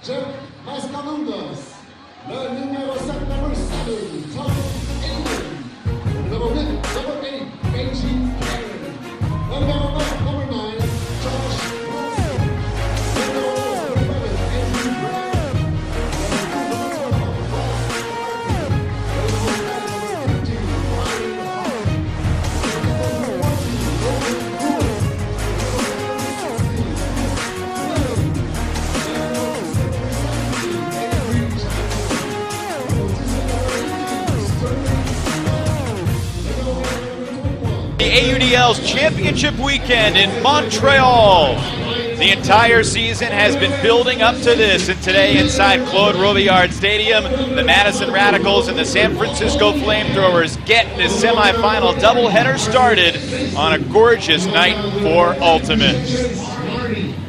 Jeff Mascalundas, the numero set number 7, Tom England, number 8, Benji Karen, number 9, Josh Wilson, number 11, Andrew Brown, number 13, Ryan Hart, number 14, Golden Gould, The AUDL's championship weekend in Montreal. The entire season has been building up to this, and today inside Claude Robillard Stadium, the Madison Radicals and the San Francisco Flamethrowers get this semifinal doubleheader started on a gorgeous night for Ultimate.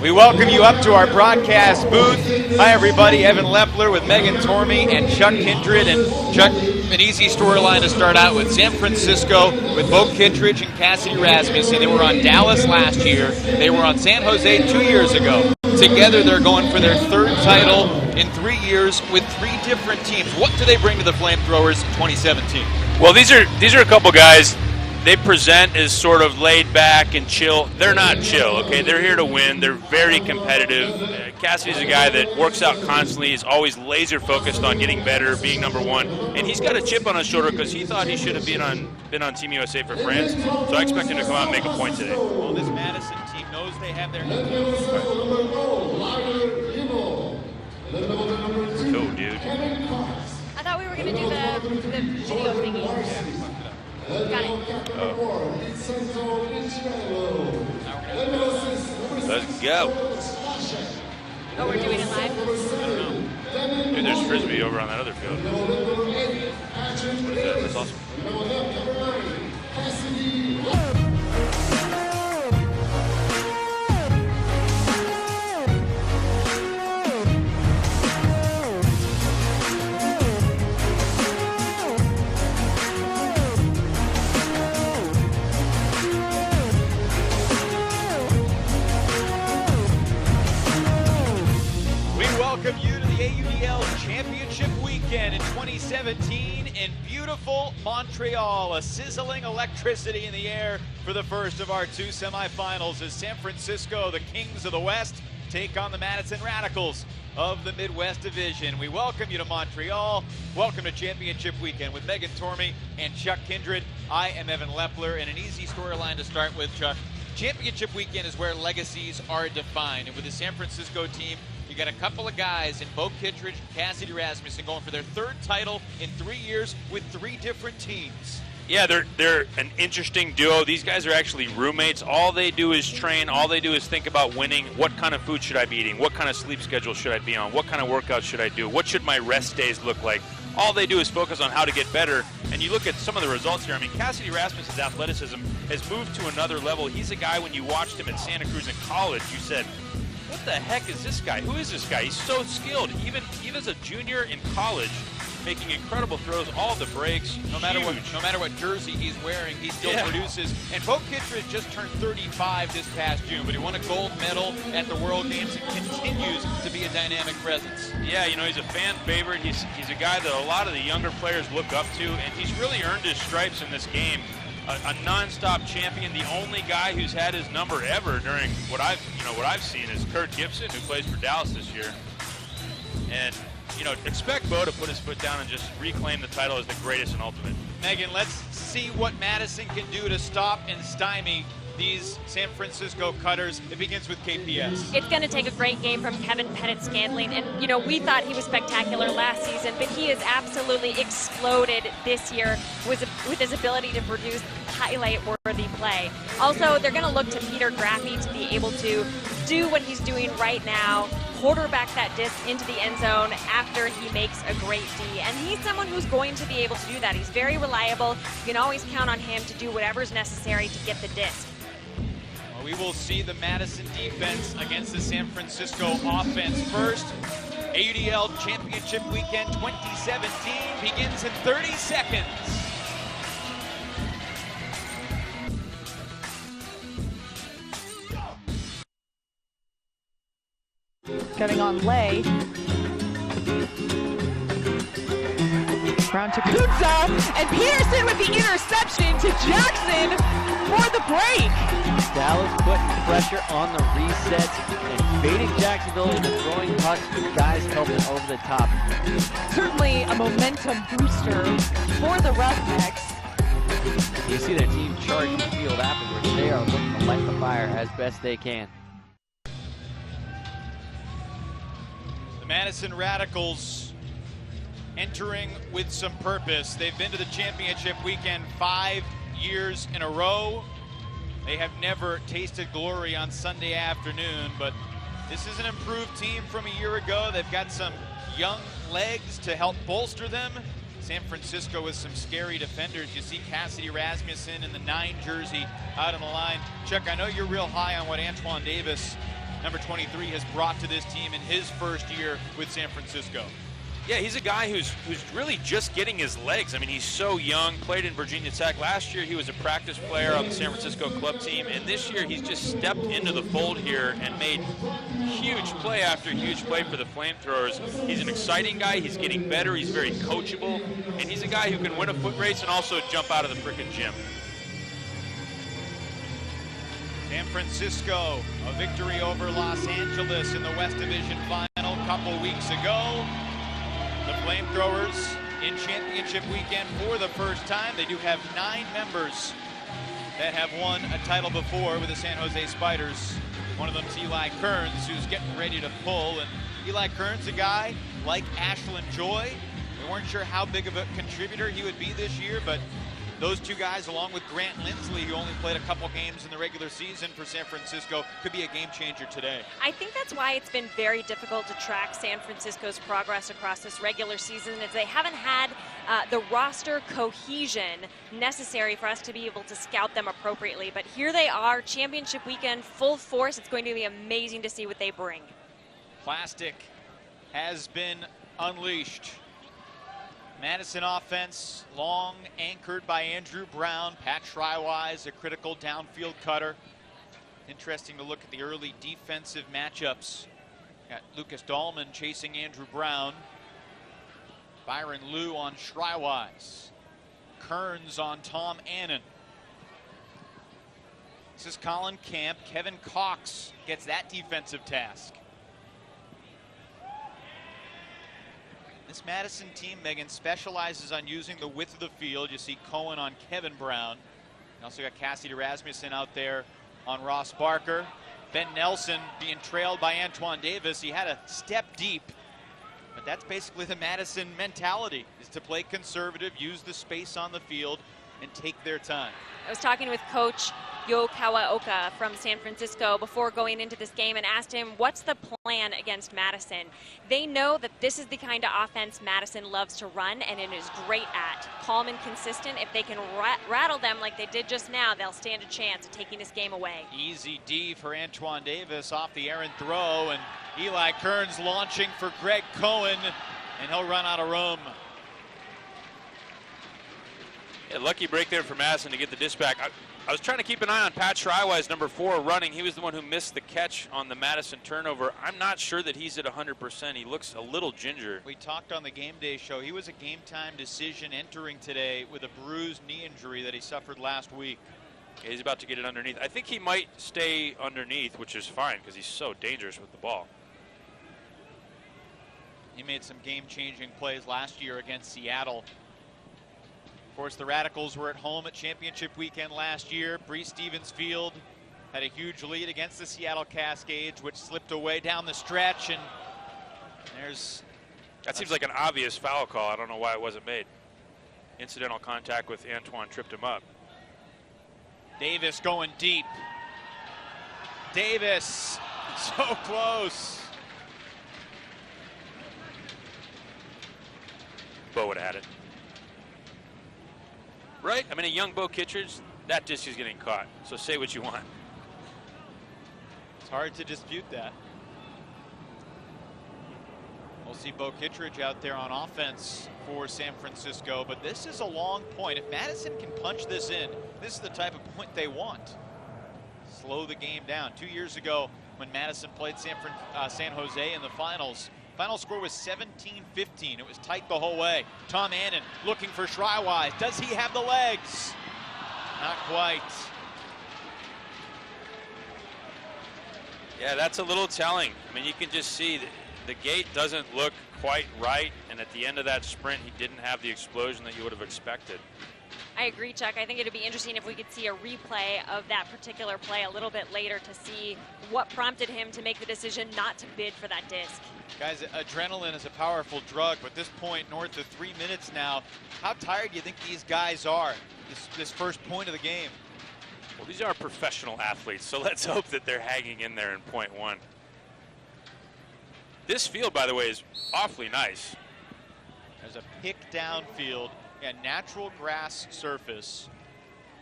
We welcome you up to our broadcast booth. Hi everybody, Evan Lepler with Megan Tormey and Chuck Kindred. And Chuck, an easy storyline to start out with. San Francisco with Bo Kittredge and Cassidy Rasmussen. They were on Dallas last year. They were on San Jose 2 years ago. Together they're going for their third title in 3 years with 3 different teams. What do they bring to the Flamethrowers 2017? Well, these are a couple guys. They present as sort of laid back and chill. They're not chill, okay? They're here to win. They're very competitive. Cassidy's a guy that works out constantly. He's always laser focused on getting better, being number one. And he's got a chip on his shoulder because he thought he should have been on Team USA for France. So I expect him to come out and make a point today. Well, this Madison team knows they have their... Cool, dude. I thought we were going to do the video thingy. Got it. Let's go. Oh, we're doing it live? I don't know. Dude, there's Frisbee over on that other field. What is that? That's awesome. Welcome you to the AUDL Championship Weekend in 2017 in beautiful Montreal. A sizzling electricity in the air for the first of our 2 semifinals as San Francisco, the Kings of the West, take on the Madison Radicals of the Midwest Division. We welcome you to Montreal. Welcome to Championship Weekend with Megan Tormey and Chuck Kindred. I am Evan Lepler, and an easy storyline to start with, Chuck. Championship Weekend is where legacies are defined, and with the San Francisco team, you got a couple of guys in Bo Kittredge and Cassidy Rasmussen going for their third title in 3 years with 3 different teams. Yeah, they're an interesting duo. These guys are actually roommates. All they do is train. All they do is think about winning. What kind of food should I be eating? What kind of sleep schedule should I be on? What kind of workouts should I do? What should my rest days look like? All they do is focus on how to get better. And you look at some of the results here. I mean, Cassidy Rasmussen's athleticism has moved to another level. He's a guy, when you watched him at Santa Cruz in college, you said, what the heck is this guy? Who is this guy? He's so skilled. Even as a junior in college, making incredible throws, all the breaks. No matter what jersey he's wearing, he still produces. And Bo Kittredge just turned 35 this past June, but he won a gold medal at the World Games and continues to be a dynamic presence. Yeah, you know, he's a fan favorite. He's a guy that a lot of the younger players look up to, and he's really earned his stripes in this game. A non-stop champion, the only guy who's had his number ever during what I've seen is Kurt Gibson, who plays for Dallas this year. And you know, expect Bo to put his foot down and just reclaim the title as the greatest in Ultimate. Megan, let's see what Madison can do to stop and stymie these San Francisco Cutters. It begins with KPS. It's going to take a great game from Kevin Pettit-Scantling. And, you know, we thought he was spectacular last season, but he has absolutely exploded this year with his ability to produce highlight-worthy play. Also, they're going to look to Peter Graffi to be able to do what he's doing right now, quarterback that disc into the end zone after he makes a great D. And he's someone who's going to be able to do that. He's very reliable. You can always count on him to do whatever's necessary to get the disc. Well, we will see the Madison defense against the San Francisco offense first. AUDL Championship Weekend 2017 begins in 30 seconds. Getting on Lay, Brown to Kutza, and Peterson with the interception to Jackson for the break. Dallas putting pressure on the resets and baiting Jacksonville into throwing pucks with guys helping over the top. Certainly a momentum booster for the Roughnecks. You see their team charge the field afterwards. They are looking to light the fire as best they can. The Madison Radicals entering with some purpose. They've been to the championship weekend 5 years in a row. They have never tasted glory on Sunday afternoon, but this is an improved team from a year ago. They've got some young legs to help bolster them. San Francisco with some scary defenders. You see Cassidy Rasmussen in the 9 jersey out on the line. Chuck, I know you're real high on what Antoine Davis, number 23, has brought to this team in his first year with San Francisco. Yeah, he's a guy who's really just getting his legs. I mean, he's so young, played in Virginia Tech. Last year, he was a practice player on the San Francisco club team, and this year, he's just stepped into the fold here and made huge play after huge play for the Flamethrowers. He's an exciting guy. He's getting better. He's very coachable, and he's a guy who can win a foot race and also jump out of the frickin' gym. San Francisco, a victory over Los Angeles in the West Division final a couple weeks ago. The Flamethrowers in championship weekend for the first time. They do have 9 members that have won a title before with the San Jose Spiders. One of them's Eli Kearns, who's getting ready to pull. And Eli Kearns, a guy like Ashland Joy. We weren't sure how big of a contributor he would be this year, but those two guys, along with Grant Lindsley, who only played a couple games in the regular season for San Francisco, could be a game changer today. I think that's why it's been very difficult to track San Francisco's progress across this regular season, is they haven't had the roster cohesion necessary for us to be able to scout them appropriately. But here they are, championship weekend, full force. It's going to be amazing to see what they bring. Plastic has been unleashed. Madison offense, long anchored by Andrew Brown. Pat Schreiwise, a critical downfield cutter. Interesting to look at the early defensive matchups. Got Lucas Dahlman chasing Andrew Brown. Byron Liu on Schreiwise. Kearns on Tom Annan. This is Colin Camp. Kevin Cox gets that defensive task. This Madison team, Megan, specializes on using the width of the field. You see Cohen on Kevin Brown. You also got Cassidy Rasmussen out there on Ross Barker. Ben Nelson being trailed by Antoine Davis. He had a step deep, but that's basically the Madison mentality, is to play conservative, use the space on the field, and take their time. I was talking with Coach Yo Kawaoka from San Francisco before going into this game and asked him, what's the plan against Madison? They know that this is the kind of offense Madison loves to run and it is great at. Calm and consistent. If they can rattle them like they did just now, they'll stand a chance of taking this game away. Easy D for Antoine Davis off the errant throw, and Eli Kearns launching for Greg Cohen, and he'll run out of room. Yeah, lucky break there for Madison to get the dish back. I was trying to keep an eye on Pat Schreiwise, number 4, running. He was the one who missed the catch on the Madison turnover. I'm not sure that he's at 100%. He looks a little ginger. We talked on the game day show. He was a game time decision entering today with a bruised knee injury that he suffered last week. Yeah, he's about to get it underneath. I think he might stay underneath, which is fine because he's so dangerous with the ball. He made some game-changing plays last year against Seattle. Of course, the Radicals were at home at championship weekend last year. Bree Stevens Field had a huge lead against the Seattle Cascades, which slipped away down the stretch, and that seems like an obvious foul call. I don't know why it wasn't made. Incidental contact with Antoine tripped him up. Davis going deep. Davis, so close. Bo would have had it. Right? I mean, a young Bo Kittredge, that disc is getting caught. So say what you want. It's hard to dispute that. We'll see Bo Kittredge out there on offense for San Francisco, but this is a long point. If Madison can punch this in, this is the type of point they want. Slow the game down. 2 years ago, when Madison played San Jose in the finals, Final score was 17-15. It was tight the whole way. Tom Annan looking for Schreiwise. Does he have the legs? Not quite. Yeah, that's a little telling. I mean, you can just see that the gate doesn't look quite right, and at the end of that sprint, he didn't have the explosion that you would have expected. I agree, Chuck. I think it'd be interesting if we could see a replay of that particular play a little bit later to see what prompted him to make the decision not to bid for that disc. Guys, adrenaline is a powerful drug, but at this point, north of 3 minutes now, how tired do you think these guys are this first point of the game? Well, these are professional athletes, so let's hope that they're hanging in there in point one. This field, by the way, is awfully nice. There's a pick down field, a natural grass surface.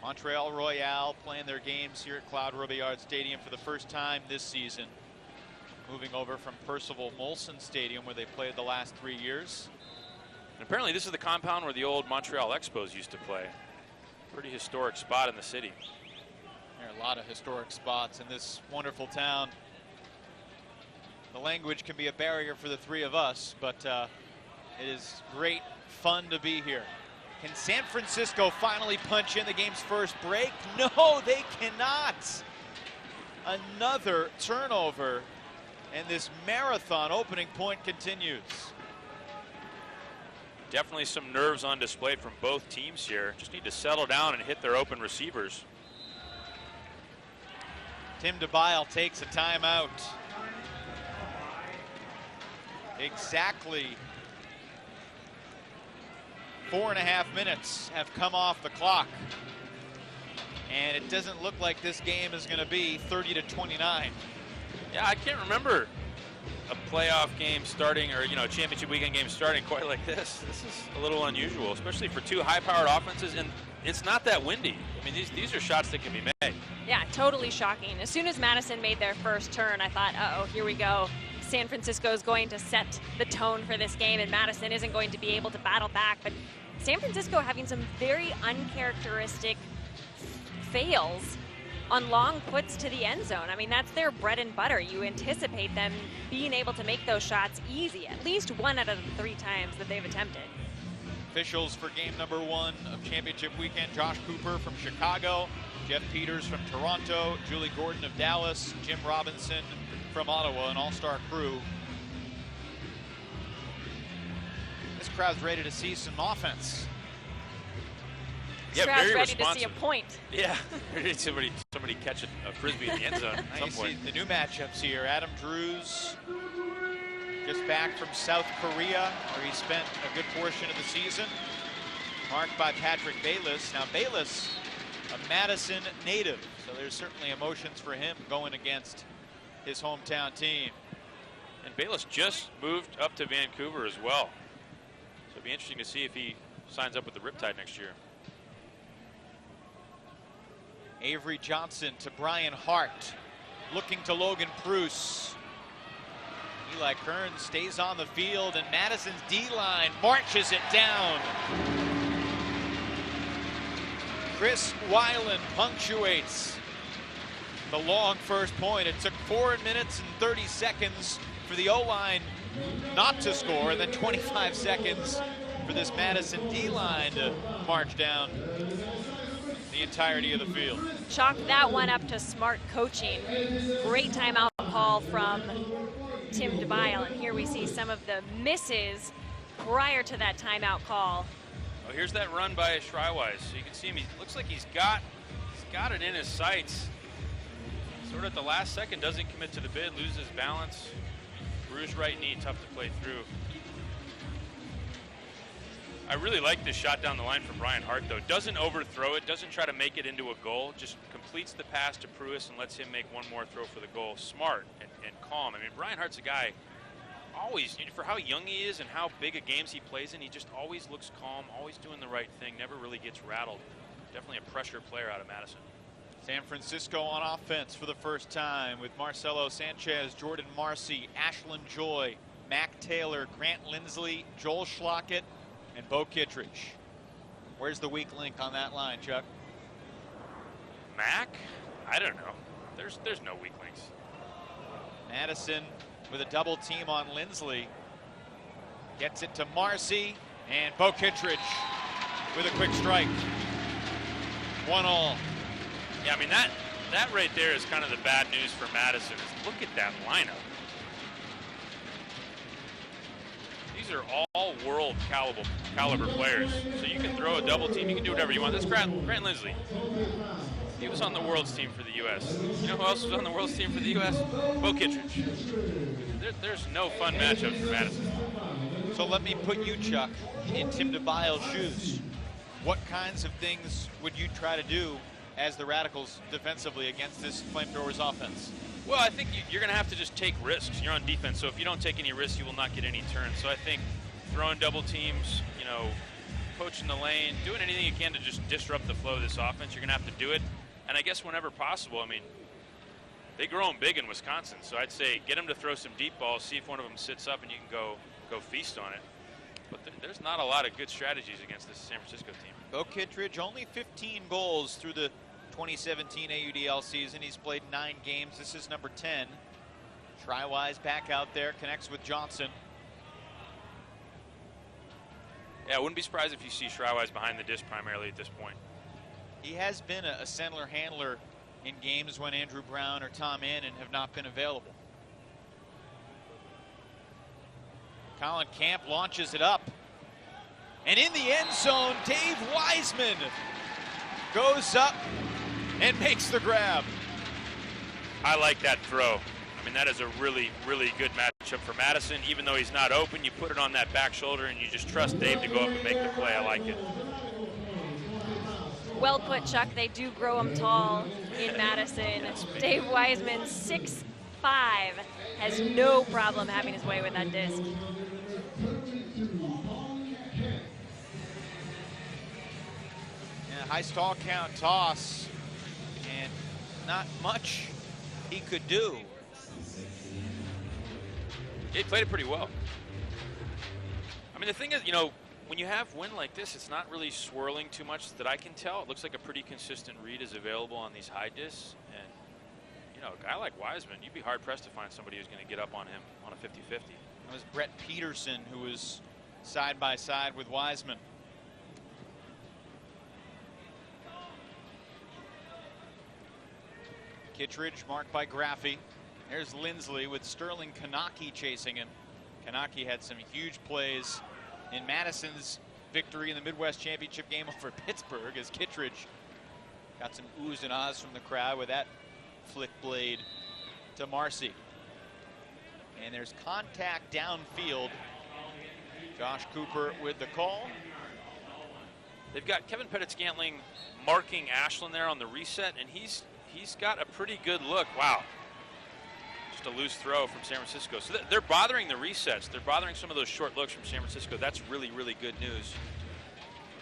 Montreal Royale playing their games here at Claude Robillard Stadium for the first time this season. Moving over from Percival Molson Stadium, where they played the last 3 years. And apparently this is the compound where the old Montreal Expos used to play. Pretty historic spot in the city. There are a lot of historic spots in this wonderful town. The language can be a barrier for the three of us, but it is great fun to be here. Can San Francisco finally punch in the game's first break? No, they cannot. Another turnover, and this marathon opening point continues. Definitely some nerves on display from both teams here. Just need to settle down and hit their open receivers. Tim DeBile takes a timeout. Exactly 4.5 minutes have come off the clock. And it doesn't look like this game is going to be 30-29. Yeah, I can't remember a playoff game starting, or a championship weekend game starting quite like this. This is a little unusual, especially for two high-powered offenses, and it's not that windy. I mean, these are shots that can be made. Yeah, totally shocking. As soon as Madison made their first turn, I thought, uh-oh, here we go. San Francisco is going to set the tone for this game, and Madison isn't going to be able to battle back. But San Francisco having some very uncharacteristic fails on long puts to the end zone. I mean, that's their bread and butter. You anticipate them being able to make those shots easy, at least 1 out of the 3 times that they've attempted. Officials for game number 1 of championship weekend: Josh Cooper from Chicago, Jeff Peters from Toronto, Julie Gordon of Dallas, Jim Robinson from Ottawa, an all-star crew. This crowd's ready to see some offense. Yeah, Stroud's very ready responsive. to see a point. Yeah, somebody catch a frisbee in the end zone at Now some you point. see the new matchups here. Adam Drews, just back from South Korea, where he spent a good portion of the season, marked by Patrick Bayless. Now Bayless, a Madison native, so there's certainly emotions for him going against his hometown team. And Bayless just moved up to Vancouver as well. So it'll be interesting to see if he signs up with the Riptide next year. Avery Johnson to Brian Hart, looking to Logan Pruce. Eli Kern stays on the field, and Madison's D-line marches it down. Chris Weiland punctuates the long first point. It took 4 minutes and 30 seconds for the O-line not to score, and then 25 seconds for this Madison D-line to march down the entirety of the field. Chalk that one up to smart coaching. Great timeout call from Tim DeBile, and here we see some of the misses prior to that timeout call. Oh, here's that run by Schreiwise. So you can see him. He looks like he's got it in his sights. Sort of at the last second, doesn't commit to the bid, loses balance. Bruised right knee, tough to play through. I really like this shot down the line from Brian Hart, though. Doesn't overthrow it, doesn't try to make it into a goal, just completes the pass to Pruis and lets him make one more throw for the goal. Smart and calm. I mean, Brian Hart's a guy, always, for how young he is and how big of games he plays in, he just always looks calm, always doing the right thing, never really gets rattled. Definitely a pressure player out of Madison. San Francisco on offense for the first time with Marcelo Sanchez, Jordan Marcy, Ashlyn Joy, Mac Taylor, Grant Lindsley, Joel Schlockett, and Bo Kittredge. Where's the weak link on that line, Chuck? Mac? I don't know. There's no weak links. Madison with a double team on Lindsley. Gets it to Marcy, and Bo Kittredge with a quick strike. 1-all. Yeah, I mean, that right there is kind of the bad news for Madison. Is look at that lineup. These are all world caliber players. So you can throw a double team, you can do whatever you want. This Grant Lindsley. He was on the world's team for the U.S. You know who else was on the world's team for the U.S.? Bo Kittredge. There's no fun matchups for Madison. So let me put you, Chuck, in Tim DeBile's shoes. What kinds of things would you try to do as the Radicals defensively against this Flamethrowers offense? Well, I think you're going to have to just take risks. You're on defense, so if you don't take any risks, you will not get any turns. So I think throwing double teams, you know, poaching the lane, doing anything you can to just disrupt the flow of this offense, you're going to have to do it. And I guess whenever possible, I mean, they grow them big in Wisconsin, so I'd say get them to throw some deep balls, see if one of them sits up, and you can go feast on it. But there's not a lot of good strategies against this San Francisco team. Bo Kittredge, only 15 goals through the 2017 AUDL season. He's played 9 games. This is number 10. Try-wise back out there, connects with Johnson. Yeah, I wouldn't be surprised if you see Shriwise behind the disc primarily at this point. He has been a Sandler handler in games when Andrew Brown or Tom Annan have not been available. Colin Camp launches it up. And in the end zone, Dave Wiseman goes up and makes the grab. I like that throw. I mean, that is a really, really good matchup for Madison. Even though he's not open, you put it on that back shoulder and you just trust Dave to go up and make the play. I like it. Well put, Chuck. They do grow them tall in Madison. Dave Wiseman, 6'5", has no problem having his way with that disc. Yeah, high stall count toss, and not much he could do. He played it pretty well. I mean, the thing is, you know, when you have wind like this, it's not really swirling too much that I can tell. It looks like a pretty consistent read is available on these high discs. And, you know, a guy like Wiseman, you'd be hard-pressed to find somebody who's going to get up on him on a 50-50. That was Brett Peterson, who was side by side with Wiseman. Kittredge marked by Graffi. There's Lindsley with Sterling Kanaki chasing him. Kanaki had some huge plays in Madison's victory in the Midwest Championship game over Pittsburgh, as Kittredge got some oohs and ahs from the crowd with that flick blade to Marcy. And there's contact downfield. Josh Cooper with the call. They've got Kevin Pettit-Scantling marking Ashland there on the reset, and he's got a pretty good look. Wow. Just a loose throw from San Francisco. So they're bothering the resets. They're bothering some of those short looks from San Francisco. That's really, really good news.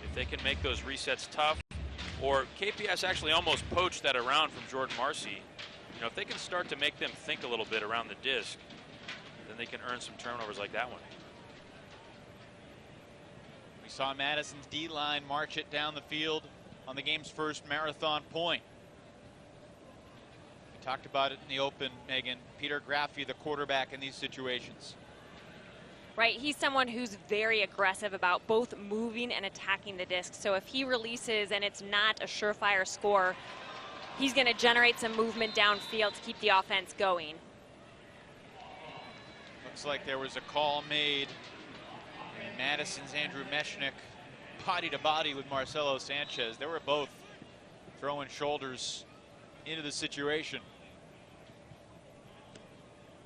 If they can make those resets tough, or KPS actually almost poached that around from Jordan Marcy. You know, if they can start to make them think a little bit around the disc, then they can earn some turnovers like that one. We saw Madison's D-line march it down the field on the game's first marathon point. We talked about it in the open, Megan. Peter Graffi, the quarterback in these situations. Right, he's someone who's very aggressive about both moving and attacking the disc. So if he releases and it's not a surefire score, he's going to generate some movement downfield to keep the offense going. Looks like there was a call made, and Madison's Andrew Meshnick body to body with Marcelo Sanchez. They were both throwing shoulders into the situation.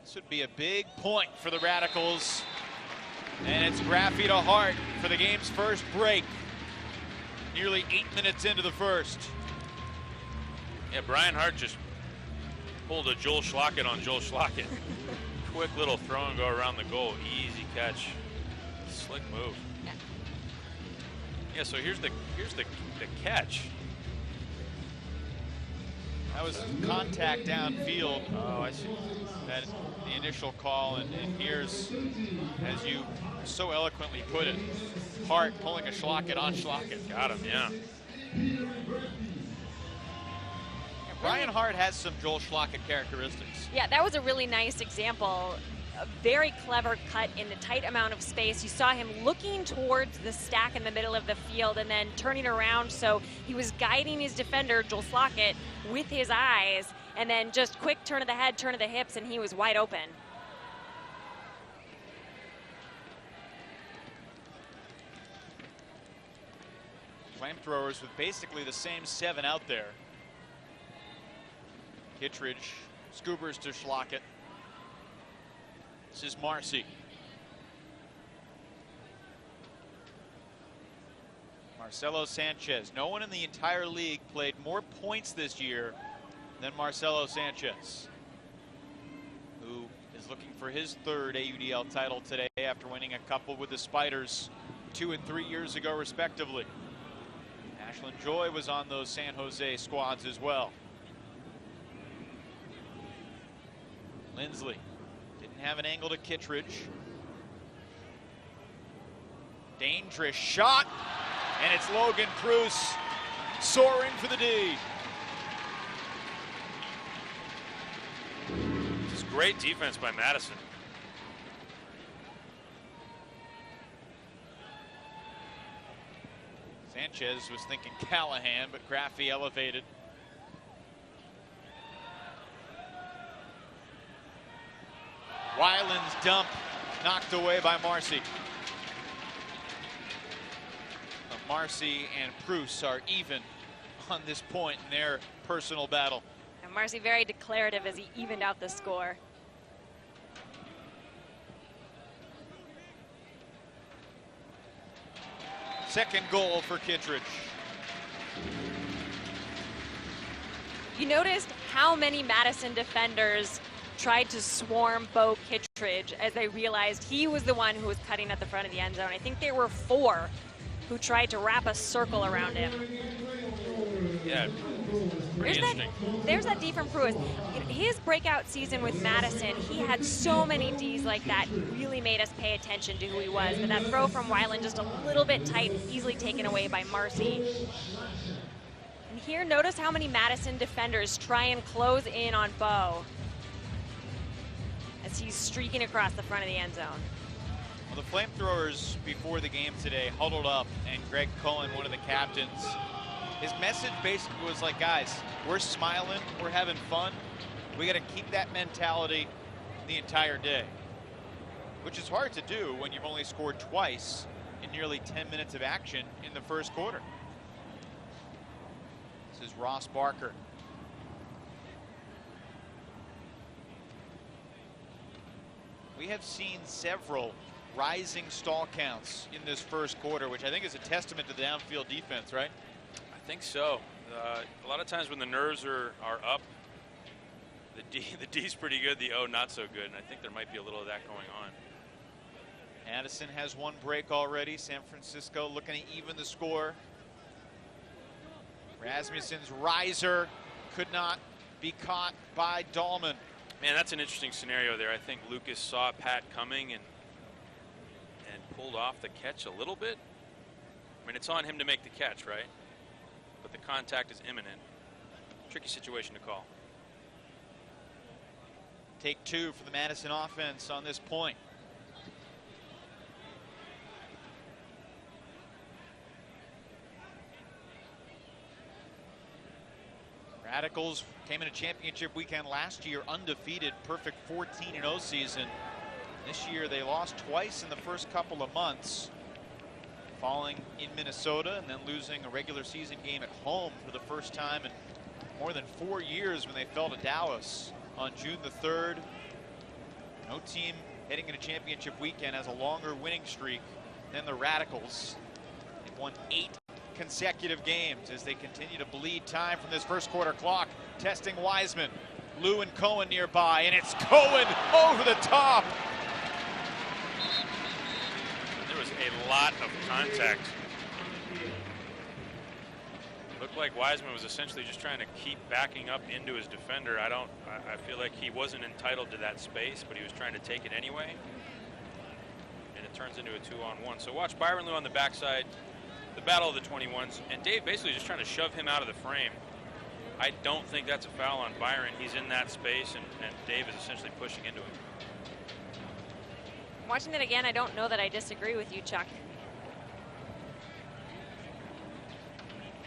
This would be a big point for the Radicals. And it's Graffi to Hart for the game's first break. Nearly 8 minutes into the first. Yeah, Brian Hart just pulled a Joel Schlockett on Joel Schlockett. Quick little throw and go around the goal. Easy catch. Slick move. Yeah, so here's the catch. That was contact downfield. Oh, I see. That the initial call, and here's, as you so eloquently put it, Hart pulling a Schlockett on Schlockett. Got him, yeah. Brian Hart has some Joel Schlockett characteristics. Yeah, that was a really nice example. a very clever cut in the tight amount of space. You saw him looking towards the stack in the middle of the field and then turning around, so he was guiding his defender, Joel Slockett, with his eyes, and then just quick turn of the head, turn of the hips, and he was wide open. Flamethrowers with basically the same 7 out there. Kittredge, Scoobers to Schlockett. This is Marcy. Marcelo Sanchez. No one in the entire league played more points this year than Marcelo Sanchez, who is looking for his 3rd AUDL title today after winning a couple with the Spiders 2 and 3 years ago, respectively. Ashlyn Joy was on those San Jose squads as well. Lindsley didn't have an angle to Kittredge. Dangerous shot, and it's Logan Preuss soaring for the D. This is great defense by Madison. Sanchez was thinking Callahan, but Graffy elevated. Weiland's dump knocked away by Marcy. Marcy and Preuss are even on this point in their personal battle. And Marcy very declarative as he evened out the score. Second goal for Kittredge. You noticed how many Madison defenders tried to swarm Bo Kittredge as they realized he was the one who was cutting at the front of the end zone. I think there were 4 who tried to wrap a circle around him. Yeah, pretty interesting. There's that D from Pruitt. His breakout season with Madison, he had so many Ds like that. He really made us pay attention to who he was. But that throw from Weiland just a little bit tight, easily taken away by Marcy. And here, notice how many Madison defenders try and close in on Bo as he's streaking across the front of the end zone. Well, the Flamethrowers before the game today huddled up, and Greg Cohen, one of the captains, his message basically was like, guys, we're smiling, we're having fun. We got to keep that mentality the entire day, which is hard to do when you've only scored twice in nearly 10 minutes of action in the first quarter. This is Ross Barker. We have seen several rising stall counts in this first quarter, which I think is a testament to the downfield defense, right? I think so. A lot of times when the nerves are up, the D's pretty good, the O not so good, and I think there might be a little of that going on. Addison has 1 break already. San Francisco looking to even the score. Rasmussen's riser could not be caught by Dahlman. Man, that's an interesting scenario there. I think Lucas saw Pat coming and pulled off the catch a little bit. I mean, it's on him to make the catch, right? But the contact is imminent. Tricky situation to call. Take 2 for the Madison offense on this point. Radicals came into championship weekend last year undefeated, perfect 14-0 season. This year they lost twice in the first couple of months, falling in Minnesota and then losing a regular season game at home for the first time in more than 4 years when they fell to Dallas on June the 3rd. No team heading into championship weekend has a longer winning streak than the Radicals. They've won 8 consecutive games as they continue to bleed time from this first quarter clock. Testing Wiseman, Lou and Cohen nearby, and it's Cohen over the top. There was a lot of contact. Looked like Wiseman was essentially just trying to keep backing up into his defender. I feel like he wasn't entitled to that space, but he was trying to take it anyway. And it turns into a 2-on-1. So watch Byron Lou on the backside, the battle of the 21s, and Dave basically just trying to shove him out of the frame. I don't think that's a foul on Byron. He's in that space, and Dave is essentially pushing into him. Watching it again, I don't know that I disagree with you, Chuck.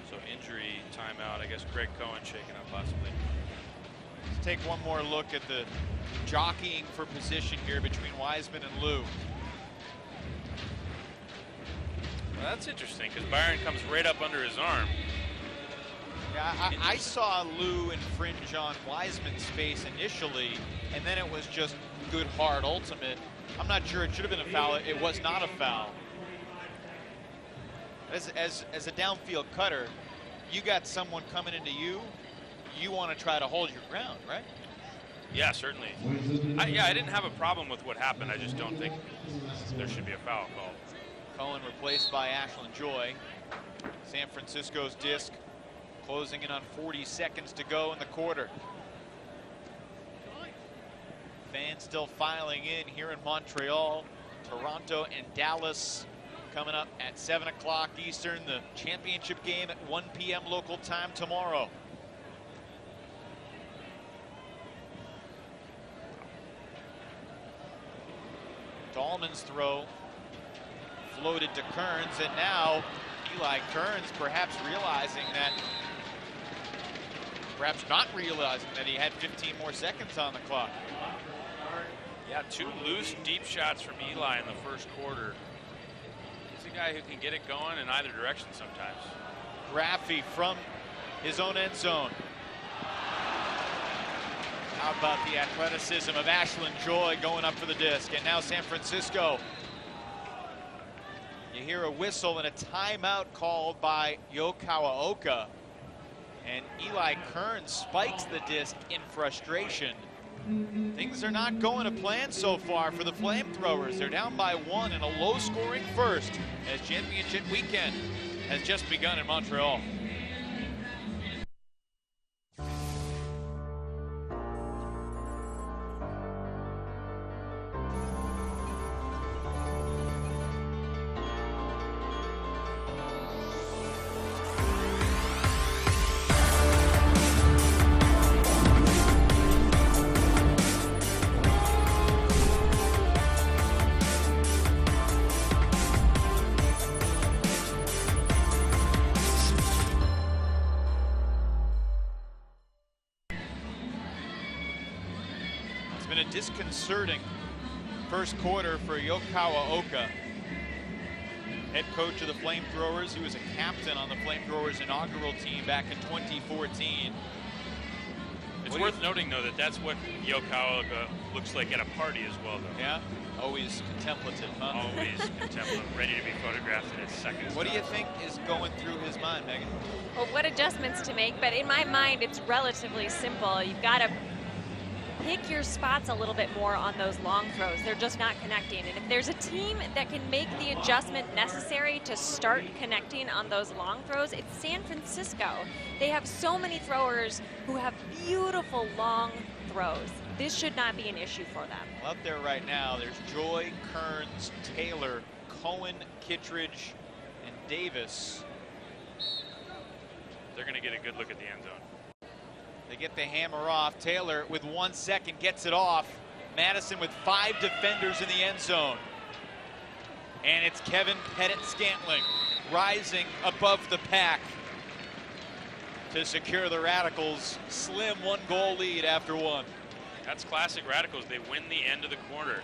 So injury timeout. I guess Greg Cohen shaking up possibly. Let's take one more look at the jockeying for position here between Wiseman and Lou. Well, that's interesting because Byron comes right up under his arm. Yeah, I saw Lou infringe on Wiseman's face initially, and then it was just good hard ultimate. I'm not sure it should have been a foul. It was not a foul. As a downfield cutter, you got someone coming into you, you want to try to hold your ground, right? Yeah, certainly. I didn't have a problem with what happened. I just don't think there should be a foul called. Cohen replaced by Ashlyn Joy. San Francisco's disc closing in on 40 seconds to go in the quarter. Fans still filing in here in Montreal. Toronto and Dallas coming up at 7 o'clock Eastern. The championship game at 1 p.m. local time tomorrow. Dahlman's throw floated to Kearns, and now Eli Kearns perhaps not realizing that he had 15 more seconds on the clock. Yeah, 2 loose deep shots from Eli in the first quarter. He's a guy who can get it going in either direction sometimes. Graffi from his own end zone. How about the athleticism of Ashlyn Joy going up for the disc, and now San Francisco. You hear a whistle and a timeout called by Yo Kawaoka, and Eli Kearns spikes the disc in frustration. Things are not going to plan so far for the Flamethrowers. They're down by 1 in a low-scoring first as championship weekend has just begun in Montreal. Disconcerting first quarter for Yo Kawaoka, head coach of the Flamethrowers. He was a captain on the Flamethrowers inaugural team back in 2014. It's worth noting, though, that that's what Yo Kawaoka looks like at a party as well, though. Yeah, always contemplative, huh? Always contemplative, ready to be photographed in his second. What do you think is going through his mind, Megan? Well, what adjustments to make, but in my mind, it's relatively simple. You've got to pick your spots a little bit more on those long throws. They're just not connecting. And if there's a team that can make the adjustment necessary to start connecting on those long throws, it's San Francisco. They have so many throwers who have beautiful long throws. This should not be an issue for them. Out there right now, there's Joy, Kearns, Taylor, Cohen, Kittredge, and Davis. They're going to get a good look at the end zone. They get the hammer off. Taylor with 1 second gets it off. Madison with 5 defenders in the end zone. And it's Kevin Pettit-Scantling rising above the pack to secure the Radicals' slim 1-goal lead after 1. That's classic Radicals. They win the end of the quarter.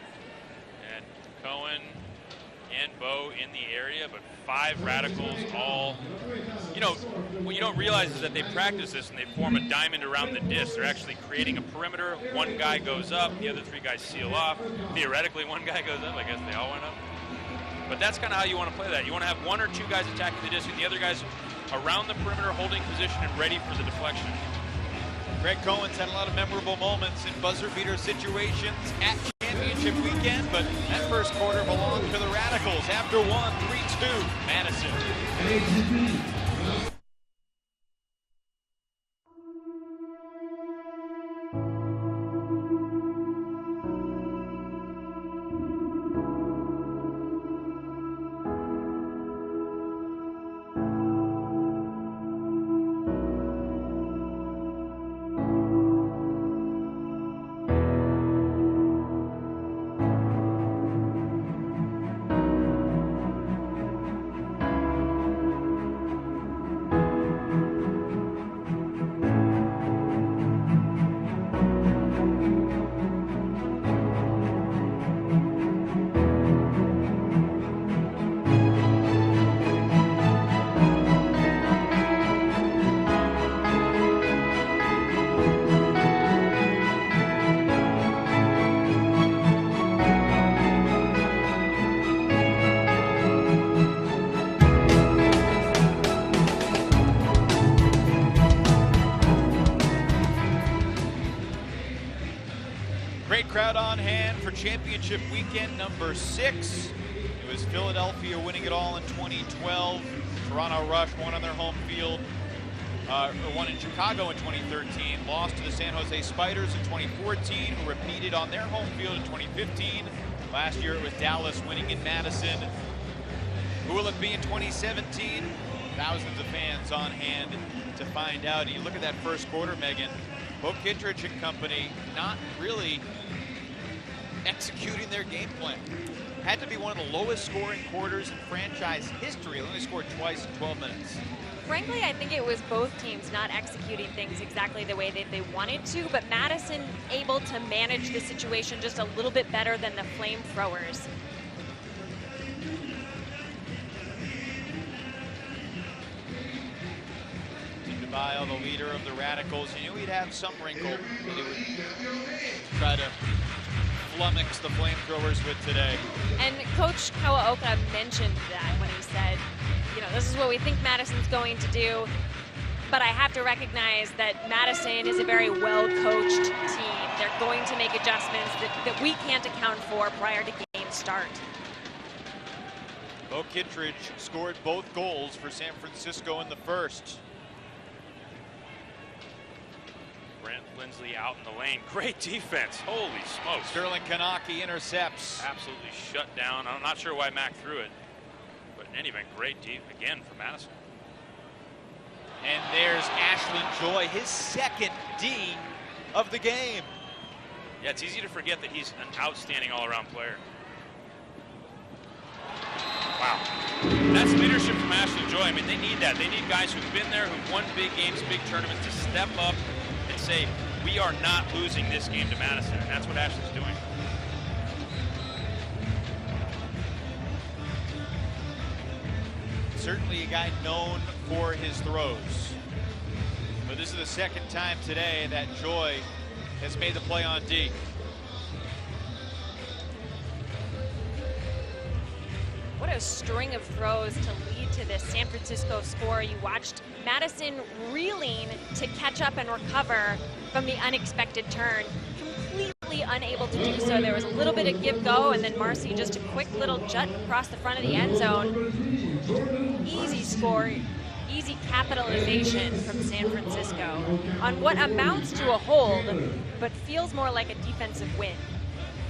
And Cohen and Bo in the area, but 5 Radicals all. You know, what you don't realize is that they practice this and they form a diamond around the disc. They're actually creating a perimeter. 1 guy goes up, the other 3 guys seal off. Theoretically, 1 guy goes up. I guess they all went up. But that's kind of how you want to play that. You want to have 1 or 2 guys attacking the disc and the other guys around the perimeter holding position and ready for the deflection. Greg Cohen's had a lot of memorable moments in buzzer beater situations at championship weekend, but that first quarter belonged to the Radicals. After 1, 3-2, Madison. crowd on hand for championship weekend number 6. It was Philadelphia winning it all in 2012. Toronto Rush won on their home field, or won in Chicago in 2013. Lost to the San Jose Spiders in 2014, who repeated on their home field in 2015. Last year it was Dallas winning in Madison. Who will it be in 2017? Thousands of fans on hand to find out. And you look at that first quarter, Megan, Bo Kittredge and company not really executing their game plan. Had to be one of the lowest scoring quarters in franchise history. They only scored twice in 12 minutes. Frankly, I think it was both teams not executing things exactly the way that they wanted to, but Madison able to manage the situation just a little bit better than the Flamethrowers. DeVile, the leader of the Radicals, you knew he'd have some wrinkle that he would try to flummox the Flamethrowers with today. And Coach Kawaoka mentioned that when he said, you know, this is what we think Madison's going to do, but I have to recognize that Madison is a very well-coached team. They're going to make adjustments that we can't account for prior to game start. Bo Kittredge scored both goals for San Francisco in the first. Brent Lindsley out in the lane. Great defense. Holy smokes. Sterling Kanaki intercepts. Absolutely shut down. I'm not sure why Mac threw it, but in any event, great deep again for Madison. And there's Ashland Joy, his second D of the game. Yeah, it's easy to forget that he's an outstanding all-around player. Wow. That's leadership from Ashland Joy. I mean, they need that. They need guys who've been there, who've won big games, big tournaments, to step up and say, we are not losing this game to Madison. And that's what Ashland's doing. Certainly a guy known for his throws. But this is the second time today that Joy has made the play on D. What a string of throws to lead to this San Francisco score. You watched Madison reeling to catch up and recover from the unexpected turn. Completely unable to do so. There was a little bit of give-go, and then Marcy just a quick little jut across the front of the end zone. Easy score, easy capitalization from San Francisco on what amounts to a hold, but feels more like a defensive win.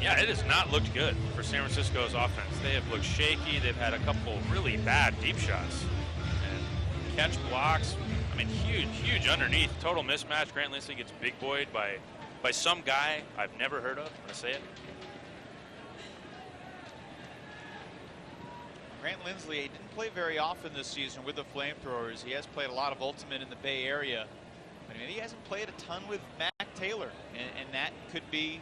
Yeah, it has not looked good for San Francisco's offense. They have looked shaky. They've had a couple really bad deep shots. And catch blocks, I mean, huge underneath. Total mismatch. Grant Lindsley gets big boyed by some guy I've never heard of. I'm gonna say it. Grant Lindsley didn't play very often this season with the Flamethrowers. He has played a lot of Ultimate in the Bay Area, but he hasn't played a ton with Mac Taylor, and that could be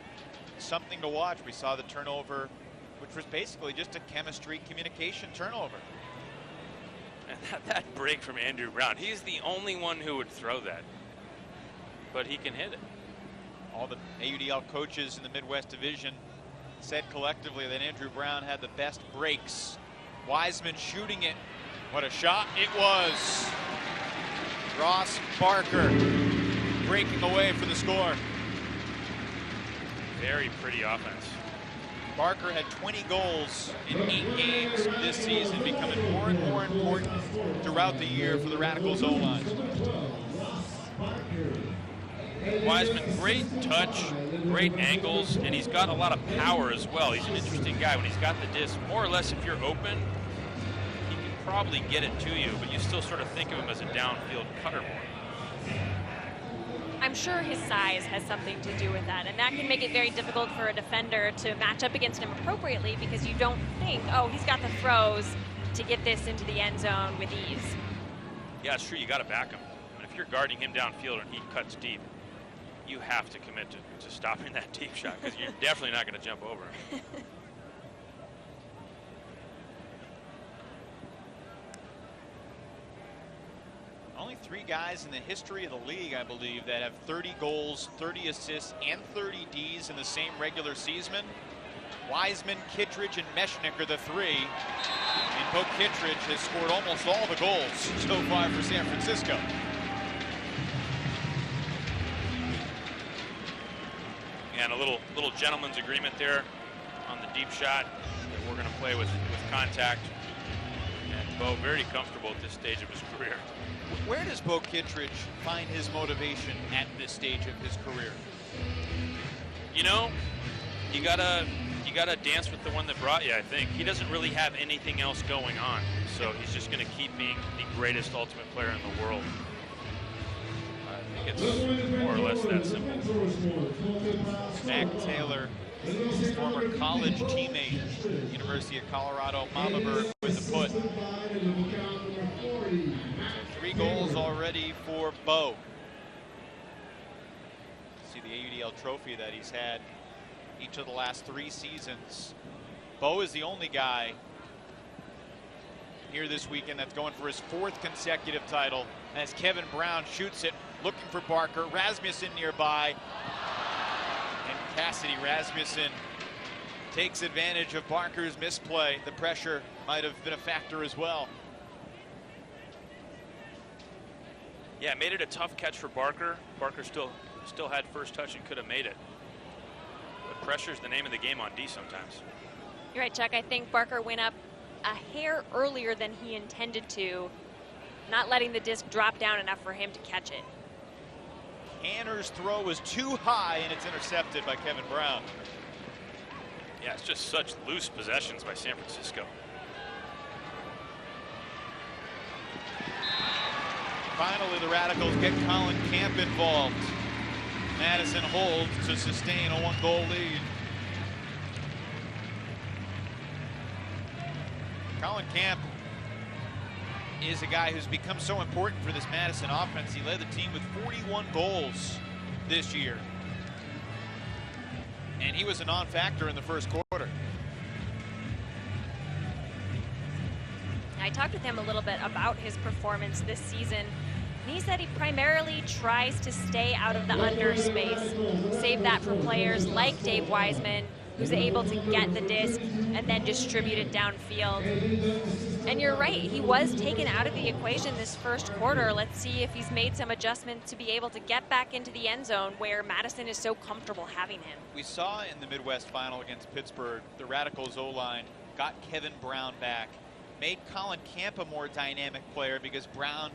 something to watch. We saw the turnover, which was basically just a chemistry communication turnover. And that break from Andrew Brown, he's the only one who would throw that, but he can hit it. All the AUDL coaches in the Midwest Division said collectively that Andrew Brown had the best breaks. Wiseman shooting it. What a shot it was. Ross Barker breaking away for the score. Very pretty offense. Barker had 20 goals in 8 games this season, becoming more and more important throughout the year for the Radicals O-line. Wiseman, great touch, great angles, and he's got a lot of power as well. He's an interesting guy. When he's got the disc, more or less if you're open, he can probably get it to you, but you still sort of think of him as a downfield cutter more. I'm sure his size has something to do with that, and that can make it very difficult for a defender to match up against him appropriately, because you don't think, oh, he's got the throws to get this into the end zone with ease. Yeah, it's true. You got to back him. I mean, if you're guarding him downfield and he cuts deep, you have to commit to stopping that deep shot, because you're definitely not going to jump over him. Only 3 guys in the history of the league, I believe, that have 30 goals, 30 assists, and 30 Ds in the same regular season. Wiseman, Kittredge, and Meshnick are the 3. And Bo Kittredge has scored almost all the goals so far for San Francisco. And a little gentleman's agreement there on the deep shot that we're going to play with contact. And Bo very comfortable at this stage of his career. Where does Bo Kittredge find his motivation at this stage of his career? You know, you gotta dance with the one that brought you, I think. He doesn't really have anything else going on, so he's just going to keep being the greatest ultimate player in the world. I think it's more or less that simple. Mac Taylor, his former college teammate, University of Colorado, Mamaberg with the put. 3 goals already for Bo. See the AUDL trophy that he's had each of the last 3 seasons. Bo is the only guy here this weekend that's going for his 4th consecutive title as Kevin Brown shoots it, looking for Barker. Rasmussen nearby. And Cassidy Rasmussen takes advantage of Barker's misplay. The pressure might have been a factor as well. Yeah, made it a tough catch for Barker. Barker still had first touch and could have made it. But pressure's the name of the game on D sometimes. You're right, Chuck. I think Barker went up a hair earlier than he intended to, not letting the disc drop down enough for him to catch it. Hanner's throw was too high, and it's intercepted by Kevin Brown. Yeah, it's just such loose possessions by San Francisco. Finally, the Radicals get Colin Camp involved. Madison holds to sustain a 1-goal lead. Colin Camp is a guy who's become so important for this Madison offense. He led the team with 41 goals this year. And he was a non-factor in the first quarter. I talked with him a little bit about his performance this season. And he said he primarily tries to stay out of the under space, save that for players like Dave Wiseman, who's able to get the disc and then distribute it downfield. And you're right, he was taken out of the equation this first quarter. Let's see if he's made some adjustments to be able to get back into the end zone where Madison is so comfortable having him. We saw in the Midwest final against Pittsburgh, the Radicals O-line got Kevin Brown back, made Colin Camp a more dynamic player because Brown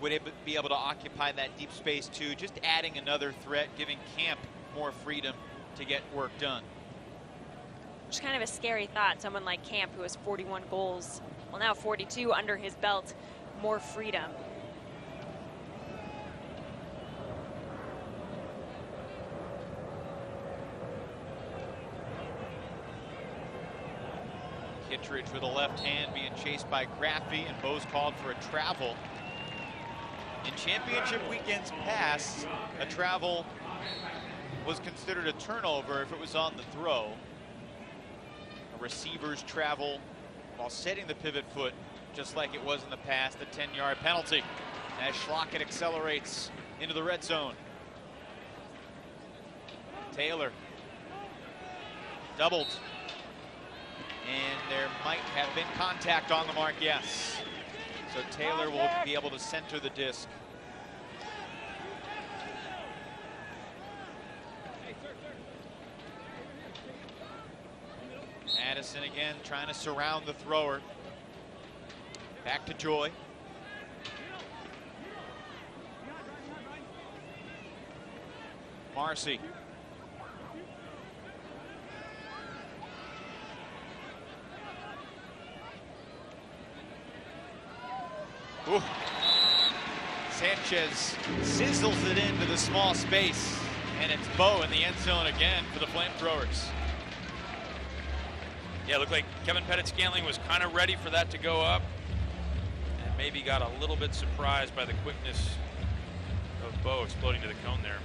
would be able to occupy that deep space too, just adding another threat, giving Camp more freedom to get work done. Just kind of a scary thought, someone like Camp who has 41 goals, well now 42 under his belt, more freedom. Kittredge with a left hand being chased by Graffy, and Bo's called for a travel. In championship weekends past, a travel was considered a turnover if it was on the throw. A receiver's travel while setting the pivot foot, just like it was in the past, a 10-yard penalty as Schlockett accelerates into the red zone. Taylor doubled, and there might have been contact on the mark, yes. So Taylor will be able to center the disc. Madison again trying to surround the thrower. Back to Joy. Marcy. Ooh. Sanchez sizzles it into the small space, and it's Bo in the end zone again for the Flamethrowers. Yeah, it looked like Kevin Pettit-Scantling was kind of ready for that to go up, and maybe got a little bit surprised by the quickness of Bo exploding to the cone there.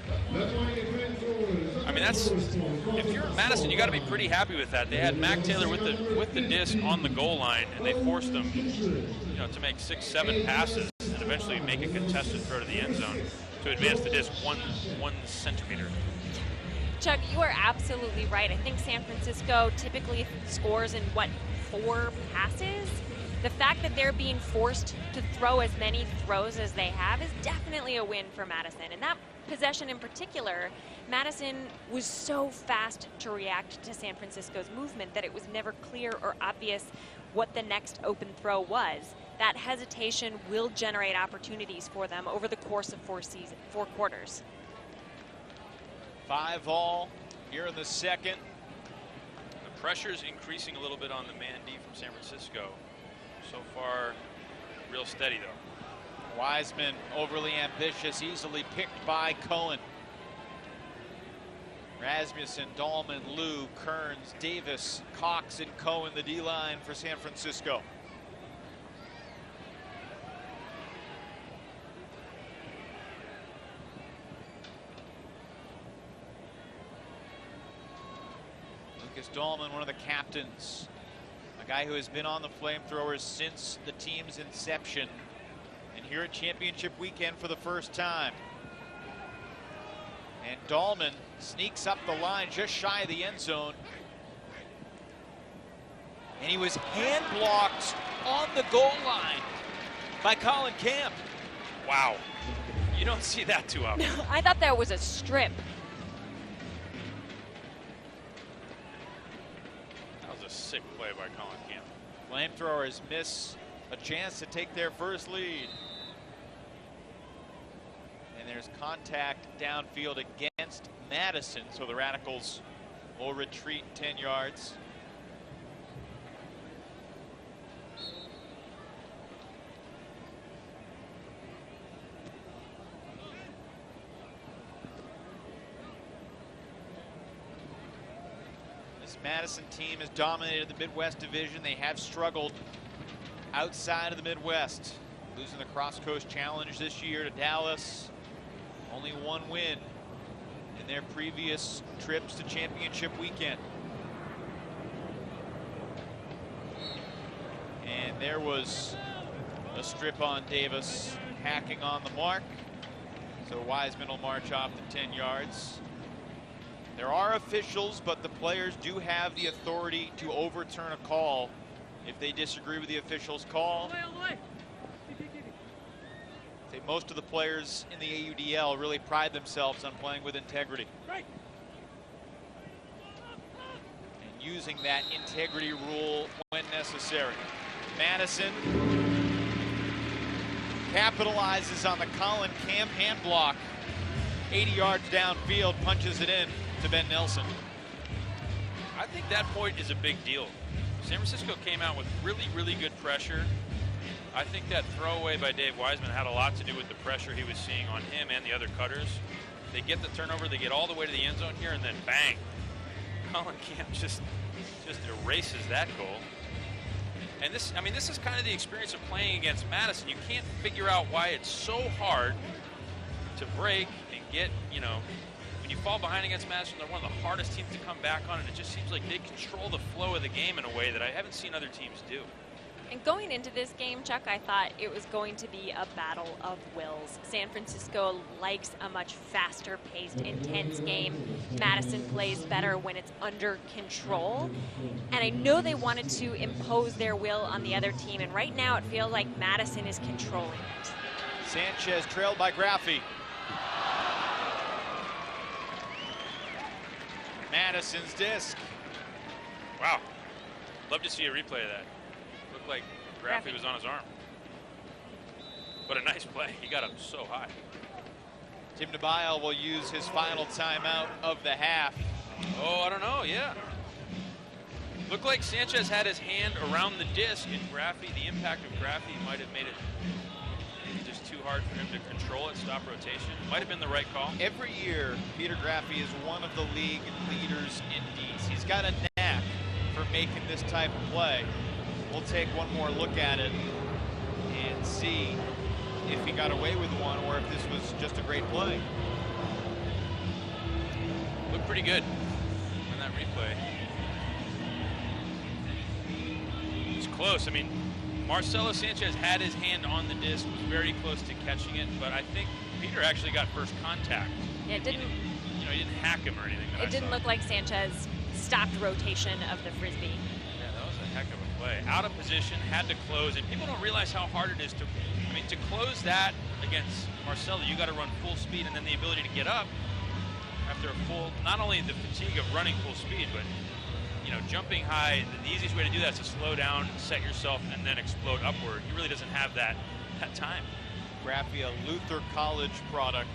I mean, that's, if you're Madison, you got to be pretty happy with that. They had Mac Taylor with the disc on the goal line, and they forced him, you know, to make 6-7 passes and eventually make a contested throw to the end zone to advance the disc one centimeter. Chuck, you are absolutely right. I think San Francisco typically scores in, 4 passes? The fact that they're being forced to throw as many throws as they have is definitely a win for Madison. And that possession in particular, Madison was so fast to react to San Francisco's movement that it was never clear or obvious what the next open throw was. That hesitation will generate opportunities for them over the course of four quarters. 5-all here in the second. The pressure's increasing a little bit on the man D from San Francisco. So far, real steady though. Wiseman overly ambitious, easily picked by Cohen. Rasmussen, Dahlman, Lou, Kearns, Davis, Cox, and Cohen, the D-line for San Francisco. Lucas Dahlman, one of the captains, a guy who has been on the Flamethrowers since the team's inception, and here at championship weekend for the first time. And Dahlman sneaks up the line just shy of the end zone. And he was hand blocked on the goal line by Colin Camp. Wow. You don't see that too often. I thought that was a strip. That was a sick play by Colin Camp. Flamethrowers miss a chance to take their first lead. And there's contact downfield against Madison, so the Radicals will retreat 10 yards. This Madison team has dominated the Midwest Division. They have struggled outside of the Midwest, losing the Cross Coast Challenge this year to Dallas. Only one win in their previous trips to championship weekend. And there was a strip on Davis, hacking on the mark. So Wiseman will march off the 10 yards. There are officials, but the players do have the authority to overturn a call if they disagree with the official's call. Most of the players in the AUDL really pride themselves on playing with integrity. Right. And using that integrity rule when necessary. Madison capitalizes on the Colin Camp hand block. 80 yards downfield, punches it in to Ben Nelson. I think that point is a big deal. San Francisco came out with really, really good pressure. I think that throwaway by Dave Wiseman had a lot to do with the pressure he was seeing on him and the other cutters. They get the turnover, they get all the way to the end zone here, and then bang. Colin Camp just erases that goal. And this, I mean, this is kind of the experience of playing against Madison. You can't figure out why it's so hard to break and get, you know, when you fall behind against Madison, they're one of the hardest teams to come back on, and it just seems like they control the flow of the game in a way that I haven't seen other teams do. And going into this game, Chuck, I thought it was going to be a battle of wills. San Francisco likes a much faster-paced, intense game. Madison plays better when it's under control. And I know they wanted to impose their will on the other team, and right now it feels like Madison is controlling it. Sanchez trailed by Graffi. Madison's disc. Wow. Love to see a replay of that. Looked like Graffi was on his arm. But a nice play. He got up so high. Tim DeBile will use his final timeout of the half. Oh, I don't know, yeah. Looked like Sanchez had his hand around the disc, and Graffi, the impact of Graffi might have made it just too hard for him to control it, stop rotation. Might have been the right call. Every year, Peter Graffi is one of the league leaders in D's. He's got a knack for making this type of play. We'll take one more look at it and see if he got away with one or if this was just a great play. Looked pretty good on that replay. It's close. I mean, Marcelo Sanchez had his hand on the disc, was very close to catching it, but I think Peter actually got first contact. Yeah, it didn't. He didn't hack him or anything. It didn't look like Sanchez stopped rotation of the frisbee. Yeah, that was a heck of a play. play. Out of position, had to close, and people don't realize how hard it is to, I mean, to close that against Marcelo, you got to run full speed, and then the ability to get up after a full, not only the fatigue of running full speed, but, you know, jumping high. The easiest way to do that is to slow down, set yourself, and then explode upward. He really doesn't have that time. Graffi, a Luther College product.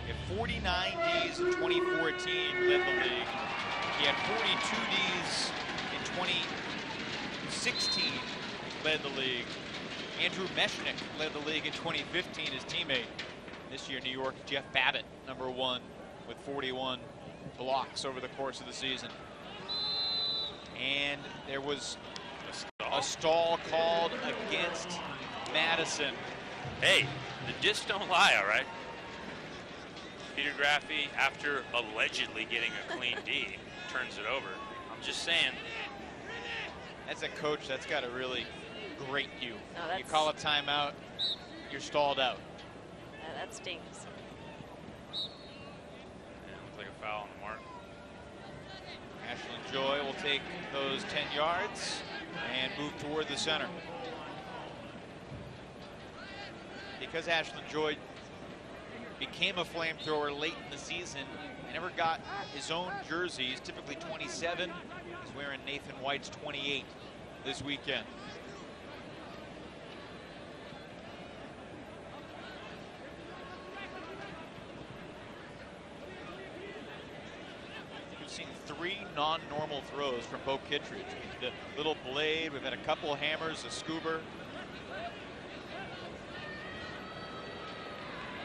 He had 49 Ds in 2014, led the league. He had 42 Ds in 2016, led the league. Andrew Meshnick led the league in 2015, his teammate. This year, New York, Jeff Babbitt, number 1, with 41 blocks over the course of the season. And there was a stall called against Madison. Hey, the discs don't lie, all right? Peter Graffi, after allegedly getting a clean D, turns it over. I'm just saying. As a coach, that's got to really grate you. No, You call a timeout, you're stalled out. that stings. Yeah, looks like a foul on the mark. Ashlyn Joy will take those 10 yards and move toward the center. Because Ashlyn Joy became a flamethrower late in the season, he never got his own jersey. He's typically 27. He's wearing Nathan White's 28 this weekend. We've seen 3 non-normal throws from Bo Kittredge. The little blade, we've had a couple hammers, a scuba.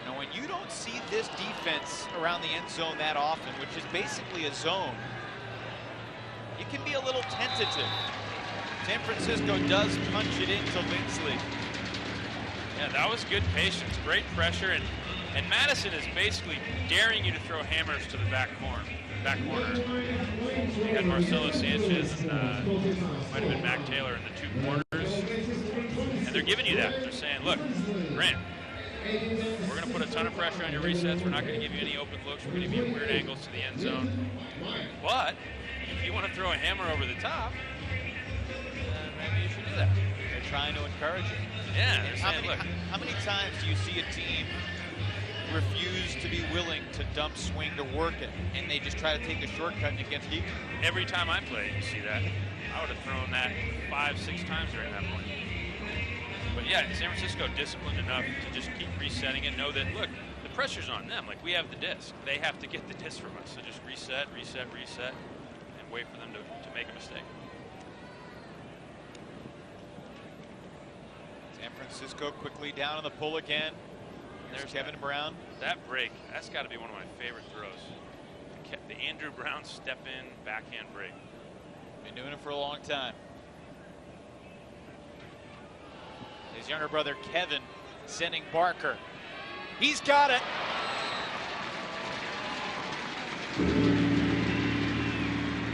Now, when you don't see this defense around the end zone that often, which is basically a zone, it can be a little tentative. San Francisco does punch it into Lindsley. Yeah, that was good patience, great pressure, and Madison is basically daring you to throw hammers to the back corner. You had Marcelo Sanchez and might have been Mac Taylor in the 2 corners, and they're giving you that. They're saying, look, Grant, we're going to put a ton of pressure on your resets. We're not going to give you any open looks. We're going to give you weird angles to the end zone. But if you want to throw a hammer over the top, maybe you should do that. They're trying to encourage it. Yeah, they're saying, look. How many times do you see a team refuse to be willing to dump swing to work it, and they just try to take a shortcut and it gets deep? Every time I play, you see that. I would have thrown that 5-6 times during that point. But yeah, San Francisco disciplined enough to just keep resetting it. Know that, look, the pressure's on them. Like, we have the disc. They have to get the disc from us. So just reset, and wait for them to make a mistake. San Francisco quickly down on the pull again. There's Kevin Brown. That break, that's got to be one of my favorite throws. The Andrew Brown step-in backhand break. Been doing it for a long time. His younger brother Kevin sending Barker. He's got it.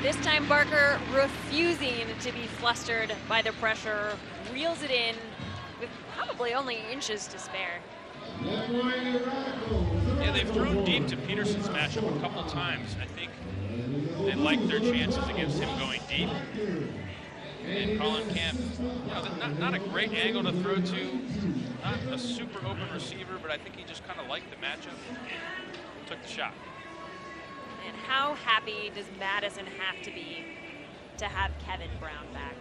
This time Barker refusing to be flustered by the pressure, reels it in with probably only inches to spare. Yeah, they've thrown deep to Peterson's matchup a couple times. I think they like their chances against him going deep. And Colin Camp, you know, not a great angle to throw to, not a super open receiver, but I think he just kind of liked the matchup and took the shot. And how happy does Madison have to be to have Kevin Brown back?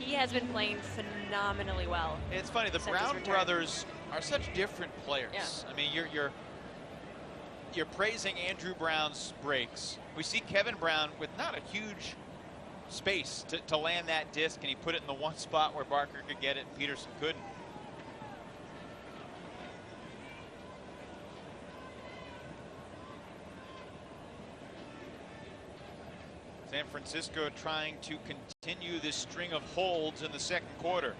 He has been playing phenomenally well. It's funny, the since his Brown return. brothers are such different players. Yeah. I mean, you're praising Andrew Brown's breaks. We see Kevin Brown with not a huge space to land that disc, and he put it in the one spot where Barker could get it and Peterson couldn't. San Francisco trying to continue this string of holds in the second quarter.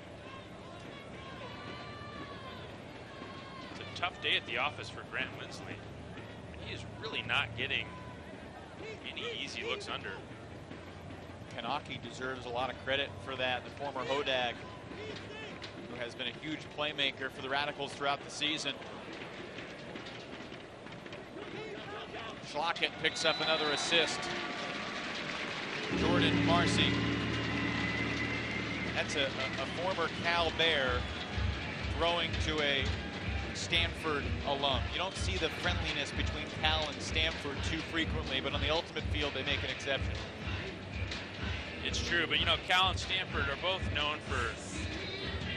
It's a tough day at the office for Grant Lindsley. He is really not getting any easy looks under. Kanaki deserves a lot of credit for that. The former Hodag, who has been a huge playmaker for the Radicals throughout the season. Schlockett picks up another assist. Jordan Marcy That's a former Cal Bear throwing to a Stanford alum. You don't see the friendliness between Cal and Stanford too frequently, but on the ultimate field, they make an exception. It's true, but you know, Cal and Stanford are both known for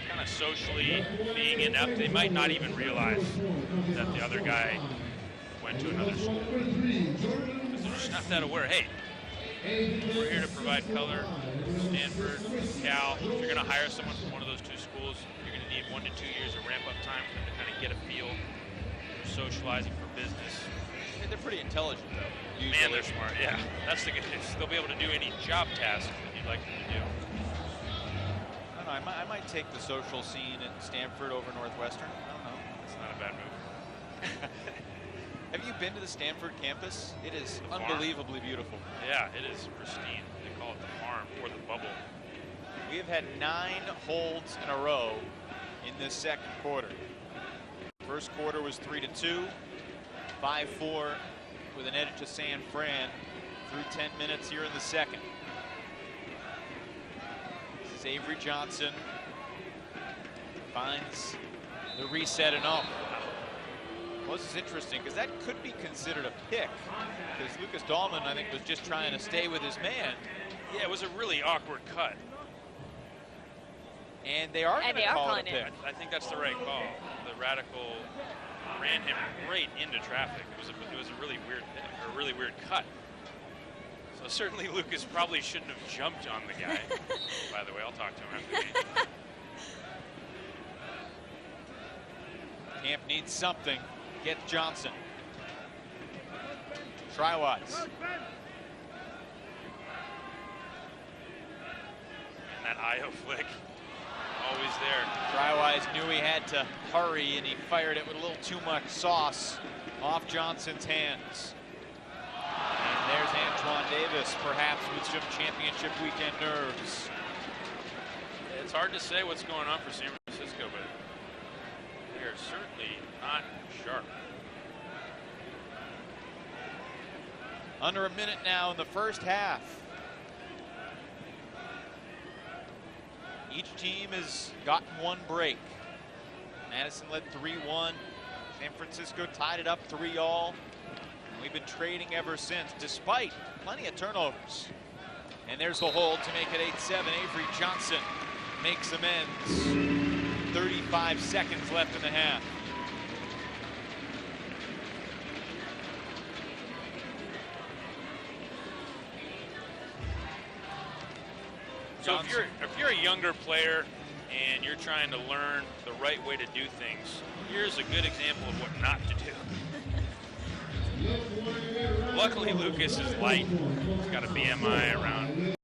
kind of socially being inept. They might not even realize that the other guy went to another school. Because they're just not that aware. Hey, we're here to provide color. Stanford, Cal. If you're going to hire someone from one of those two schools, you're going to need 1 to 2 years of ramp-up time for them to kind of get a feel for socializing, for business. They're pretty intelligent, though. Man, usually. they're smart. Yeah, that's the good news. They'll be able to do any job task that you'd like them to do. I don't know. I might take the social scene at Stanford over Northwestern. I don't know. It's not a bad move. Have you been to the Stanford campus? It is The farm? unbelievably beautiful. Yeah, it is pristine. They call it the farm or the bubble. We have had 9 holds in a row in this second quarter. First quarter was 3-2, 5-4 with an edge to San Fran through 10 minutes here in the second. This is Avery Johnson. Finds the reset and oh. Well, this is interesting because that could be considered a pick because Lucas Dahlman, I think, was just trying to stay with his man. Yeah, it was a really awkward cut. And they are going to call it a pick. I think that's the right call. The Radical ran him right into traffic. It was a really weird pick, or a really weird cut. So certainly Lucas probably shouldn't have jumped on the guy. By the way, I'll talk to him after the game. Camp needs something. Get Johnson. Try-wise. And that IO flick, always there. Try-wise knew he had to hurry, and he fired it with a little too much sauce off Johnson's hands. And there's Antoine Davis, perhaps with some championship weekend nerves. It's hard to say what's going on for San Francisco, but they are certainly not sharp. Under a minute now in the first half. Each team has gotten one break. Madison led 3-1. San Francisco tied it up 3-all. We've been trading ever since, despite plenty of turnovers. And there's the hold to make it 8-7. Avery Johnson makes amends. 35 seconds left in the half. So if you're a younger player and you're trying to learn the right way to do things, here's a good example of what not to do. Luckily, Lucas is light. He's got a BMI around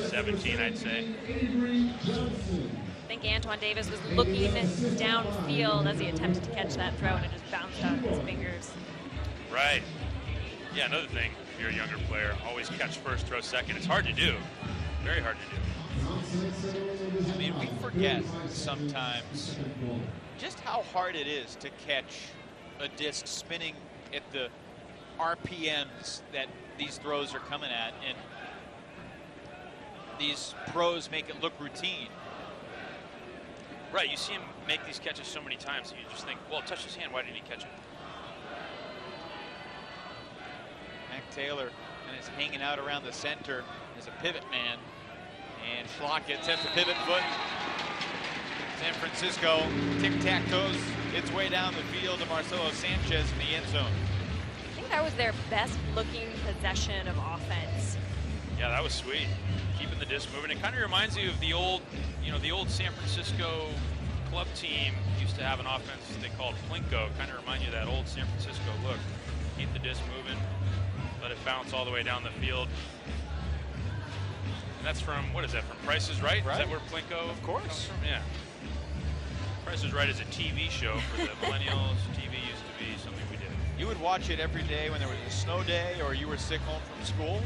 17, I'd say. I think Antoine Davis was looking downfield as he attempted to catch that throw, and it just bounced out of his fingers. Right. Yeah, another thing, if you're a younger player, always catch first, throw second. It's hard to do. Very hard to do. I mean, we forget sometimes just how hard it is to catch a disc spinning at the RPMs that these throws are coming at, and these pros make it look routine. Right, you see him make these catches so many times, and you just think, well, touch his hand, why didn't he catch it? Mac Taylor and is hanging out around the center as a pivot man. And Schlockett sets the pivot foot. San Francisco tic-tac-toes its way down the field to Marcelo Sanchez in the end zone. I think that was their best looking possession of offense. Yeah, that was sweet. Keeping the disc moving. It kind of reminds you of the old, the old San Francisco club team used to have an offense they called Plinko. Kind of remind you of that old San Francisco look. Keep the disc moving, let it bounce all the way down the field. And that's from, what is that, from Price is Right? Is that where Plinko comes from? Yeah. Price is Right is a TV show for the millennials. TV used to be something we did. You would watch it every day when there was a snow day or you were sick home from school.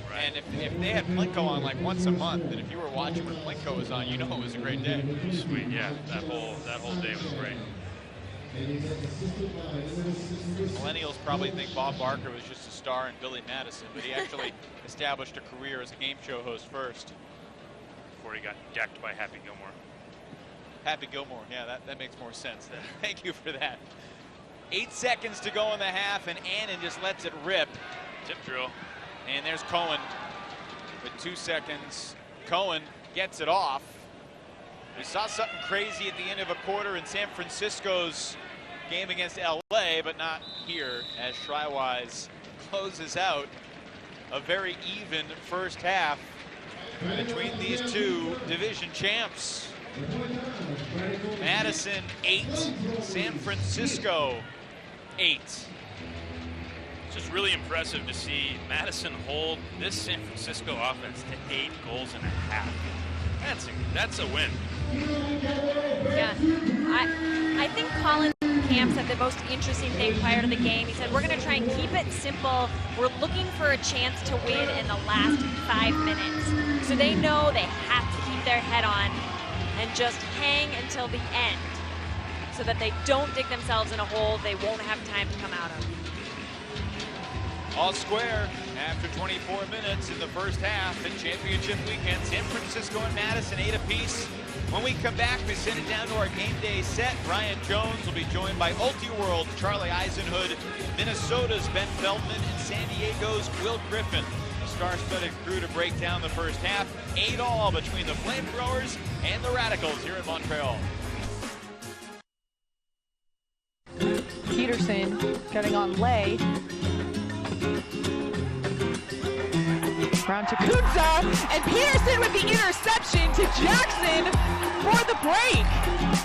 Right. And if they had Plinko on like once a month, and if you were watching when Plinko was on, you know it was a great day. Sweet, yeah. That whole day was great. Millennials probably think Bob Barker was just a star in Billy Madison, but he actually established a career as a game show host first. Before before he got decked by Happy Gilmore. Happy Gilmore, yeah, that makes more sense. Thank you for that. 8 seconds to go in the half, and Annan just lets it rip. Tip drill. And there's Cohen with 2 seconds. Cohen gets it off. We saw something crazy at the end of a quarter in San Francisco's game against LA, but not here, as Schreiwise closes out a very even first half between these two division champs. Madison 8, San Francisco 8. It's just really impressive to see Madison hold this San Francisco offense to 8 goals and a half. That's a win. Yeah, I think Colin Camp said the most interesting thing prior to the game. He said, we're going to try and keep it simple. We're looking for a chance to win in the last 5 minutes. So they know they have to keep their head on and just hang until the end so that they don't dig themselves in a hole they won't have time to come out of. All square after 24 minutes in the first half in championship weekend. San Francisco and Madison 8 apiece. When we come back, we send it down to our game day set. Brian Jones will be joined by Ultiworld's Charlie Eisenhood, Minnesota's Ben Feldman, and San Diego's Will Griffin. A star-studded crew to break down the first half. 8-all between the Flamethrowers and the Radicals here in Montreal. Peterson getting on Lay. Round to Kudza, and Peterson with the interception to Jackson for the break.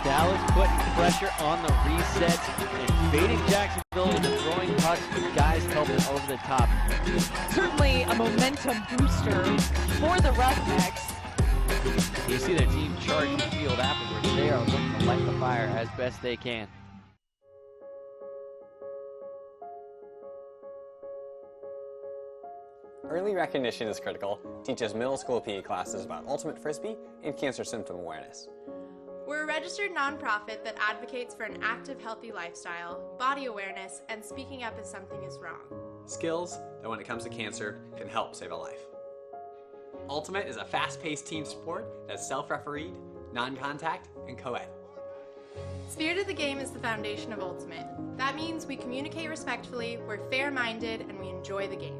Dallas putting pressure on the resets and baiting Jacksonville into throwing pucks with guys helping over the top. Certainly a momentum booster for the Roughnecks. You see their team charge the field afterwards. They are looking to light the fire as best they can. Early recognition is critical. Teaches middle school PE classes about ultimate frisbee and cancer symptom awareness. We're a registered nonprofit that advocates for an active, healthy lifestyle, body awareness, and speaking up if something is wrong. Skills that when it comes to cancer can help save a life. Ultimate is a fast-paced team sport that's self-refereed, non-contact, and co-ed. Spirit of the game is the foundation of Ultimate. That means we communicate respectfully, we're fair-minded, and we enjoy the game.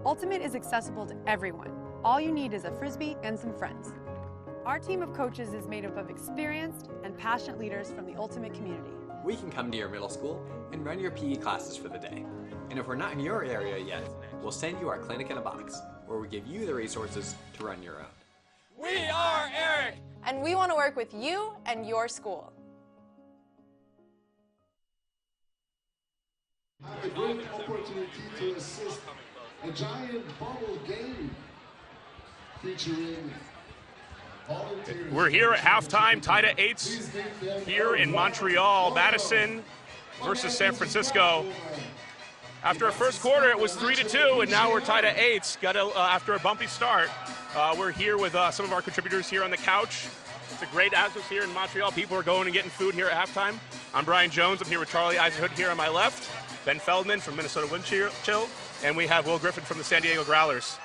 Ultimate is accessible to everyone. All you need is a frisbee and some friends. Our team of coaches is made up of experienced and passionate leaders from the Ultimate community. We can come to your middle school and run your PE classes for the day. And if we're not in your area yet, we'll send you our clinic in a box, where we give you the resources to run your own. We are Eric! And we want to work with you and your school. Have a great opportunity to assist a giant bubble game featuring volunteers. We're here at halftime, tied at 8 here in Montreal. Madison versus San Francisco. After a first quarter, it was 3-2, and now we're tied at 8. After a bumpy start. We're here with some of our contributors here on the couch. It's a great atmosphere in Montreal. People are going and getting food here at halftime. I'm Brian Jones. I'm here with Charlie Eisenhood here on my left. Ben Feldman from Minnesota Wind Chill. And we have Will Griffin from the San Diego Growlers.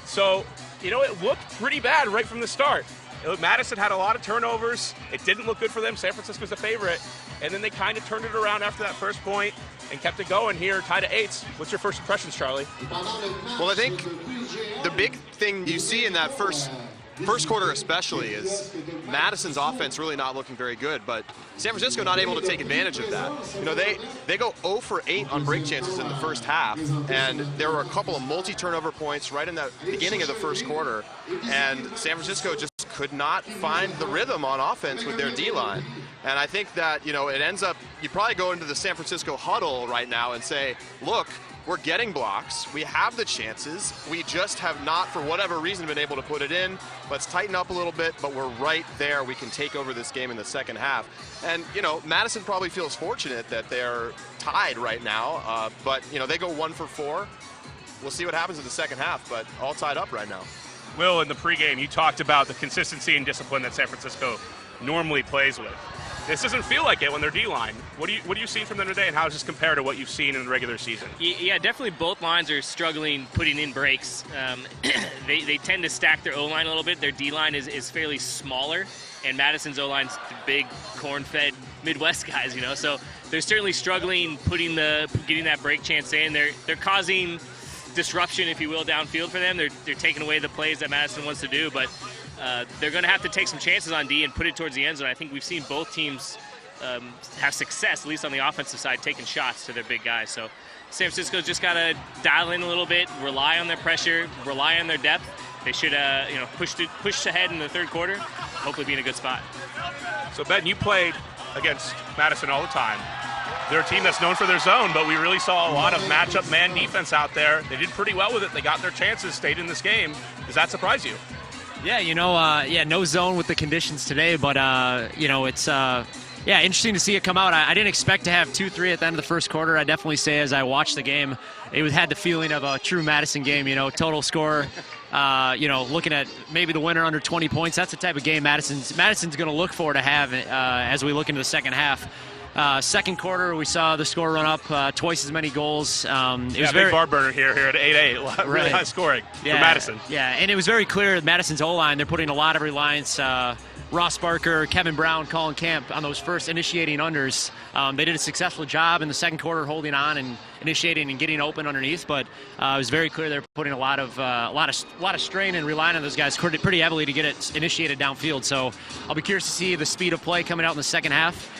So, you know, it looked pretty bad right from the start. Madison had a lot of turnovers. It didn't look good for them. San Francisco's the favorite. And then they kind of turned it around after that first point and kept it going here, tied at 8. What's your first impressions, Charlie? Well, I think the big thing you see in that first quarter especially is Madison's offense really not looking very good, but San Francisco not able to take advantage of that. You know, they go 0 for 8 on break chances in the first half, and there were a couple of multi-turnover points right in the beginning of the first quarter, and San Francisco just could not find the rhythm on offense with their D-line. And I think that, you know, it ends up, you probably go into the San Francisco huddle right now and say, look, we're getting blocks, we have the chances, we just have not, for whatever reason, been able to put it in. Let's tighten up a little bit, but we're right there. We can take over this game in the second half. And, you know, Madison probably feels fortunate that they're tied right now, but, you know, they go 1 for 4. We'll see what happens in the second half, but all tied up right now. Will, in the pregame, you talked about the consistency and discipline that San Francisco normally plays with. this doesn't feel like it when they're D-line. What do you see from them today, and how does this compare to what you've seen in the regular season? Yeah, definitely both lines are struggling putting in breaks. They tend to stack their O-line a little bit. Their D-line is fairly smaller, and Madison's O-line's the big, corn-fed Midwest guys, you know. So they're certainly struggling getting that break chance in. They're causing disruption, if you will, downfield for them. They're taking away the plays that Madison wants to do, but they're going to have to take some chances on D and put it towards the end zone. I think we've seen both teams have success, at least on the offensive side, taking shots to their big guys. So San Francisco's just got to dial in a little bit, rely on their pressure, rely on their depth. They should, push ahead in the third quarter, hopefully be in a good spot. So, Ben, you played against Madison all the time. They're a team that's known for their zone, but we really saw a lot of matchup man defense out there. They did pretty well with it. They got their chances, stayed in this game. Does that surprise you? Yeah, no zone with the conditions today, but, it's interesting to see it come out. I didn't expect to have 2-3 at the end of the first quarter. I definitely say as I watched the game, it had the feeling of a true Madison game, total score. Looking at maybe the winner under 20 points. That's the type of game Madison's going to look for to have as we look into the second half. Second quarter, we saw the score run up twice as many goals. It was big bar burner here at 8-8. Really high scoring for Madison. Yeah, and it was very clear Madison's O-line, they're putting a lot of reliance. Ross Barker, Kevin Brown, Colin Camp on those first initiating unders. They did a successful job in the second quarter holding on and initiating and getting open underneath, but it was very clear they're putting a lot of strain and relying on those guys pretty heavily to get it initiated downfield. So I'll be curious to see the speed of play coming out in the second half.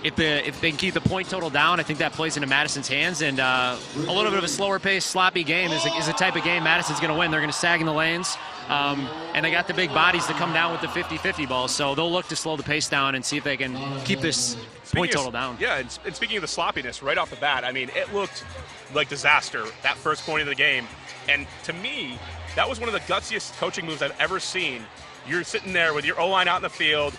If they can keep the point total down, I think that plays into Madison's hands. And a little bit of a slower paced, sloppy game is the type of game Madison's going to win. They're going to sag in the lanes. And they got the big bodies to come down with the 50-50 balls. So they'll look to slow the pace down and see if they can keep this point total down. Yeah, and speaking of the sloppiness, right off the bat, I mean, it looked like disaster, that first point of the game. And to me, that was one of the gutsiest coaching moves I've ever seen. You're sitting there with your O-line out in the field.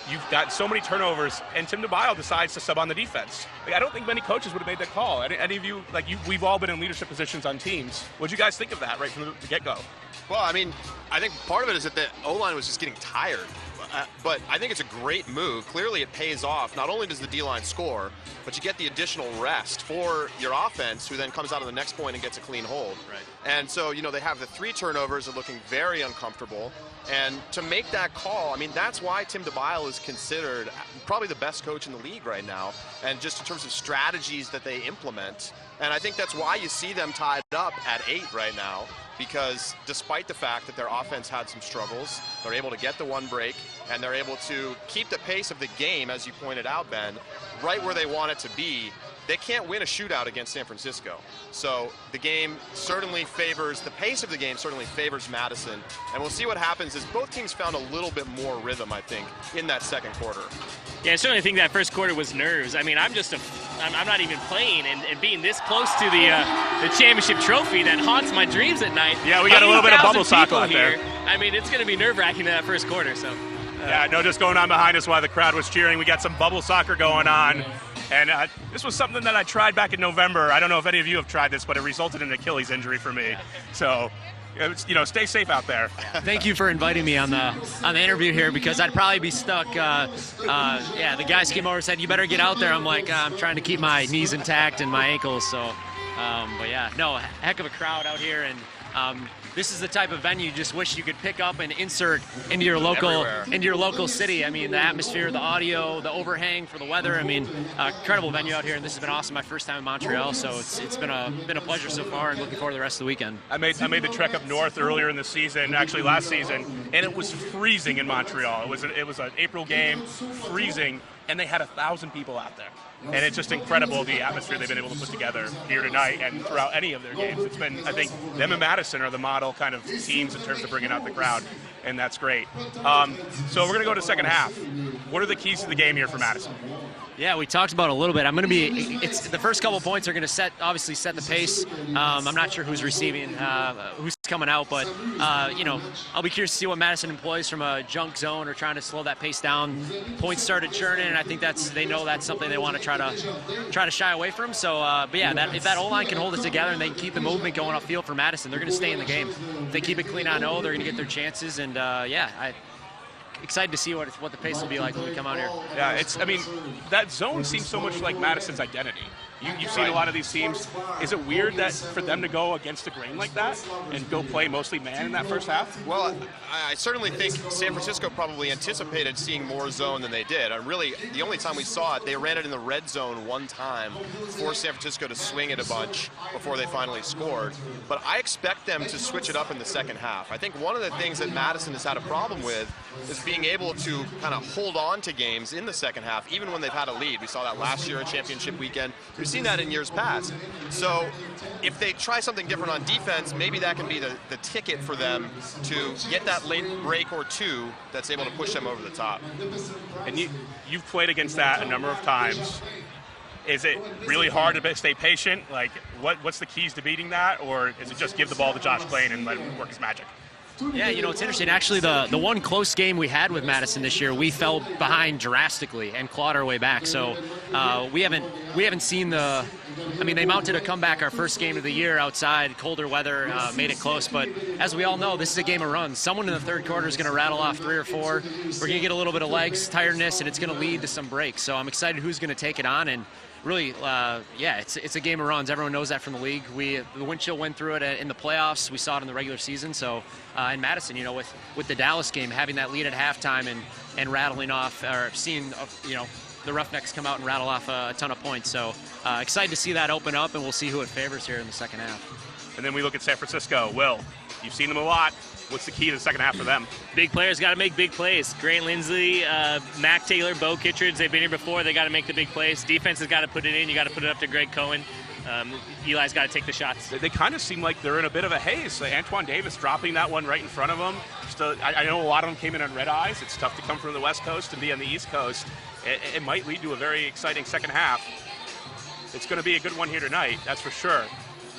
You've got so many turnovers, and Tim DeBile decides to sub on the defense. I don't think many coaches would have made that call. Any of you, we've all been in leadership positions on teams. What did you guys think of that right from the get-go? Well, I mean, I think part of it is that the O-line was just getting tired. But I think it's a great move. Clearly it pays off. Not only does the D-line score, but you get the additional rest for your offense, who then comes out of the next point and gets a clean hold. Right. And so, they have the 3 turnovers. They're looking very uncomfortable. And to make that call, I mean, that's why Tim DeBile is considered probably the best coach in the league right now, and just in terms of strategies that they implement. And I think that's why you see them tied up at 8 right now, because despite the fact that their offense had some struggles, they're able to get the one break, and they're able to keep the pace of the game, as you pointed out, Ben, right where they want it to be. They can't win a shootout against San Francisco. So the game certainly favors, the pace of the game certainly favors Madison. And we'll see what happens as both teams found a little bit more rhythm, I think, in that second quarter. Yeah, I certainly think that first quarter was nerves. I mean, I'm not even playing, and being this close to the championship trophy that haunts my dreams at night. Yeah, we got a little bit of bubble soccer out there. I mean, it's going to be nerve-wracking in that first quarter. So. Yeah, no, just going on behind us while the crowd was cheering. We got some bubble soccer going on. And this was something that I tried back in November. I don't know if any of you have tried this, but it resulted in an Achilles injury for me. So, stay safe out there. Thank you for inviting me on the interview here, because I'd probably be stuck. The guys came over and said, "You better get out there." I'm like, I'm trying to keep my knees intact and my ankles. So, heck of a crowd out here, and this is the type of venue you just wish you could pick up and insert into your local city. I mean, the atmosphere, the audio, the overhang for the weather. I mean, incredible venue out here, and this has been awesome. My first time in Montreal, so it's been a pleasure so far, and looking forward to the rest of the weekend. I made the trek up north earlier in the season, actually last season, and it was freezing in Montreal. It was an April game, freezing, and they had 1,000 people out there. And it's just incredible, the atmosphere they've been able to put together here tonight and throughout any of their games. It's been, I think, them and Madison are the model kind of teams in terms of bringing out the crowd, and that's great. So we're going to go to second half. What are the keys to the game here for Madison? Yeah, we talked about it a little bit. It's the first couple points are going to obviously set the pace. I'm not sure who's receiving, who's coming out, but I'll be curious to see what Madison employs from a junk zone or trying to slow that pace down. Points started churning, and I think they know that's something they want to try to shy away from. So, if that O-line can hold it together and they can keep the movement going upfield for Madison, they're going to stay in the game. If they keep it clean on O, they're going to get their chances, and excited to see what the pace will be like when we come out here. Yeah, I mean, that zone seems so much like Madison's identity. You've seen a lot of these teams. Is it weird that for them to go against the grain like that and go play mostly man in that first half? Well, I certainly think San Francisco probably anticipated seeing more zone than they did. Really, the only time we saw it, they ran it in the red zone one time, forced San Francisco to swing it a bunch before they finally scored. But I expect them to switch it up in the second half. I think one of the things that Madison has had a problem with is being able to kind of hold on to games in the second half, even when they've had a lead. We saw that last year at championship weekend. We've seen that in years past. So if they try something different on defense, maybe that can be the ticket for them to get that late break or two that's able to push them over the top. And you've played against that a number of times. Is it really hard to stay patient? Like, what's the keys to beating that? Or is it just give the ball to Josh Blaine and let him work his magic? Yeah, it's interesting. Actually, the one close game we had with Madison this year, we fell behind drastically and clawed our way back. So we haven't seen they mounted a comeback our first game of the year outside, colder weather, made it close. But as we all know, this is a game of runs. Someone in the third quarter is going to rattle off 3 or 4. We're going to get a little bit of legs, tiredness, and it's going to lead to some breaks. So I'm excited who's going to take it on. And really, it's a game of runs. Everyone knows that from the league. The wind chill went through it in the playoffs. We saw it in the regular season. So in Madison, with the Dallas game, having that lead at halftime and rattling off, or seeing, the Roughnecks come out and rattle off a ton of points. So excited to see that open up, and we'll see who it favors here in the second half. And then we look at San Francisco. Will, you've seen them a lot. What's the key to the second half for them? Big players got to make big plays. Grant Lindsley, Mac Taylor, Bo Kittredge, they've been here before. They got to make the big plays. Defense has got to put it in. You got to put it up to Greg Cohen. Eli's got to take the shots. They kind of seem like they're in a bit of a haze. Antoine Davis dropping that one right in front of them. I know a lot of them came in on red eyes. It's tough to come from the West Coast and be on the East Coast. It might lead to a very exciting second half. It's going to be a good one here tonight, that's for sure.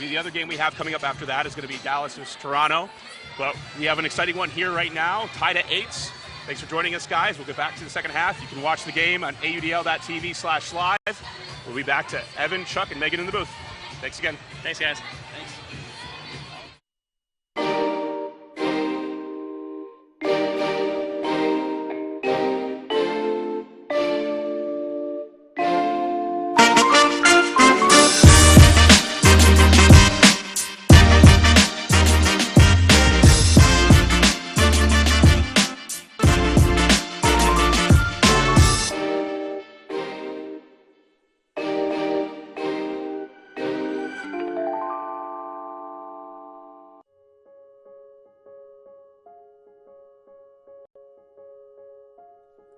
The other game we have coming up after that is going to be Dallas versus Toronto. But we have an exciting one here right now, tied at 8. Thanks for joining us, guys. We'll get back to the second half. You can watch the game on audl.tv/live. We'll be back to Evan, Chuck, and Megan in the booth. Thanks again. Thanks, guys. Thanks.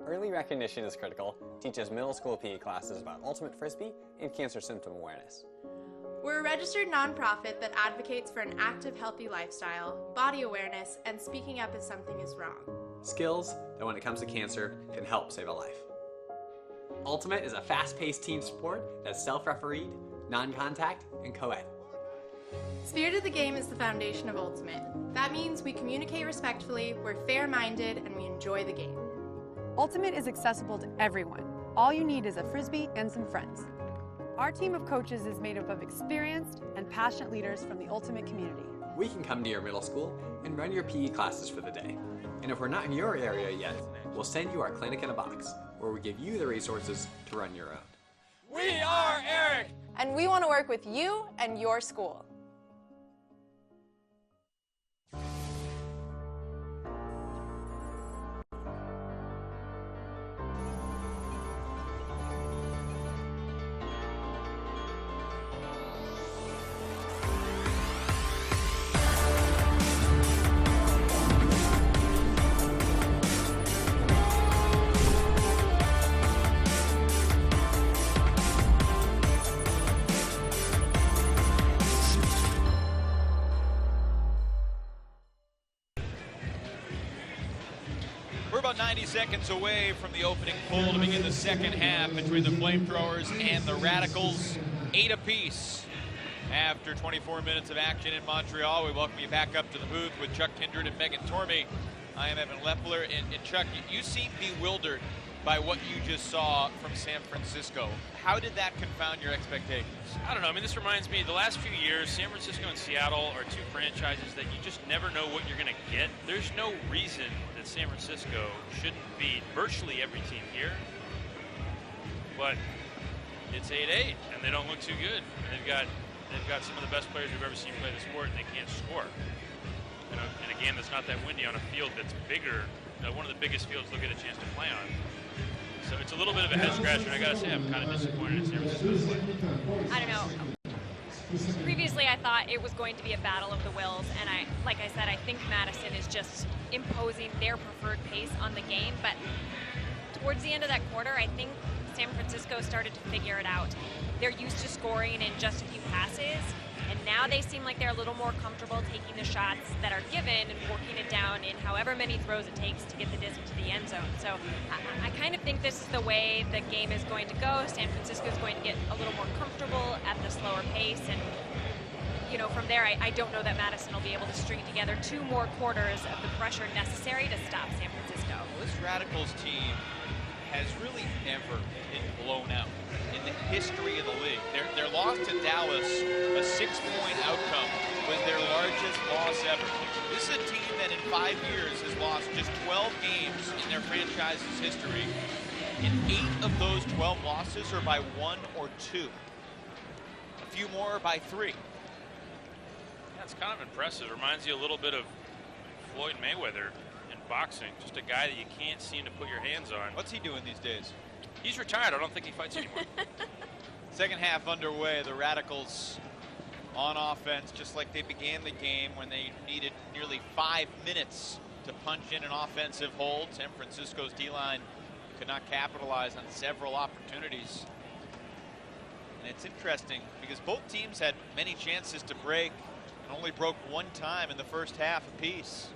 Early recognition is critical. Teaches middle school PE classes about ultimate frisbee and cancer symptom awareness. We're a registered nonprofit that advocates for an active, healthy lifestyle, body awareness, and speaking up if something is wrong. Skills that, when it comes to cancer, can help save a life. Ultimate is a fast-paced team sport that's self-refereed, non-contact, and co-ed. Spirit of the game is the foundation of Ultimate. That means we communicate respectfully, we're fair-minded, and we enjoy the game. Ultimate is accessible to everyone. All you need is a frisbee and some friends. Our team of coaches is made up of experienced and passionate leaders from the Ultimate community. We can come to your middle school and run your PE classes for the day. And if we're not in your area yet, we'll send you our clinic in a box, where we give you the resources to run your own. We are Eric! And we want to work with you and your school. We're about 90 seconds away from the opening pull to begin the second half between the Flamethrowers and the Radicals. 8 apiece. After 24 minutes of action in Montreal, we welcome you back up to the booth with Chuck Kindred and Megan Tormey. I am Evan Lepler, and Chuck, you seem bewildered by what you just saw from San Francisco. How did that confound your expectations? I don't know. I mean, this reminds me, the last few years, San Francisco and Seattle are two franchises that you just never know what you're going to get. There's no reason that San Francisco shouldn't beat virtually every team here. But it's 8-8, and they don't look too good. And they've got some of the best players we've ever seen play the sport, and they can't score. And again, that's not that windy on a field that's bigger. One of the biggest fields they'll get a chance to play on. So it's a little bit of a head scratcher, and I gotta say, I'm kind of disappointed in San Francisco's play. I don't know. Previously, I thought it was going to be a battle of the wills, and like I said, I think Madison is just imposing their preferred pace on the game. But towards the end of that quarter, I think San Francisco started to figure it out. They're used to scoring in just a few passes, and now they seem like they're a little more comfortable taking the shots that are given and working it down in however many throws it takes to get the disc to the end zone. So I kind of think this is the way the game is going to go. San Francisco is going to get a little more comfortable at the slower pace, and from there, I don't know that Madison will be able to string together 2 more quarters of the pressure necessary to stop San Francisco. Well, this Radicals team has really never been blown out in the history of the league. Their loss to Dallas, a 6-point outcome, was their largest loss ever. This is a team that in 5 years has lost just 12 games in their franchise's history, and 8 of those 12 losses are by 1 or 2. A few more are by 3. Yeah, it's kind of impressive. Reminds you a little bit of Floyd Mayweather in boxing, just a guy that you can't seem to put your hands on. What's he doing these days? He's retired. I don't think he fights anymore. Second half underway. The Radicals on offense, just like they began the game when they needed nearly 5 minutes to punch in an offensive hold. San Francisco's D-line could not capitalize on several opportunities. And it's interesting because both teams had many chances to break and only broke 1 time in the first half apiece.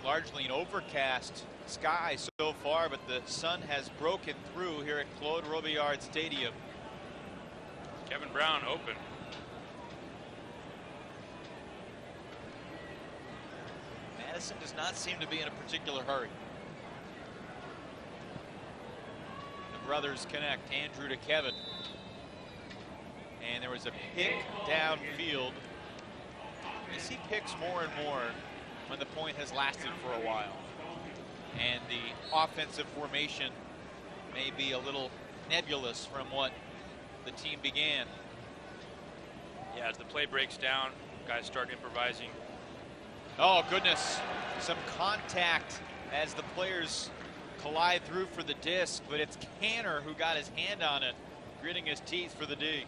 Largely an overcast sky so far, but the sun has broken through here at Claude Robillard Stadium. Kevin Brown open. Madison does not seem to be in a particular hurry. The brothers connect, Andrew to Kevin. And there was a pick downfield. You see picks more and more when the point has lasted for a while. And the offensive formation may be a little nebulous from what the team began. Yeah, as the play breaks down, guys start improvising. Oh, goodness. Some contact as the players collide through for the disc, but it's Canner who got his hand on it, gritting his teeth for the D.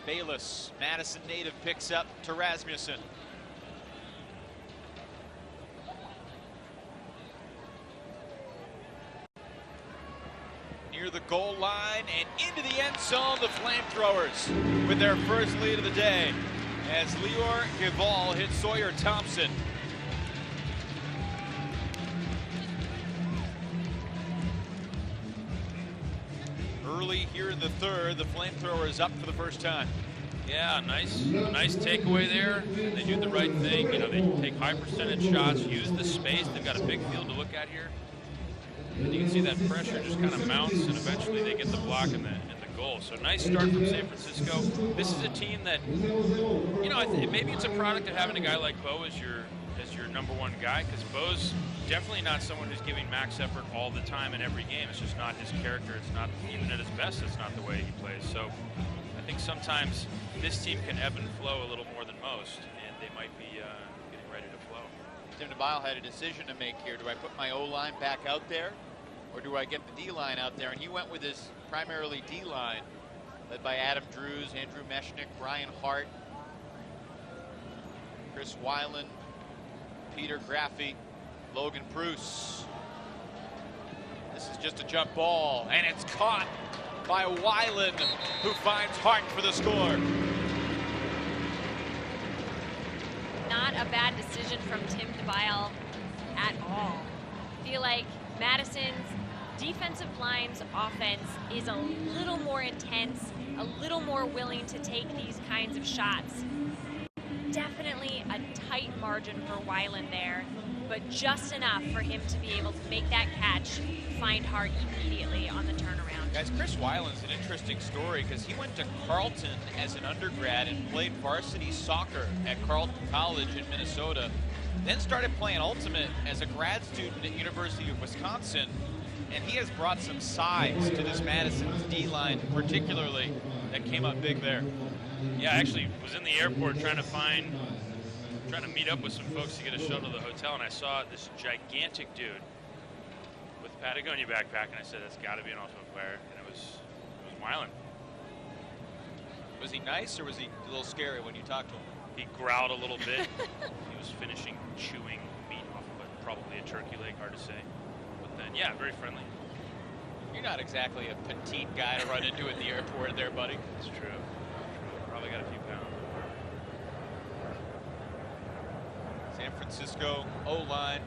Bayless, Madison native, picks up to Rasmussen. Near the goal line and into the end zone, the Flamethrowers with their first lead of the day as Lior Gival hits Sawyer Thompson. Early here in the third, the Flamethrowers up for the first time. Yeah, nice takeaway there. They do the right thing. They take high percentage shots, use the space. They've got a big field to look at here. And you can see that pressure just kind of mounts, and eventually they get the block and the goal. So nice start from San Francisco. This is a team that, maybe it's a product of having a guy like Bo as your number 1 guy, because Bo's definitely not someone who's giving max effort all the time in every game. It's just not his character. It's not, even at his best, it's not the way he plays. So I think sometimes this team can ebb and flow a little more than most, and they might be getting ready to flow. Tim DeBile had a decision to make here. Do I put my O-line back out there, or do I get the D-line out there? And he went with his primarily D-line, led by Adam Drews, Andrew Meshnick, Brian Hart, Chris Weiland, Peter Graffi, Logan Bruce. This is just a jump ball, and it's caught by Weiland, who finds Hart for the score. Not a bad decision from Tim DeBile at all. I feel like Madison's defensive line's offense is a little more intense a little more willing to take these kinds of shots. Definitely a tight margin for Weiland there, but just enough for him to be able to make that catch, find Hart immediately on the turnaround. Guys, Chris Weiland's an interesting story because he went to Carleton as an undergrad and played varsity soccer at Carleton College in Minnesota, then started playing Ultimate as a grad student at University of Wisconsin, and he has brought some size to this Madison's D-line particularly that came up big there. Yeah, I actually was in the airport trying to meet up with some folks to get a shuttle to the hotel, and I saw this gigantic dude with a Patagonia backpack, and I said, that's got to be an Ultimate player, and it was Weiland. Was he nice, or was he a little scary when you talked to him? He growled a little bit. He was finishing chewing meat off of probably a turkey leg, hard to say. But then, yeah, very friendly. You're not exactly a petite guy to run into at the airport there, buddy. It's true. Probably got a few pounds. San Francisco O-line,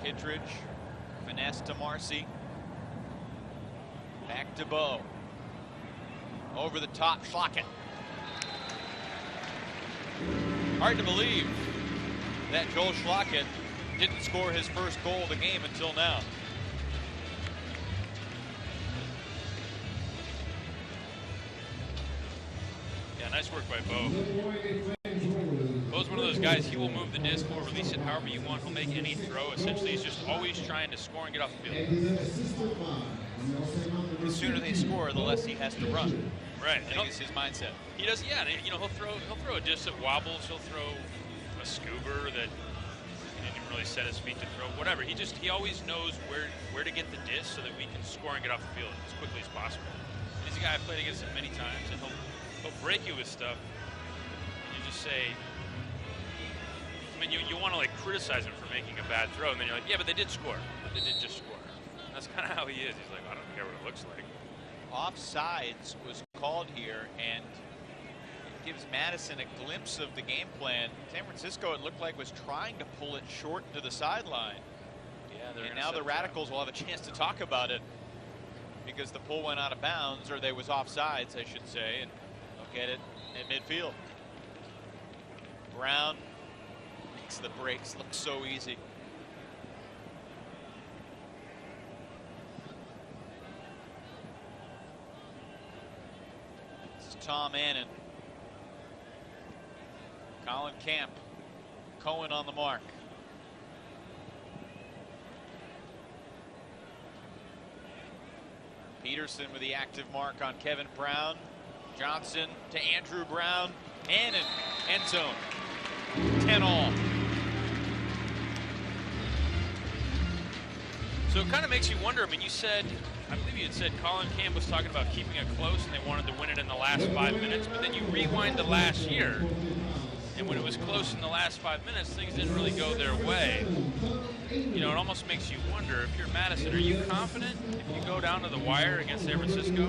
Kittredge, finesse to Marcy. Back to Bo. Over the top, Schlockett. Hard to believe that Joel Schlockett didn't score his first goal of the game until now. Yeah, nice work by Bo. Bo's one of those guys, he will move the disc, he'll release it however you want, he'll make any throw. Essentially, he's just always trying to score and get off the field. The sooner they score, the less he has to run. Right. I think it's his mindset. He does, yeah. You know, he'll throw a disc that wobbles. He'll throw a scuba that he didn't really set his feet to throw. Whatever. He always knows where to get the disc so that we can score and get off the field as quickly as possible. And he's a guy I've played against him many times, and he'll break you with stuff. And you just say, I mean, you want to like criticize him for making a bad throw, and then you're like, yeah, but they did score. But they did just score. And that's kind of how he is. He's like, I don't care what it looks like. Offsides was called here, and it gives Madison a glimpse of the game plan. San Francisco, it looked like, was trying to pull it short to the sideline. Yeah, and now the Radicals will have a chance to talk about it because the pull went out of bounds, or they was offsides, I should say, and they'll get it at midfield. Brown makes the breaks look so easy. Tom Annan, Colin Camp, Cohen on the mark. Peterson with the active mark on Kevin Brown. Johnson to Andrew Brown. Annan, end zone. 10-all. So it kind of makes you wonder. I mean, you said, I believe you had said Colin Camp was talking about keeping it close and they wanted to win it in the last 5 minutes, but then you rewind to last year, and when it was close in the last 5 minutes, things didn't really go their way. You know, it almost makes you wonder, if you're Madison, are you confident if you go down to the wire against San Francisco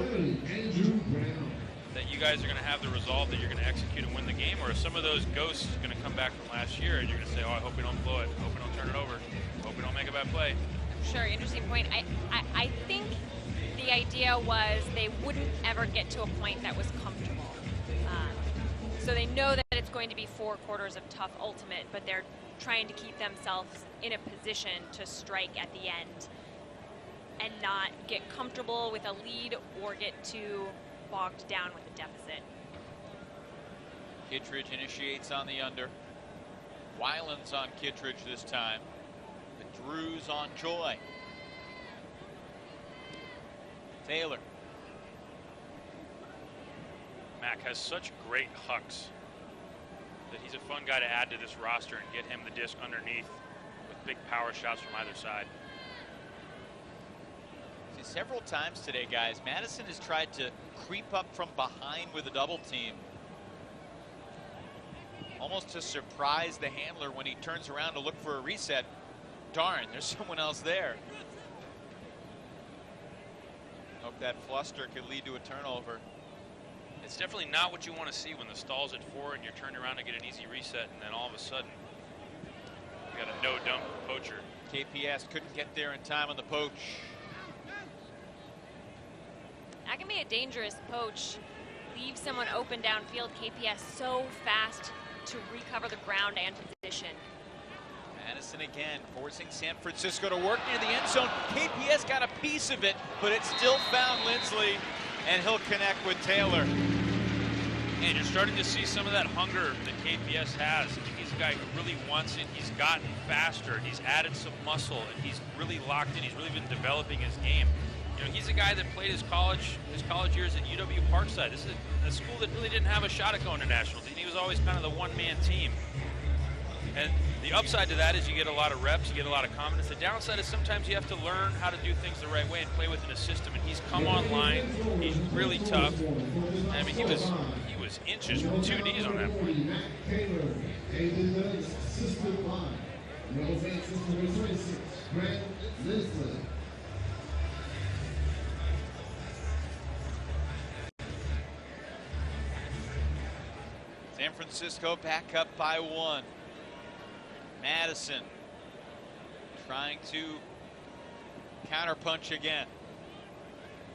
that you guys are going to have the resolve that you're going to execute and win the game, or are some of those ghosts going to come back from last year and you're going to say, oh, I hope we don't blow it, I hope we don't turn it over, I hope we don't make a bad play? Sure, interesting point. I think the idea was they wouldn't ever get to a point that was comfortable. So they know that it's going to be 4 quarters of tough ultimate, but they're trying to keep themselves in a position to strike at the end and not get comfortable with a lead or get too bogged down with a deficit. Kittredge initiates on the under. Weiland's on Kittredge this time. Drew's on Joy. Taylor. Mac has such great hucks that he's a fun guy to add to this roster and get him the disc underneath with big power shots from either side. See, several times today, guys, Madison has tried to creep up from behind with a double team, almost to surprise the handler when he turns around to look for a reset. Darn, there's someone else there. Hope that fluster could lead to a turnover. It's definitely not what you want to see when the stall's at 4 and you're turned around to get an easy reset, and then all of a sudden you got a no-dump poacher. KPS couldn't get there in time on the poach. That can be a dangerous poach leave someone open downfield, KPS so fast to recover the ground and position. Madison again, forcing San Francisco to work near the end zone. KPS got a piece of it, but it still found Lindsley, and he'll connect with Taylor. And you're starting to see some of that hunger that KPS has. I think he's a guy who really wants it. He's gotten faster. He's added some muscle, and he's really locked in. He's really been developing his game. You know, he's a guy that played his college years at UW Parkside. This is a school that really didn't have a shot at going to nationals. He was always kind of the one-man team. And the upside to that is you get a lot of reps, you get a lot of confidence. The downside is sometimes you have to learn how to do things the right way and play within a system. And he's come online. He's really tough. I mean, he was inches from 2Ds on that point. San Francisco back up by 1. Madison trying to counterpunch again.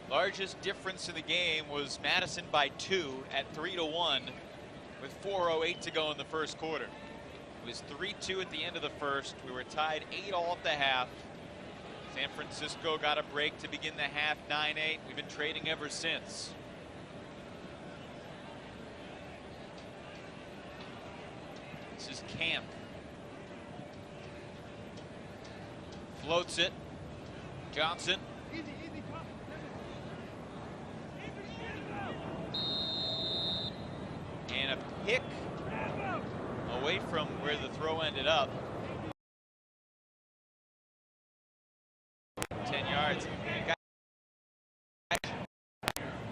Largest difference in the game was Madison by 2 at 3-1 with 4:08 to go in the first quarter. It was 3-2 at the end of the first. We were tied 8-all at the half. San Francisco got a break to begin the half, 9-8. We've been trading ever since. This is Camp. Floats it. Johnson. And a pick away from where the throw ended up. 10 yards.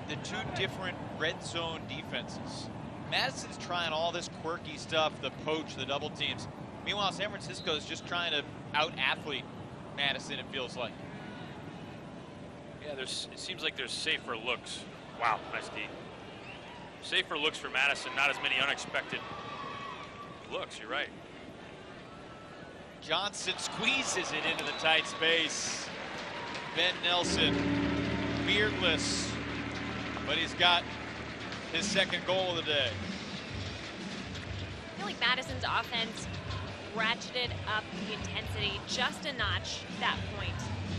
The two different red zone defenses. Madison's trying all this quirky stuff, the poach, the double teams. Meanwhile, San Francisco is just trying to out-athlete Madison, it feels like. Yeah, it seems like there's safer looks. Wow, nice D. Safer looks for Madison, not as many unexpected looks, you're right. Johnson squeezes it into the tight space. Ben Nelson, beardless, but he's got his second goal of the day. I feel like Madison's offense ratcheted up the intensity just a notch at that point.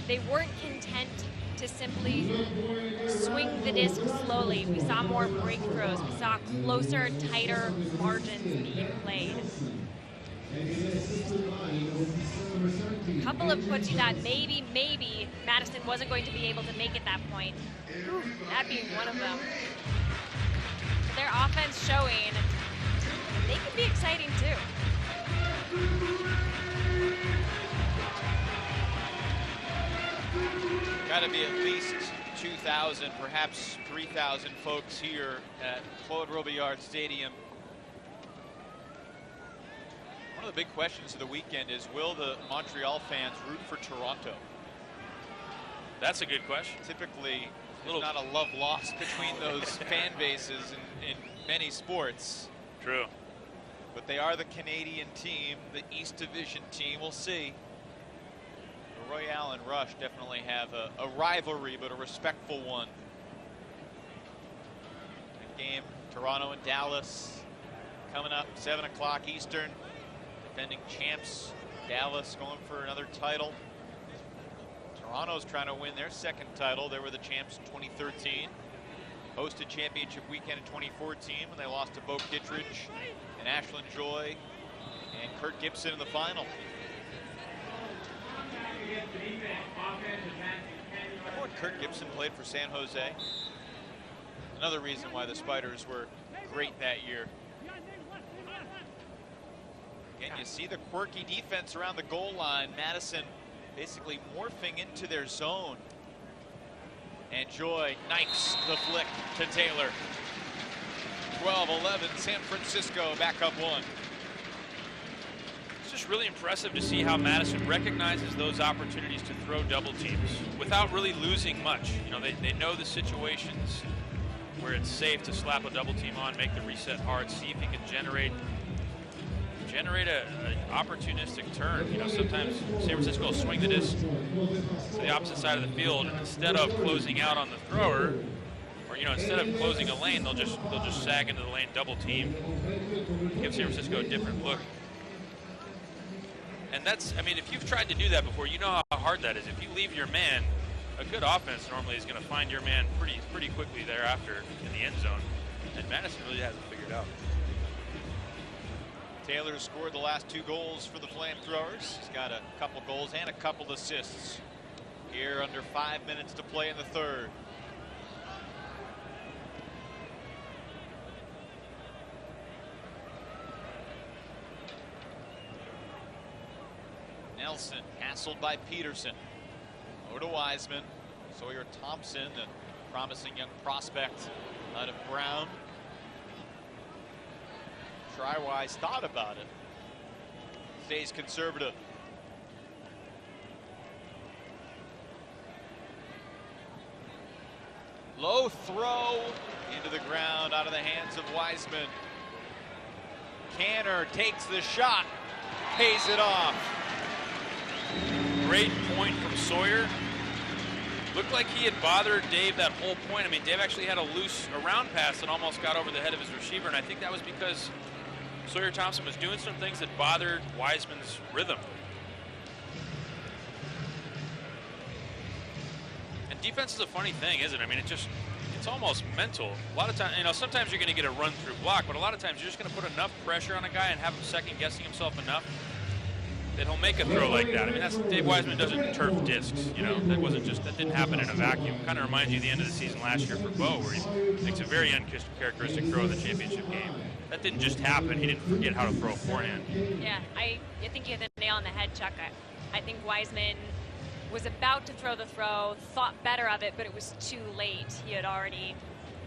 They weren't content to simply swing the disc slowly. We saw more breakthroughs. We saw closer, tighter margins being played. A couple of puts that maybe Madison wasn't going to be able to make at that point. Whew, that being one of them. Their offense showing they can be exciting too. Got to be at least 2,000, perhaps 3,000 folks here at Claude Robillard Stadium. One of the big questions of the weekend is, will the Montreal fans root for Toronto? That's a good question. Typically, there's not a love-loss between those fan bases in many sports. True. But they are the Canadian team, the East Division team. We'll see. The Royale and Rush definitely have a rivalry, but a respectful one. That game, Toronto and Dallas, coming up 7 o'clock Eastern. Defending champs, Dallas going for another title. Toronto's trying to win their second title. They were the champs in 2013. Hosted championship weekend in 2014 when they lost to Bo Kittredge and Ashlyn Joy and Kurt Gibson in the final. Remember when Kurt Gibson played for San Jose? Another reason why the Spiders were great that year. Again, you see the quirky defense around the goal line. Madison basically morphing into their zone. And Joy knifes the flick to Taylor. 12-11, San Francisco back up 1. It's just really impressive to see how Madison recognizes those opportunities to throw double teams without really losing much. You know, they know the situations where it's safe to slap a double team on, make the reset hard, see if he can generate an opportunistic turn. You know, sometimes San Francisco will swing the disc to the opposite side of the field, and instead of closing out on the thrower, Or, you know, instead of closing a lane, they'll just sag into the lane, double team, give San Francisco a different look. And that's, I mean, if you've tried to do that before, you know how hard that is. If you leave your man, a good offense normally is going to find your man pretty quickly thereafter in the end zone. And Madison really hasn't figured out. Taylor scored the last 2 goals for the Flamethrowers. He's got a couple goals and a couple assists here under 5 minutes to play in the third. Nelson hassled by Peterson. Over to Wiseman. Sawyer Thompson, a promising young prospect out of Brown. Trywise thought about it. Stays conservative. Low throw into the ground out of the hands of Wiseman. Canner takes the shot, pays it off. Great point from Sawyer. Looked like he had bothered Dave that whole point. I mean, Dave actually had a loose around pass that almost got over the head of his receiver, and I think that was because Sawyer Thompson was doing some things that bothered Wiseman's rhythm. And defense is a funny thing, isn't it? I mean, it's almost mental. A lot of times, you know, sometimes you're going to get a run-through block, but a lot of times you're just going to put enough pressure on a guy and have him second-guessing himself enough that he'll make a throw like that. I mean, that's Dave Wiseman doesn't turf discs, you know. That didn't happen in a vacuum. Kind of reminds you of the end of the season last year for Bo, where he makes a very uncharacteristic throw in the championship game. That didn't just happen. He didn't forget how to throw forehand. Yeah, I think you hit the nail on the head, Chuck. I think Wiseman was about to throw the throw, thought better of it, but it was too late. He had already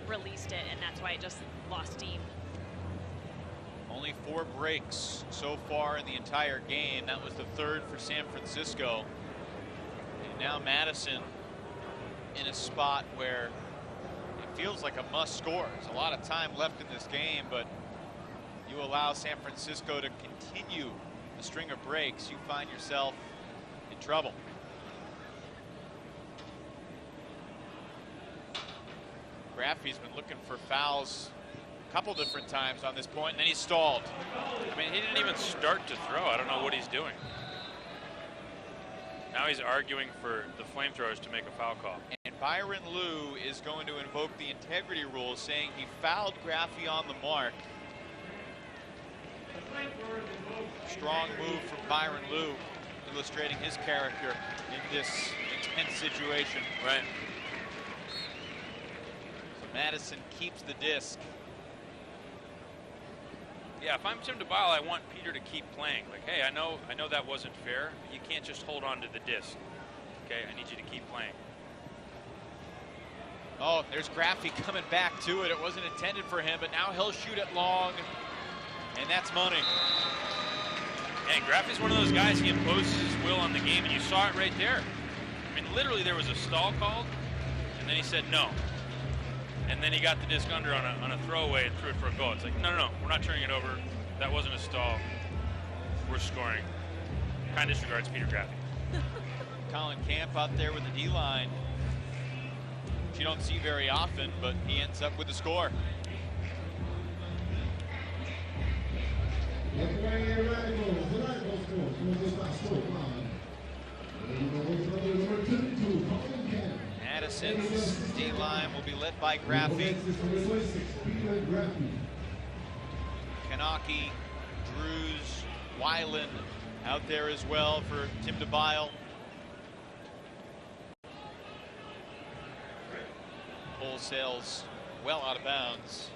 released it, and that's why it just lost steam. Only 4 breaks so far in the entire game. That was the 3rd for San Francisco. And now Madison in a spot where it feels like a must score. There's a lot of time left in this game, but you allow San Francisco to continue a string of breaks, you find yourself in trouble. Graffy's been looking for fouls a couple different times on this point, and then he stalled. I mean, he didn't even start to throw. I don't know what he's doing. Now he's arguing for the Flamethrowers to make a foul call. And Byron Liu is going to invoke the integrity rule, saying he fouled Graffy on the mark. Strong move from Byron Liu, illustrating his character in this intense situation. Right. So Madison keeps the disc. Yeah, if I'm Tim DeBile, I want Peter to keep playing. Like, hey, I know that wasn't fair. You can't just hold on to the disc. Okay, I need you to keep playing. Oh, there's Graffy coming back to it. It wasn't intended for him, but now he'll shoot it long, and that's money. And Graffy's one of those guys, he imposes his will on the game, and you saw it right there. I mean, literally there was a stall called, and then he said no. And then he got the disc under on a throwaway and threw it for a goal. It's like, no, we're not turning it over. That wasn't a stall. We're scoring. Kind of disregards Peter Graffy. Colin Camp out there with the D-line, which you don't see very often, but he ends up with the score. Madison's D-line will be led by Graffy. Kanaki, Drews, Weiland out there as well for Tim DeBile. Wholesale's well out of bounds.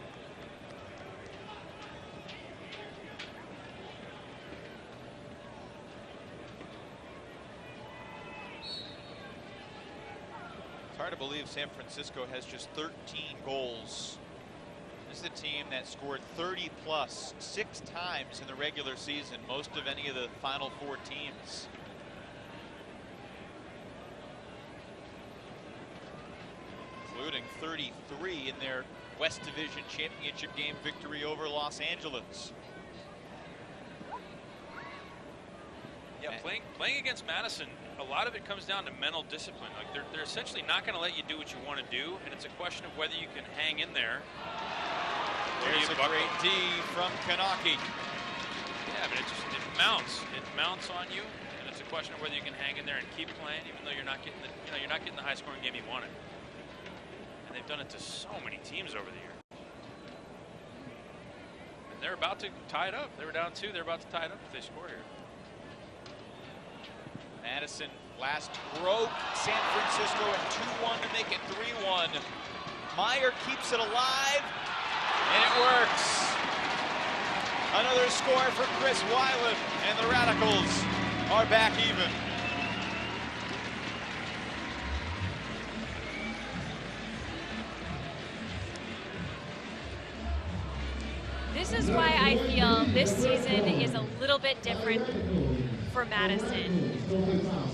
It's hard to believe San Francisco has just 13 goals. This is a team that scored 30 plus 6 times in the regular season, most of any of the Final Four teams. Including 33 in their West Division Championship game victory over Los Angeles. Yeah, playing against Madison, a lot of it comes down to mental discipline. Like they're essentially not going to let you do what you want to do, and it's a question of whether you can hang in there. There's a great D from Kanaki. Yeah, but it mounts on you, and it's a question of whether you can hang in there and keep playing, even though you're not getting the high-scoring game you wanted. And they've done it to so many teams over the year. And they're about to tie it up. They were down 2. They're about to tie it up if they score here. Madison last broke San Francisco at 2-1 to make it 3-1. Meyer keeps it alive, and it works. Another score for Chris Weiland, and the Radicals are back even. This is why I feel this season is a little bit different for Madison.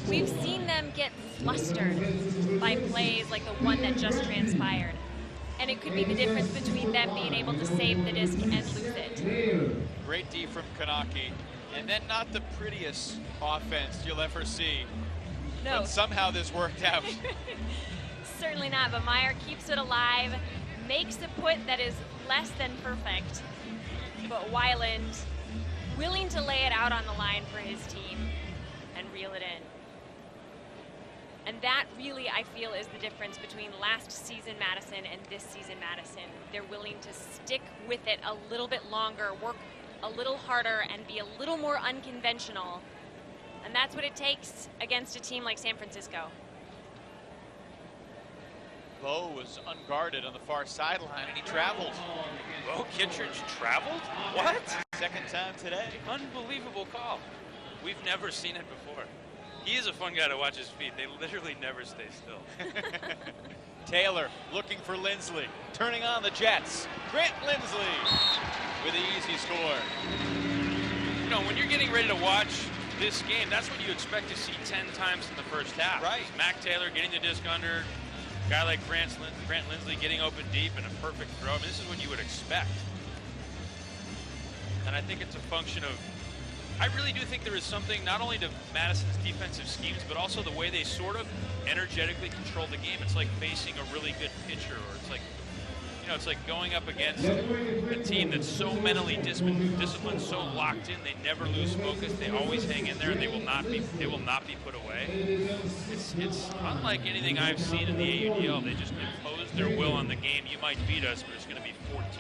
We've seen them get flustered by plays like the one that just transpired. And it could be the difference between them being able to save the disc and lose it. Great D from Kanaki. And then not the prettiest offense you'll ever see. No. But somehow this worked out. Certainly not, but Meyer keeps it alive, makes a put that is less than perfect. But Weiland willing to lay it out on the line for his team and reel it in. And that really, I feel, is the difference between last season Madison and this season Madison. They're willing to stick with it a little bit longer, work a little harder, and be a little more unconventional. And that's what it takes against a team like San Francisco. Bo was unguarded on the far sideline, and he traveled. Bo Kittredge traveled? What? Second time today. Unbelievable call. We've never seen it before. He is a fun guy to watch his feet. They literally never stay still. Taylor looking for Lindsley, turning on the Jets. Grant Lindsley with the easy score. You know, when you're getting ready to watch this game, that's what you expect to see 10 times in the first half. Right. Mac Taylor getting the disc under, a guy like Grant Lindsley getting open deep and a perfect throw. I mean, this is what you would expect. And I think it's a function of, I really do think there is something not only to Madison's defensive schemes, but also the way they sort of energetically control the game. It's like facing a really good pitcher, or it's like, you know, it's like going up against a team that's so mentally disciplined, so locked in, they never lose focus. They always hang in there, and they will not be put away. It's unlike anything I've seen in the AUDL. They just impose their will on the game. You might beat us, but it's going to be 14-11.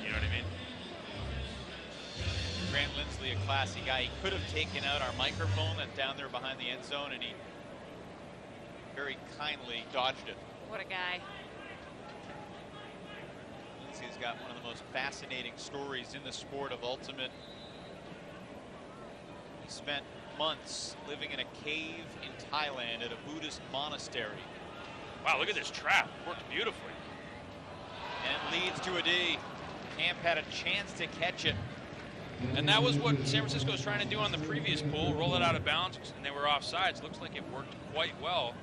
You know what I mean? Grant Lindsley, a classy guy. He could have taken out our microphone that's down there behind the end zone, and he very kindly dodged it. What a guy. Lindsley's got one of the most fascinating stories in the sport of Ultimate. He spent months living in a cave in Thailand at a Buddhist monastery. Wow, look at this trap. Worked beautifully. And it leads to a D. Camp had a chance to catch it. And that was what San Francisco was trying to do on the previous pool, roll it out of bounds, and they were offsides. Looks like it worked quite well.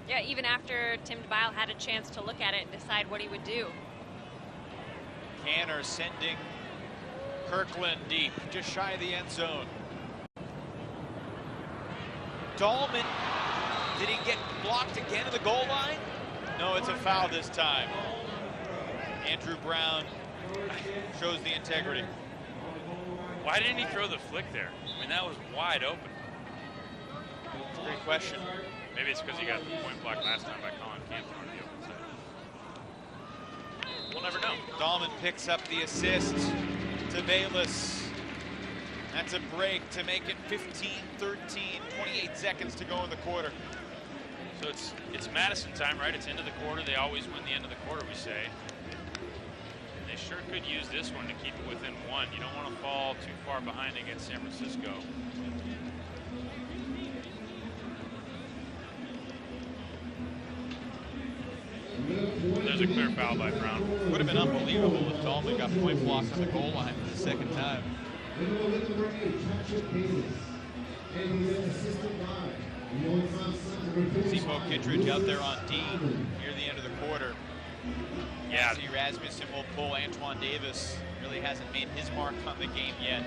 Yeah, even after Tim DeBile had a chance to look at it and decide what he would do. Canner sending Kirkland deep, just shy of the end zone. Dahlman, did he get blocked again at the goal line? No, it's a foul this time. Andrew Brown shows the integrity. Why didn't he throw the flick there? I mean, that was wide open. Great question. Maybe it's because he got the point block last time by Colin Camp on the open side. We'll never know. Dahlman picks up the assist to Bayless. That's a break to make it 15-13, 28 seconds to go in the quarter. So it's Madison time, right? It's end of the quarter. They always win the end of the quarter, we say. They sure could use this one to keep it within one. You don't want to fall too far behind against San Francisco. There's a clear foul by Brown. Would have been unbelievable if Dahlman got point blocked on the goal line for the second time. Bo Kittredge out there on D near the end of the quarter. Yeah. See Rasmussen will pull. Antoine Davis really hasn't made his mark on the game yet.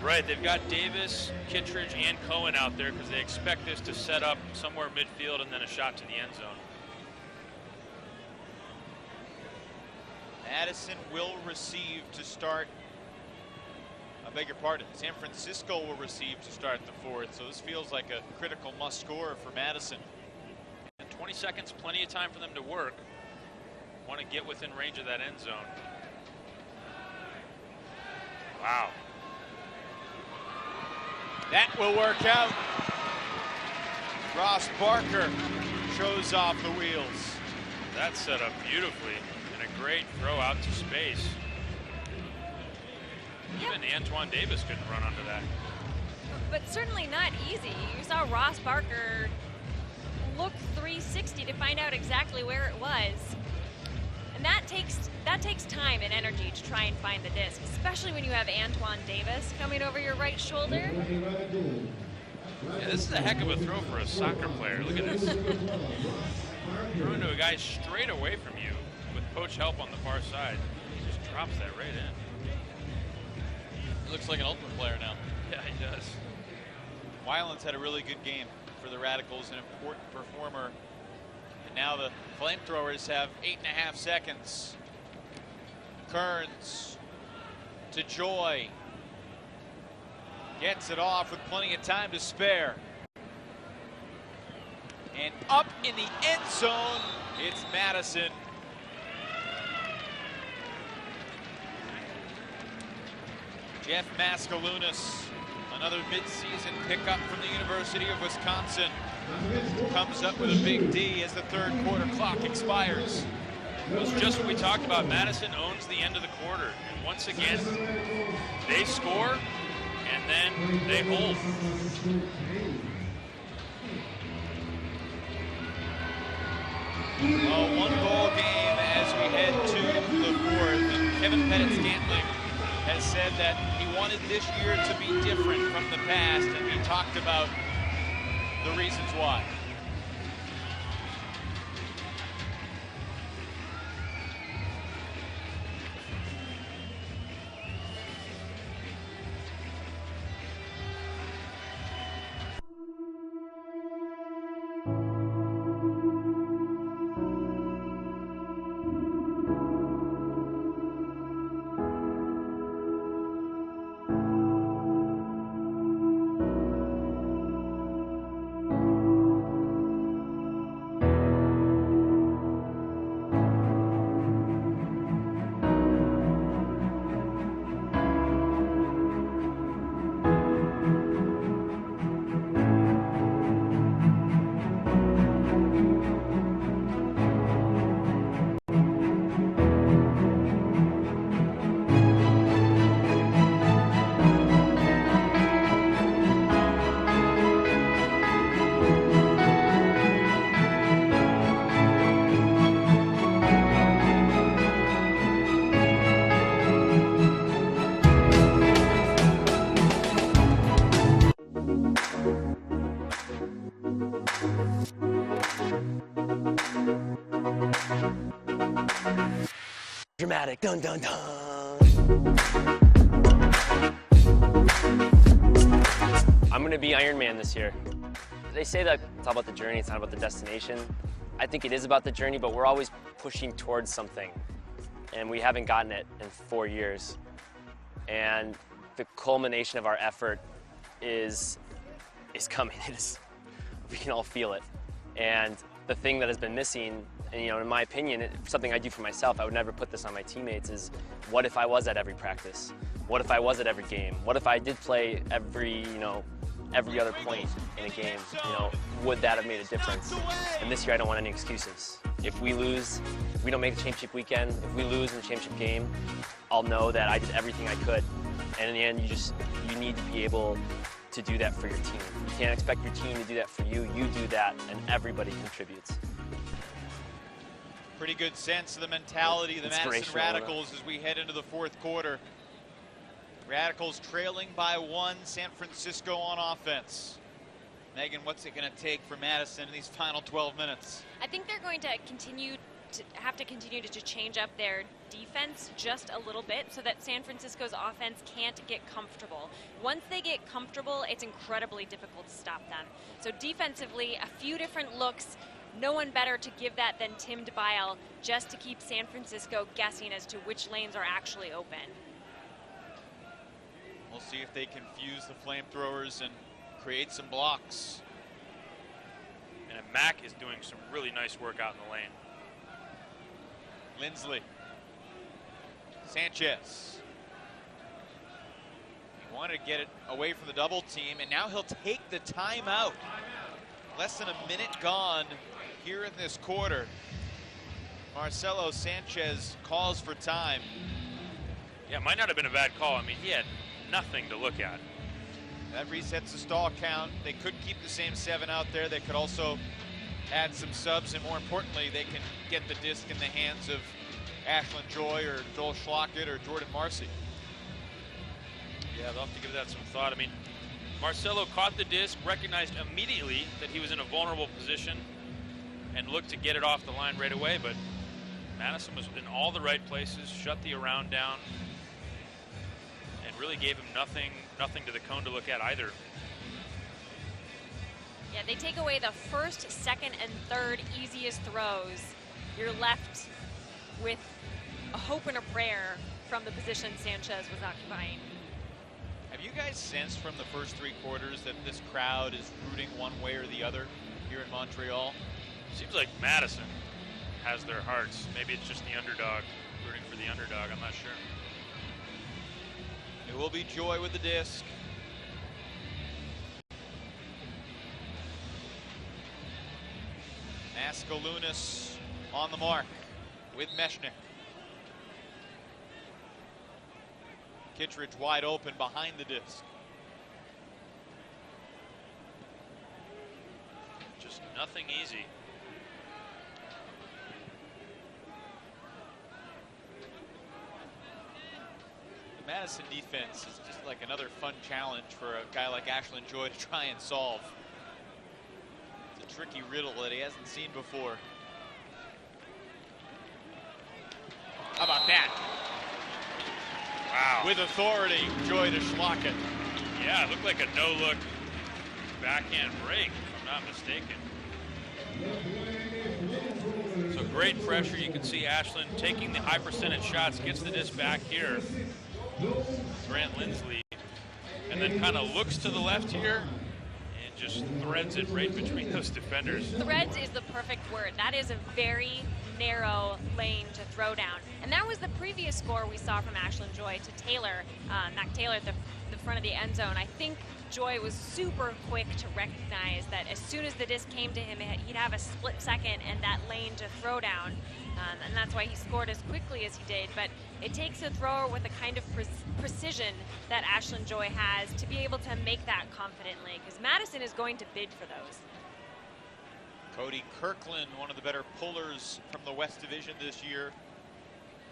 Right, they've got Davis, Kittredge, and Cohen out there because they expect this to set up somewhere midfield and then a shot to the end zone. Madison will receive to start. I beg your pardon. San Francisco will receive to start the fourth. So this feels like a critical must score for Madison. And 20 seconds, plenty of time for them to work. Want to get within range of that end zone. Wow. That will work out. Ross Barker shows off the wheels. That set up beautifully and a great throw out to space. Even Antoine Davis couldn't run under that. But certainly not easy. You saw Ross Barker look 360 to find out exactly where it was. And that takes time and energy to try and find the disc, especially when you have Antoine Davis coming over your right shoulder. Yeah, this is a heck of a throw for a soccer player. Look at this. Throwing to a guy straight away from you with coach help on the far side. He just drops that right in. He looks like an ultimate player now. Yeah, he does. Weiland's had a really good game for the Radicals, an important performer. And now the Flamethrowers have 8.5 seconds. Kearns to Joy. Gets it off with plenty of time to spare. And up in the end zone, it's Madison. Jeff Mascalunas, another midseason pickup from the University of Wisconsin, comes up with a big D as the third quarter clock expires. It was just what we talked about. Madison owns the end of the quarter. And once again, they score and then they hold. A one-goal game as we head to the fourth. And Kevin Pettit-Scantling has said that he wanted this year to be different from the past, and he talked about the reasons why. Dramatic, dun dun dun. I'm gonna be Iron Man this year. They say that it's all about the journey, it's not about the destination. I think it is about the journey, but we're always pushing towards something. And we haven't gotten it in 4 years. And the culmination of our effort is coming. We can all feel it. And the thing that has been missing, and in my opinion, something I do for myself, I would never put this on my teammates, is what if I was at every practice? What if I was at every game? What if I did play every other point in a game? Would that have made a difference? And this year, I don't want any excuses. If we lose, if we don't make the championship weekend, if we lose in the championship game, I'll know that I did everything I could. And in the end, you need to be able to do that for your team. You can't expect your team to do that for you. You do that, and everybody contributes. Pretty good sense of the mentality of the Madison Radicals as we head into the fourth quarter. Radicals trailing by 1, San Francisco on offense. Megan, what's it going to take for Madison in these final 12 minutes? I think they're going to continue have to continue to change up their defense just a little bit so that San Francisco's offense can't get comfortable. Once they get comfortable, it's incredibly difficult to stop them. So defensively, a few different looks. No one better to give that than Tim DeBile, just to keep San Francisco guessing as to which lanes are actually open. We'll see if they can fuse the flamethrowers and create some blocks. And Mack is doing some really nice work out in the lane. Lindsley. Sanchez. He wanted to get it away from the double team, and now he'll take the timeout. Less than a minute gone here in this quarter. Marcelo Sanchez calls for time. Yeah, might not have been a bad call. I mean, he had nothing to look at. That resets the stall count. They could keep the same 7 out there. They could also add some subs, and more importantly, they can get the disc in the hands of Ashland Joy or Joel Schlockett or Jordan Marcy. Yeah, they'll have to give that some thought. I mean, Marcelo caught the disc, recognized immediately that he was in a vulnerable position, and looked to get it off the line right away, but Madison was in all the right places, shut the around down, and really gave him nothing to the cone to look at either. Yeah, they take away the first, second, and third easiest throws. You're left with a hope and a prayer from the position Sanchez was occupying. Have you guys sensed from the first 3 quarters that this crowd is rooting one way or the other here in Montreal? Seems like Madison has their hearts. Maybe it's just the underdog, rooting for the underdog, I'm not sure. It will be Joy with the disc. Mascalunas on the mark with Meshnik. Kittredge wide open behind the disc. Just nothing easy. The Madison defense is just like another fun challenge for a guy like Ashland Joy to try and solve. It's a tricky riddle that he hasn't seen before. How about that? Wow. With authority, Joy to Schlockett. Yeah, it looked like a no-look backhand break, if I'm not mistaken. So great pressure. You can see Ashland taking the high percentage shots, gets the disc back here. Grant Lindsley, and then kind of looks to the left here and just threads it right between those defenders. Threads is the perfect word. That is a very narrow lane to throw down. And that was the previous score we saw from Ashland Joy to Taylor, Mac Taylor at the front of the end zone. I think Joy was super quick to recognize that as soon as the disc came to him, he'd have a split second and that lane to throw down. And that's why he scored as quickly as he did. But it takes a thrower with the kind of precision that Ashland Joy has to be able to make that confidently, because Madison is going to bid for those. Cody Kirkland, one of the better pullers from the West Division this year,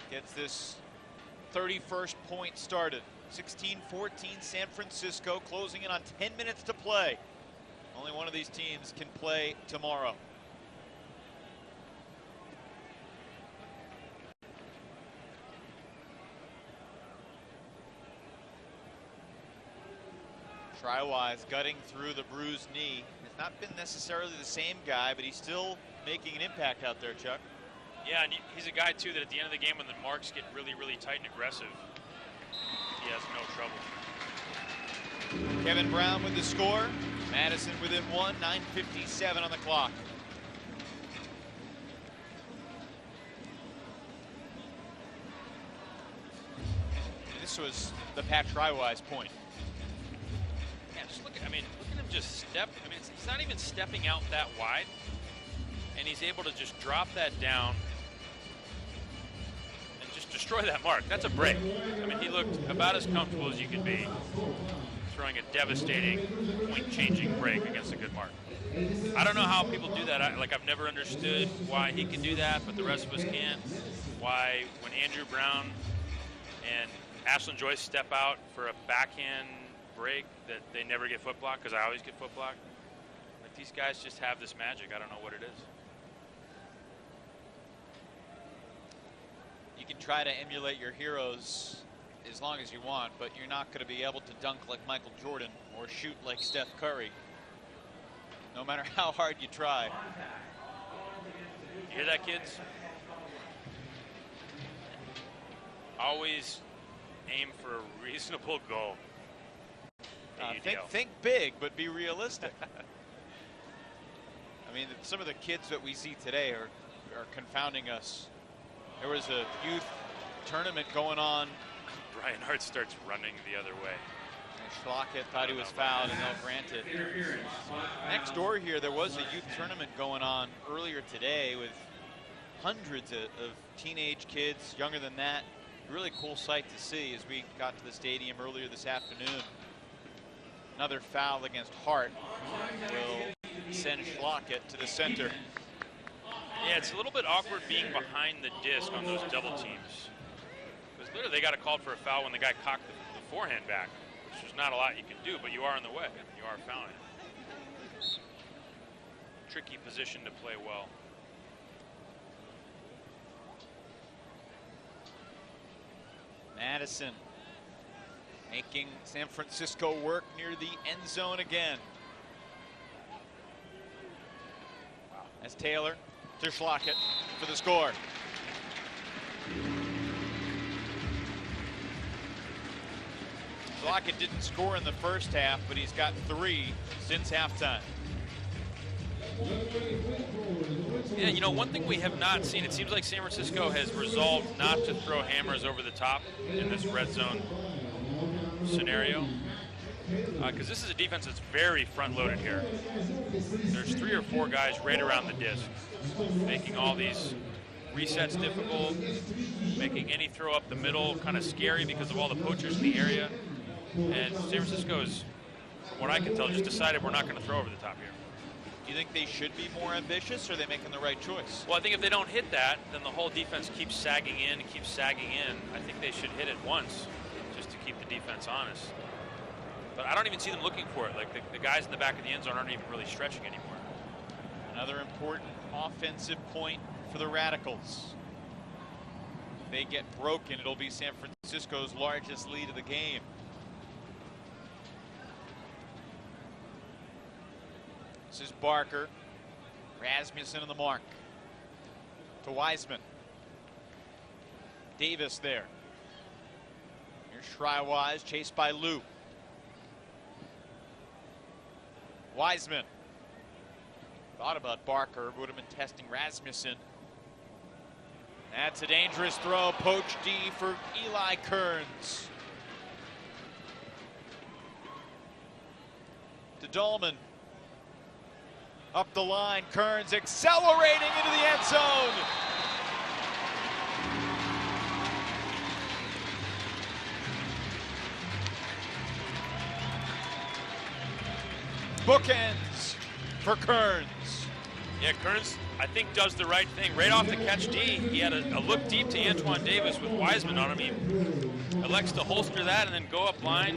gets this 31st point started. 16-14 San Francisco, closing in on 10 minutes to play. Only one of these teams can play tomorrow. Triwise gutting through the bruised knee. Has not been necessarily the same guy, but he's still making an impact out there, Chuck. Yeah, and he's a guy, too, that at the end of the game when the marks get really, really tight and aggressive, he has no trouble. Kevin Brown with the score. Madison within 1, 9:57 on the clock. And this was the Pat Triwise point. Yeah, just look at him just step. I mean, he's not even stepping out that wide, and he's able to just drop that down and just destroy that mark. That's a break. I mean, he looked about as comfortable as you could be throwing a devastating point-changing break against a good mark. I don't know how people do that. I've never understood why he can do that, but the rest of us can't. Why, when Andrew Brown and Ashland Joyce step out for a backhand break, that they never get foot blocked, because I always get foot blocked. Like, these guys just have this magic. I don't know what it is. can try to emulate your heroes as long as you want, but you're not going to be able to dunk like Michael Jordan or shoot like Steph Curry, no matter how hard you try. You hear that, kids? Always aim for a reasonable goal. Think big, but be realistic. I mean, some of the kids that we see today are confounding us. There was a youth tournament going on. Brian Hart starts running the other way. And Schlockett thought he was fouled, and they'll grant it. Next door here, there was a youth tournament going on earlier today with hundreds of teenage kids, younger than that. Really cool sight to see as we got to the stadium earlier this afternoon. Another foul against Hart will send Schlockett to the center. Yeah, it's a little bit awkward being behind the disc on those double teams. Because literally they got a call for a foul when the guy cocked the forehand back, which there's not a lot you can do, but you are in the way. You are fouling. Tricky position to play well. Madison making San Francisco work near the end zone again. As Taylor to Schlockett for the score. Schlockett didn't score in the first half, but he's got 3 since halftime. Yeah, you know, one thing we have not seen, it seems like San Francisco has resolved not to throw hammers over the top in this red zone scenario. Because this is a defense that's very front-loaded here. There's 3 or 4 guys right around the disc, making all these resets difficult, making any throw up the middle kind of scary because of all the poachers in the area. And San Francisco's, from what I can tell, just decided we're not going to throw over the top here. Do you think they should be more ambitious, or are they making the right choice? Well, I think if they don't hit that, then the whole defense keeps sagging in and keeps sagging in. I think they should hit it once just to keep the defense honest. But I don't even see them looking for it. Like the guys in the back of the end zone aren't even really stretching anymore. Another important offensive point for the Radicals. If they get broken, it'll be San Francisco's largest lead of the game. This is Barker. Rasmussen on the mark. To Wiseman. Davis there. Here's Schreiwise, chased by Lou. Wiseman. Thought about Barker, would have been testing Rasmussen. That's a dangerous throw. Poach D for Eli Kearns. To Dolman. Up the line, Kearns accelerating into the end zone. Bookends for Kearns. Yeah, Kearns, I think, does the right thing. Right off the catch D, he had a look deep to Antoine Davis with Wiseman on him. He elects to holster that and then go up line.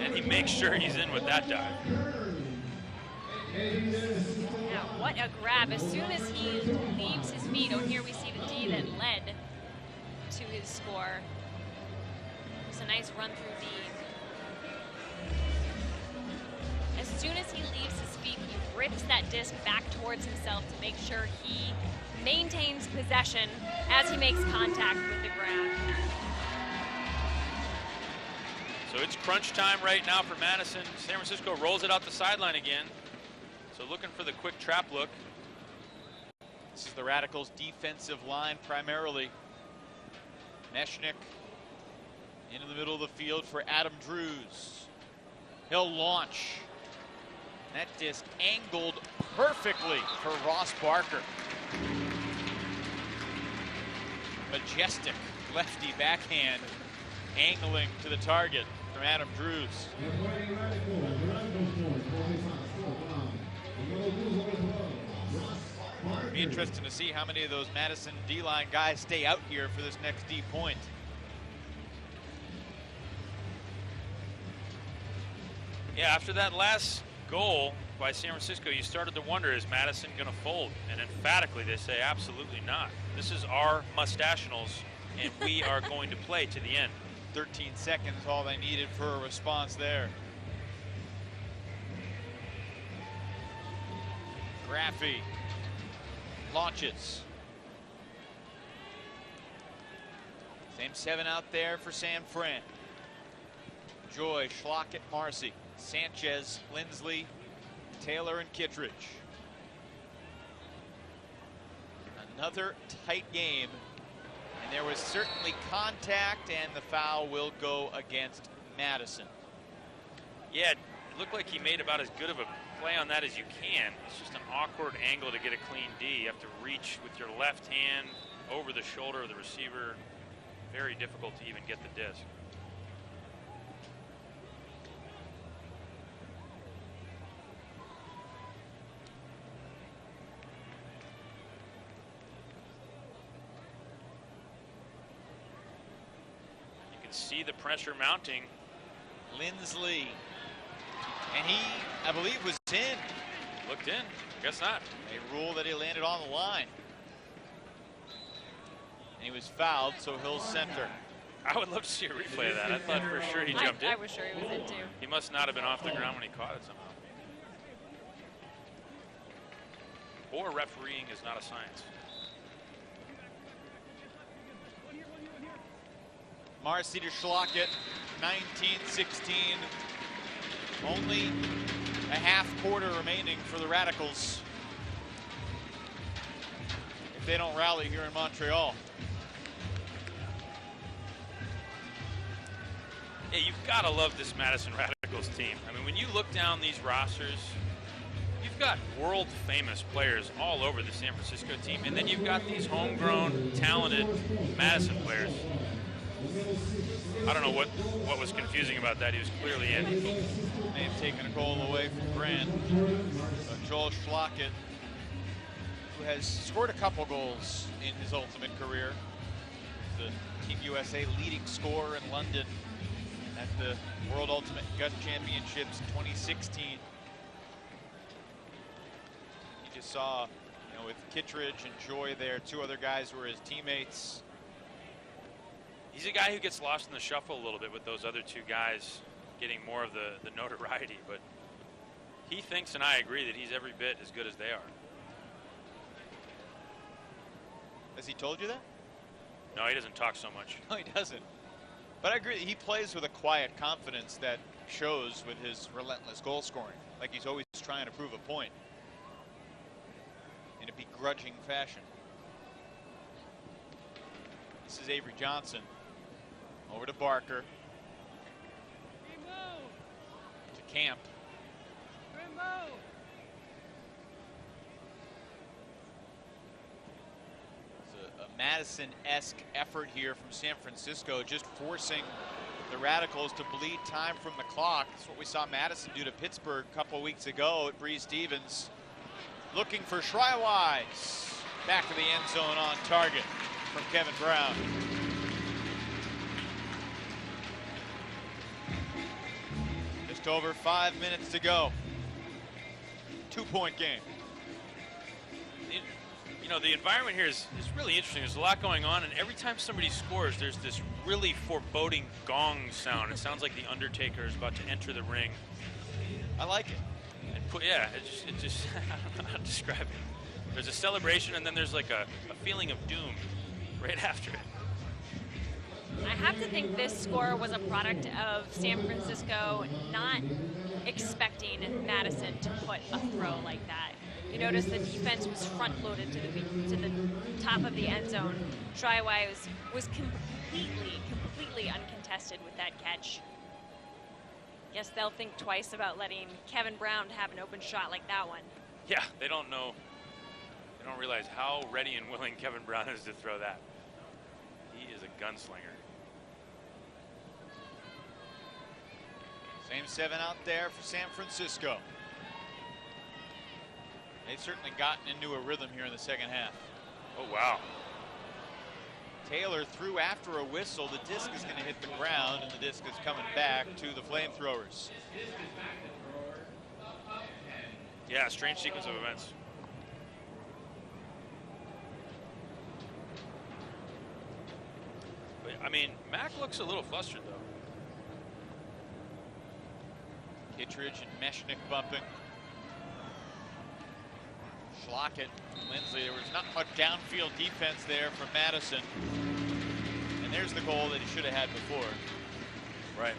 And he makes sure he's in with that dive. Now, what a grab. As soon as he leaves his feet, oh, here we see the D that led to his score. It's a nice run through D. As soon as he leaves his feet, he rips that disc back towards himself to make sure he maintains possession as he makes contact with the ground. So it's crunch time right now for Madison. San Francisco rolls it out the sideline again. So looking for the quick trap look. This is the Radicals' defensive line primarily. Meshnik into the middle of the field for Adam Drews. He'll launch. That disc angled perfectly for Ross Barker. Majestic lefty backhand angling to the target from Adam Drews. It'll be interesting to see how many of those Madison D-line guys stay out here for this next D point. Yeah, after that last goal by San Francisco, you started to wonder, is Madison going to fold? And emphatically, they say absolutely not. This is our mustationals, and we are going to play to the end. 13 seconds, all they needed for a response there. Graffi launches. Same 7 out there for San Fran. Joy, Schlockett, Marcy, Sanchez, Lindsley, Taylor, and Kittredge. Another tight game, and there was certainly contact, and the foul will go against Madison. Yeah, it looked like he made about as good of a play on that as you can. It's just an awkward angle to get a clean D. You have to reach with your left hand over the shoulder of the receiver. Very difficult to even get the disc. See the pressure mounting. Lindsley, and he, I believe, was in. Looked in, guess not. A rule that he landed on the line. And he was fouled, so he'll center. I would love to see a replay of that. I thought for sure he jumped in. I was sure he was in too. He must not have been off the ground when he caught it somehow. Or refereeing is not a science. Marcy to Schlockett, 19-16. Only a half quarter remaining for the Radicals if they don't rally here in Montreal. Yeah, you've got to love this Madison Radicals team. I mean, when you look down these rosters, you've got world famous players all over the San Francisco team, and then you've got these homegrown, talented Madison players. I don't know what was confusing about that. He was clearly in. May have taken a goal away from Grant. Joel Schlockett, who has scored a couple goals in his ultimate career. The Team USA leading scorer in London at the World Ultimate Gun Championships 2016. You just saw, with Kittredge and Joy there, 2 other guys who were his teammates. He's a guy who gets lost in the shuffle a little bit with those other 2 guys getting more of the notoriety, but he thinks, and I agree, that he's every bit as good as they are. Has he told you that? No, he doesn't talk so much. No, he doesn't. But I agree, he plays with a quiet confidence that shows with his relentless goal scoring. Like he's always trying to prove a point in a begrudging fashion. This is Avery Johnson. Over to Barker. To Camp. It's a Madison-esque effort here from San Francisco, just forcing the Radicals to bleed time from the clock. That's what we saw Madison do to Pittsburgh a couple weeks ago at Bree Stevens. Looking for Schreiwise. Back to the end zone on target from Kevin Brown. Just over 5 minutes to go. 2-point game. The environment here is really interesting. There's a lot going on, and every time somebody scores, there's this really foreboding gong sound. It sounds like the Undertaker is about to enter the ring. I like it. Yeah, it just I don't know how to describe it. There's a celebration, and then there's like a feeling of doom right after it. I have to think this score was a product of San Francisco not expecting Madison to put a throw like that. You notice the defense was front-loaded to the top of the end zone. Schreiwise was completely uncontested with that catch. Guess they'll think twice about letting Kevin Brown have an open shot like that one. Yeah, they don't know. They don't realize how ready and willing Kevin Brown is to throw that. He is a gunslinger. Same 7 out there for San Francisco. They've certainly gotten into a rhythm here in the second half. Oh, wow. Taylor threw after a whistle. The disc is going to hit the ground, and the disc is coming back to the Flamethrowers. Yeah, strange sequence of events. I mean, Mac looks a little flustered, though. Kittredge and Meshnick bumping. Schlockett, Lindsley. There was not much downfield defense there from Madison. And there's the goal that he should have had before. Right.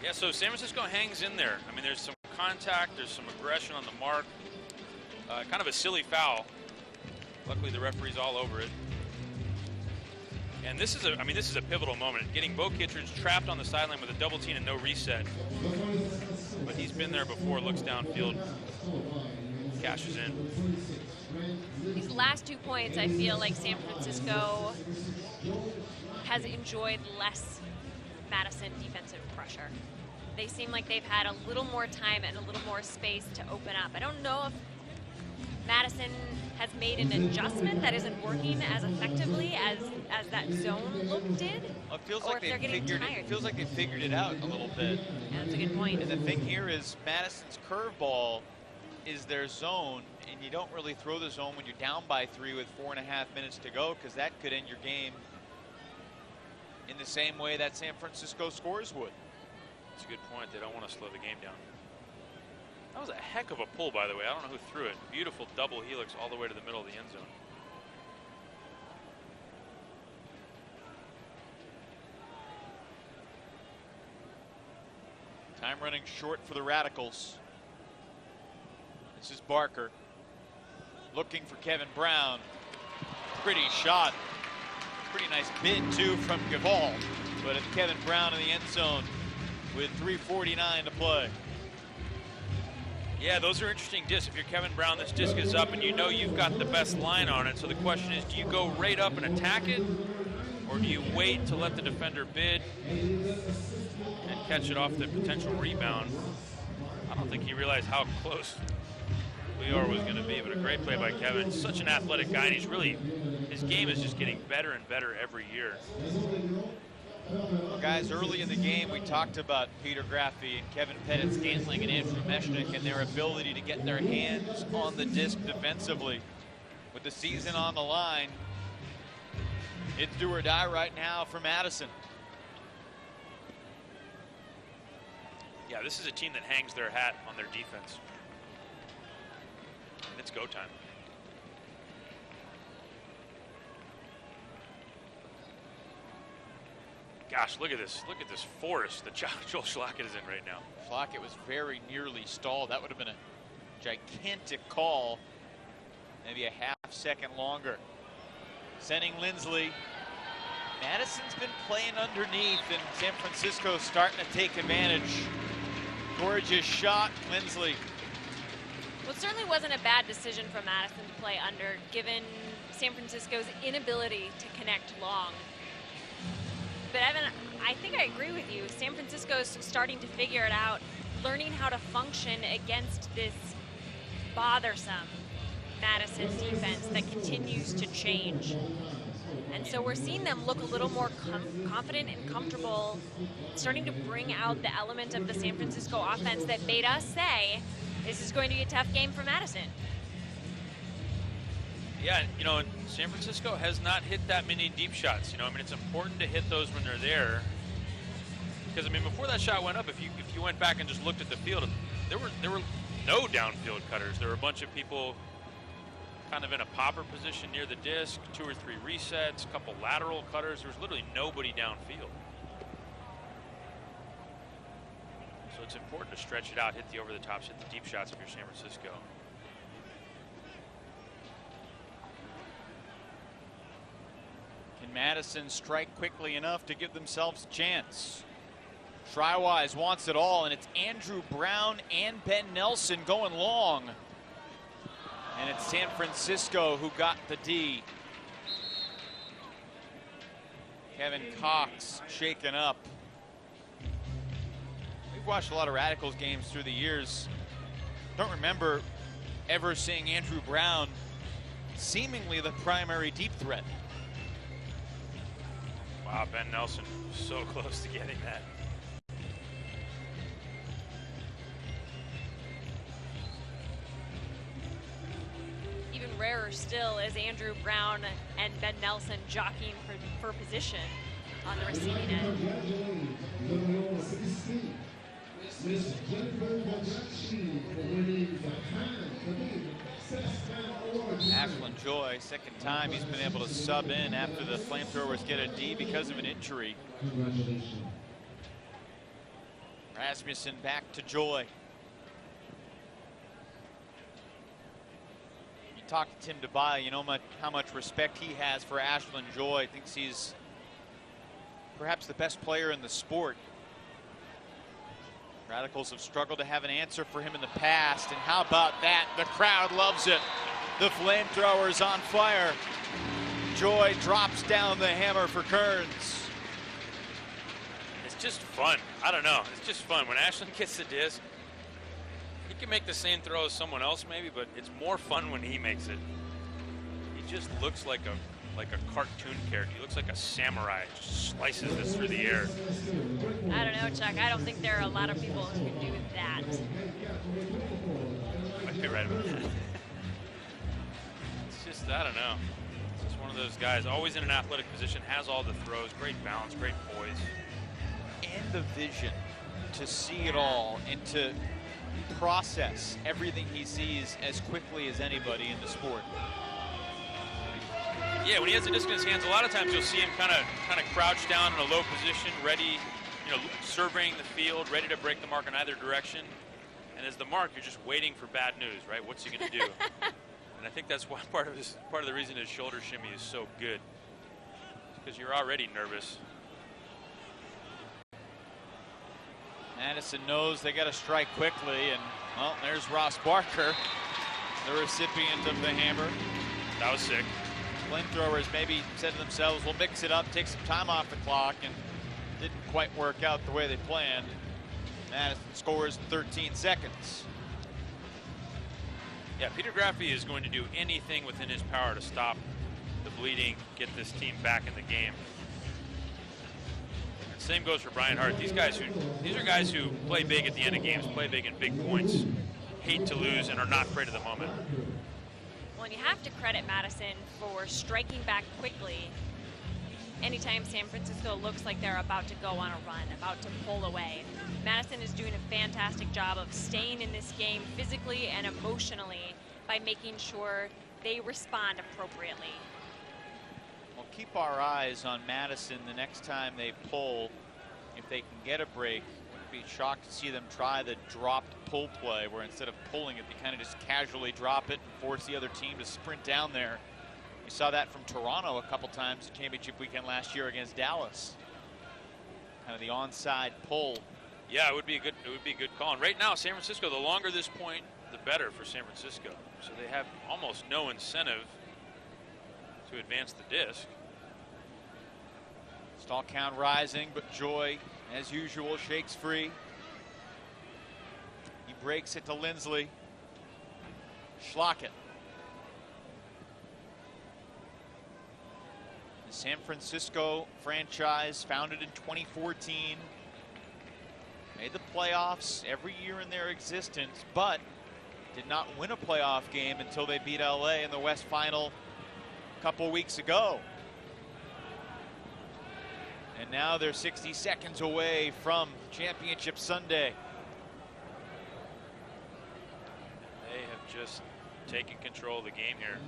Yeah, so San Francisco hangs in there. I mean, there's some contact, there's some aggression on the mark. Kind of a silly foul. Luckily, the referee's all over it. And this is a pivotal moment. Getting Bo Kittredge trapped on the sideline with a double team and no reset. But he's been there before, looks downfield, cashes in. These last 2 points, I feel like San Francisco has enjoyed less Madison defensive pressure. They seem like they've had a little more time and a little more space to open up. I don't know if Madison has made an adjustment that isn't working as effectively as that zone look did. Well, it feels or like if they're getting tired. it feels like they figured it out a little bit. Yeah, that's a good point. And the thing here is Madison's curveball is their zone, and you don't really throw the zone when you're down by 3 with 4.5 minutes to go, because that could end your game in the same way that San Francisco scores would. That's a good point. They don't want to slow the game down. That was a heck of a pull, by the way. I don't know who threw it. Beautiful double helix all the way to the middle of the end zone. Time running short for the Radicals. This is Barker looking for Kevin Brown. Pretty shot. Pretty nice bid too from Gavall, but it's Kevin Brown in the end zone with 3:49 to play. Yeah, those are interesting discs. If you're Kevin Brown, this disc is up and you know you've got the best line on it. So the question is, do you go right up and attack it, or do you wait to let the defender bid and catch it off the potential rebound? I don't think he realized how close Lior was going to be, but a great play by Kevin. Such an athletic guy, and his game is just getting better and better every year. Well, guys, early in the game, we talked about Peter Graffi and Kevin Pettit-Scantling and Andrew Meshnick and their ability to get their hands on the disc defensively. With the season on the line, it's do or die right now for Madison. Yeah, this is a team that hangs their hat on their defense. It's go time. Gosh, look at this. Look at this forest that Joel Schlockett is in right now. Schlockett was very nearly stalled. That would have been a gigantic call. Maybe a half-second longer. Sending Lindsley. Madison's been playing underneath, and San Francisco's starting to take advantage. Gorgeous shot, Lindsley. Well, it certainly wasn't a bad decision for Madison to play under, given San Francisco's inability to connect long. But Evan, I think I agree with you. San Francisco's starting to figure it out, learning how to function against this bothersome Madison defense that continues to change. And so we're seeing them look a little more confident and comfortable, starting to bring out the element of the San Francisco offense that made us say, this is going to be a tough game for Madison. Yeah, you know, San Francisco has not hit that many deep shots. You know, I mean, it's important to hit those when they're there. Because I mean, before that shot went up, if you went back and just looked at the field, there were no downfield cutters. There were a bunch of people kind of in a popper position near the disc, 2 or 3 resets, a couple lateral cutters. There was literally nobody downfield. So it's important to stretch it out, hit the over-the-tops, hit the deep shots if you're San Francisco. Can Madison strike quickly enough to give themselves a chance? Schreiwise wants it all, and it's Andrew Brown and Ben Nelson going long. And it's San Francisco who got the D. Kevin Cox shaken up. We've watched a lot of Radicals games through the years. Don't remember ever seeing Andrew Brown seemingly the primary deep threat. Wow, Ben Nelson so close to getting that. Even rarer still is Andrew Brown and Ben Nelson jockeying for position on the receiving end. Ashlyn Joy, second time he's been able to sub in after the Flamethrowers get a D because of an injury. Rasmussen back to Joy. You talk to Tim DeBay, you know how much respect he has for Ashlyn Joy. Thinks he's perhaps the best player in the sport. Radicals have struggled to have an answer for him in the past, and how about that? The crowd loves it. The Flamethrowers on fire. Joy drops down the hammer for Kearns. It's just fun. I don't know. It's just fun. When Ashlyn gets the disc, he can make the same throw as someone else maybe, but it's more fun when he makes it. He just looks like a cartoon character. He looks like a samurai. Just slices this through the air. I don't know, Chuck. I don't think there are a lot of people who can do that. Might be right about that. It's just, I don't know. It's just one of those guys, always in an athletic position, has all the throws, great balance, great poise. And the vision to see it all and to process everything he sees as quickly as anybody in the sport. Yeah, when he has the disc in his hands, a lot of times you'll see him kind of crouch down in a low position, ready, surveying the field, ready to break the mark in either direction. And as the mark, you're just waiting for bad news, right? What's he going to do? And I think that's one part of the reason his shoulder shimmy is so good, because you're already nervous. Madison knows they got to strike quickly, and well, there's Ross Barker, the recipient of the hammer. That was sick. Flamethrowers maybe said to themselves, we'll mix it up, take some time off the clock, and didn't quite work out the way they planned. Madison scores in 13 seconds. Yeah, Peter Graffi is going to do anything within his power to stop the bleeding, get this team back in the game. And same goes for Brian Hart. These are guys who play big at the end of games, play big in big points, hate to lose, and are not afraid of the moment. Well, and you have to credit Madison for striking back quickly anytime San Francisco looks like they're about to go on a run, about to pull away. Madison is doing a fantastic job of staying in this game physically and emotionally by making sure they respond appropriately. Well, keep our eyes on Madison the next time they pull. If they can get a break, wouldn't be shocked to see them try the dropped pull play, where instead of pulling it, they kind of just casually drop it and force the other team to sprint down there. We saw that from Toronto a couple times in championship weekend last year against Dallas. Kind of the onside pull. Yeah, it would be a good call. And right now, San Francisco, the longer this point, the better for San Francisco. So they have almost no incentive to advance the disc. Stall count rising, but Joy, as usual, shakes free. He breaks it to Lindsley. Schlockett. The San Francisco franchise, founded in 2014, made the playoffs every year in their existence, but did not win a playoff game until they beat LA in the West Final a couple weeks ago. And now they're 60 seconds away from Championship Sunday. They have just taken control of the game here.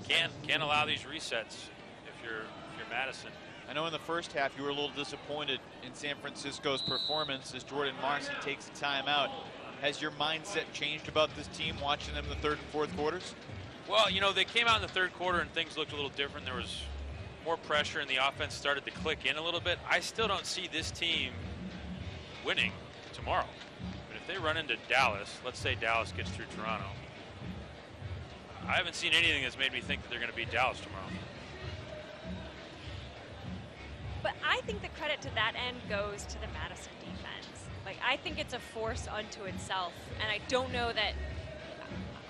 Can't allow these resets if you're Madison. I know in the first half you were a little disappointed in San Francisco's performance as Jordan Marcy takes the timeout. Has your mindset changed about this team watching them in the third and fourth quarters? Well, they came out in the third quarter and things looked a little different. There was more pressure and the offense started to click in a little bit. I still don't see this team winning tomorrow. But if they run into Dallas, let's say Dallas gets through Toronto, I haven't seen anything that's made me think that they're going to beat Dallas tomorrow. But I think the credit to that end goes to the Madison defense. Like, I think it's a force unto itself, and I don't know that.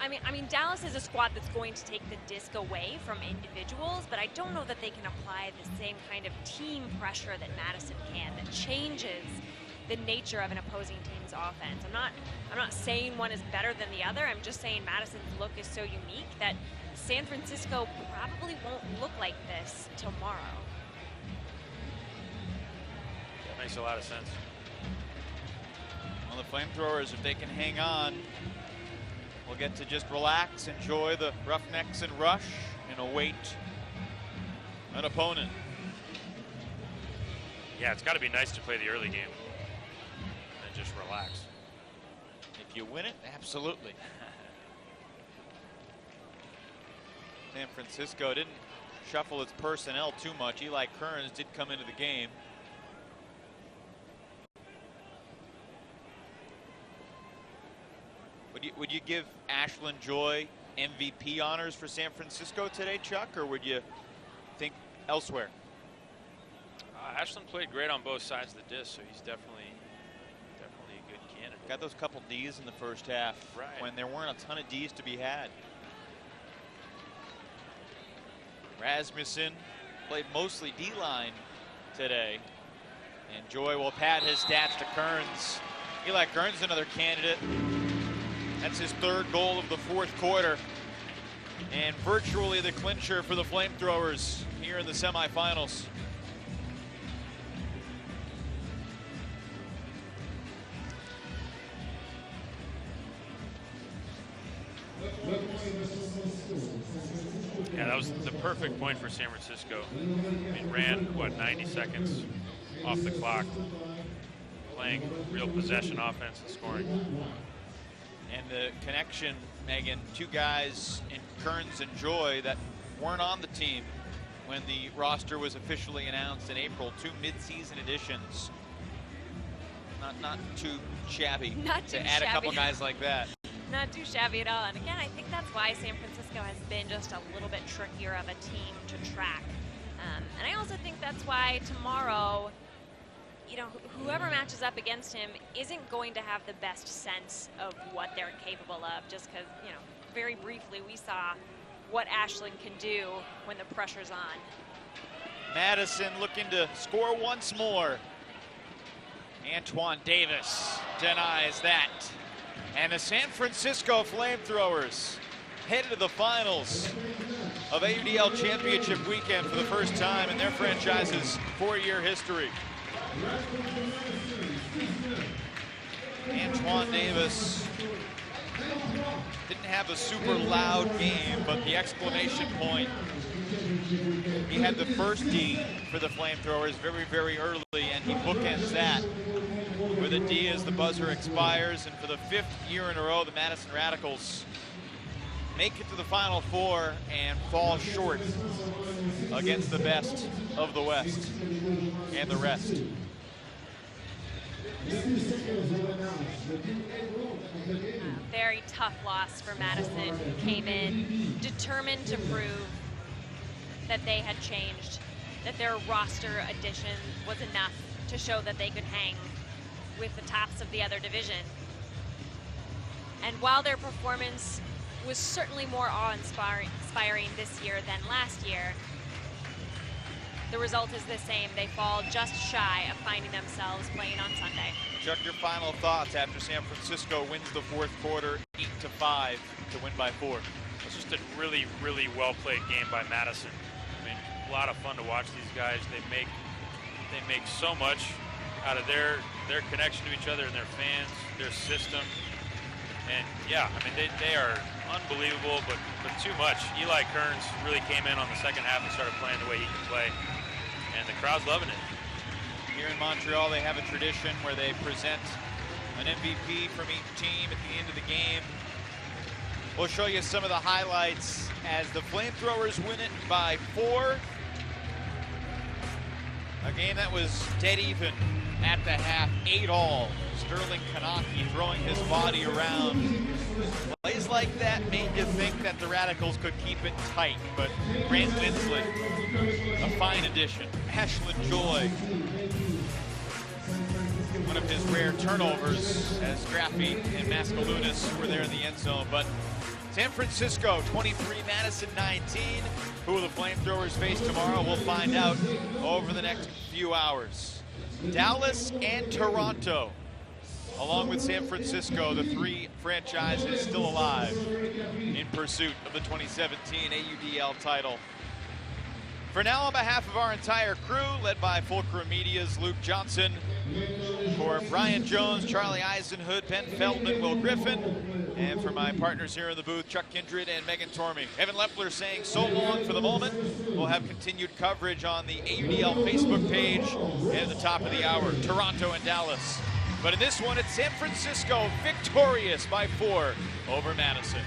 I mean, Dallas is a squad that's going to take the disc away from individuals, but I don't know that they can apply the same kind of team pressure that Madison can, that changes the nature of an opposing team's offense. I'm not saying one is better than the other. I'm just saying Madison's look is so unique that San Francisco probably won't look like this tomorrow. That makes a lot of sense. Well, the Flamethrowers, if they can hang on, will get to just relax, enjoy the Roughnecks and rush, and await an opponent. Yeah, it's got to be nice to play the early game and just relax. If you win it, absolutely. San Francisco didn't shuffle its personnel too much. Eli Kearns did come into the game. Would you give Ashlyn Joy MVP honors for San Francisco today, Chuck, or would you think elsewhere? Ashlyn played great on both sides of the disc, so he's definitely a good candidate. Got those couple Ds in the first half, right, when there weren't a ton of Ds to be had. Rasmussen played mostly D-line today, and Joy will pad his stats to Kearns. Eli Kearns, another candidate. That's his third goal of the fourth quarter, and virtually the clincher for the Flamethrowers here in the semifinals. Yeah, that was the perfect point for San Francisco. I mean, ran, what, 90 seconds off the clock, playing real possession offense and scoring. And the connection, Megan, two guys in Kearns and Joy that weren't on the team when the roster was officially announced in April. Two mid-season additions. Not too shabby to add a couple guys like that. Not too shabby at all. And again, I think that's why San Francisco has been just a little bit trickier of a team to track. And I also think that's why tomorrow, you know, whoever matches up against him isn't going to have the best sense of what they're capable of, just because, you know, very briefly we saw what Ashlyn can do when the pressure's on. Madison looking to score once more. Antoine Davis denies that. And the San Francisco Flamethrowers headed to the finals of AUDL Championship Weekend for the first time in their franchise's 4-year history. Antoine Davis didn't have a super loud game, but the exclamation point, he had the first D for the Flamethrowers very, very early, and he bookends that with a D as the buzzer expires. And for the 5th year in a row, the Madison Radicals make it to the Final Four and fall short against the best of the West and the rest. Very tough loss for Madison, who came in determined to prove that they had changed, that their roster addition was enough to show that they could hang with the tops of the other division. And while their performance was certainly more awe-inspiring this year than last year, the result is the same. They fall just shy of finding themselves playing on Sunday. Chuck, your final thoughts after San Francisco wins the fourth quarter 8-5 to win by 4. It's just a really, really well-played game by Madison. I mean, a lot of fun to watch these guys. They make so much out of their connection to each other and their fans, their system. And yeah, I mean, they are unbelievable, but too much. Eli Kearns really came in on the second half and started playing the way he can play. And the crowd's loving it. Here in Montreal, they have a tradition where they present an MVP from each team at the end of the game. We'll show you some of the highlights as the Flamethrowers win it by 4. A game that was dead even at the half, 8-all. Sterling Kanaki throwing his body around. Plays like that made you think that the Radicals could keep it tight, but Grant Vinsley, a fine addition. Ashlyn Joy, one of his rare turnovers, as Graffi and Mascalunas were there in the end zone. But San Francisco 23, Madison 19. Who will the Flamethrowers face tomorrow? We'll find out over the next few hours. Dallas and Toronto, along with San Francisco, the three franchises still alive in pursuit of the 2017 AUDL title. For now, on behalf of our entire crew, led by Fulcrum Media's Luke Johnson, for Brian Jones, Charlie Eisenhood, Ben Feldman, Will Griffin, and for my partners here in the booth, Chuck Kindred and Megan Tormey. Evan Lepler saying so long for the moment. We'll have continued coverage on the AUDL Facebook page and at the top of the hour, Toronto and Dallas. But in this one, it's San Francisco victorious by 4 over Madison.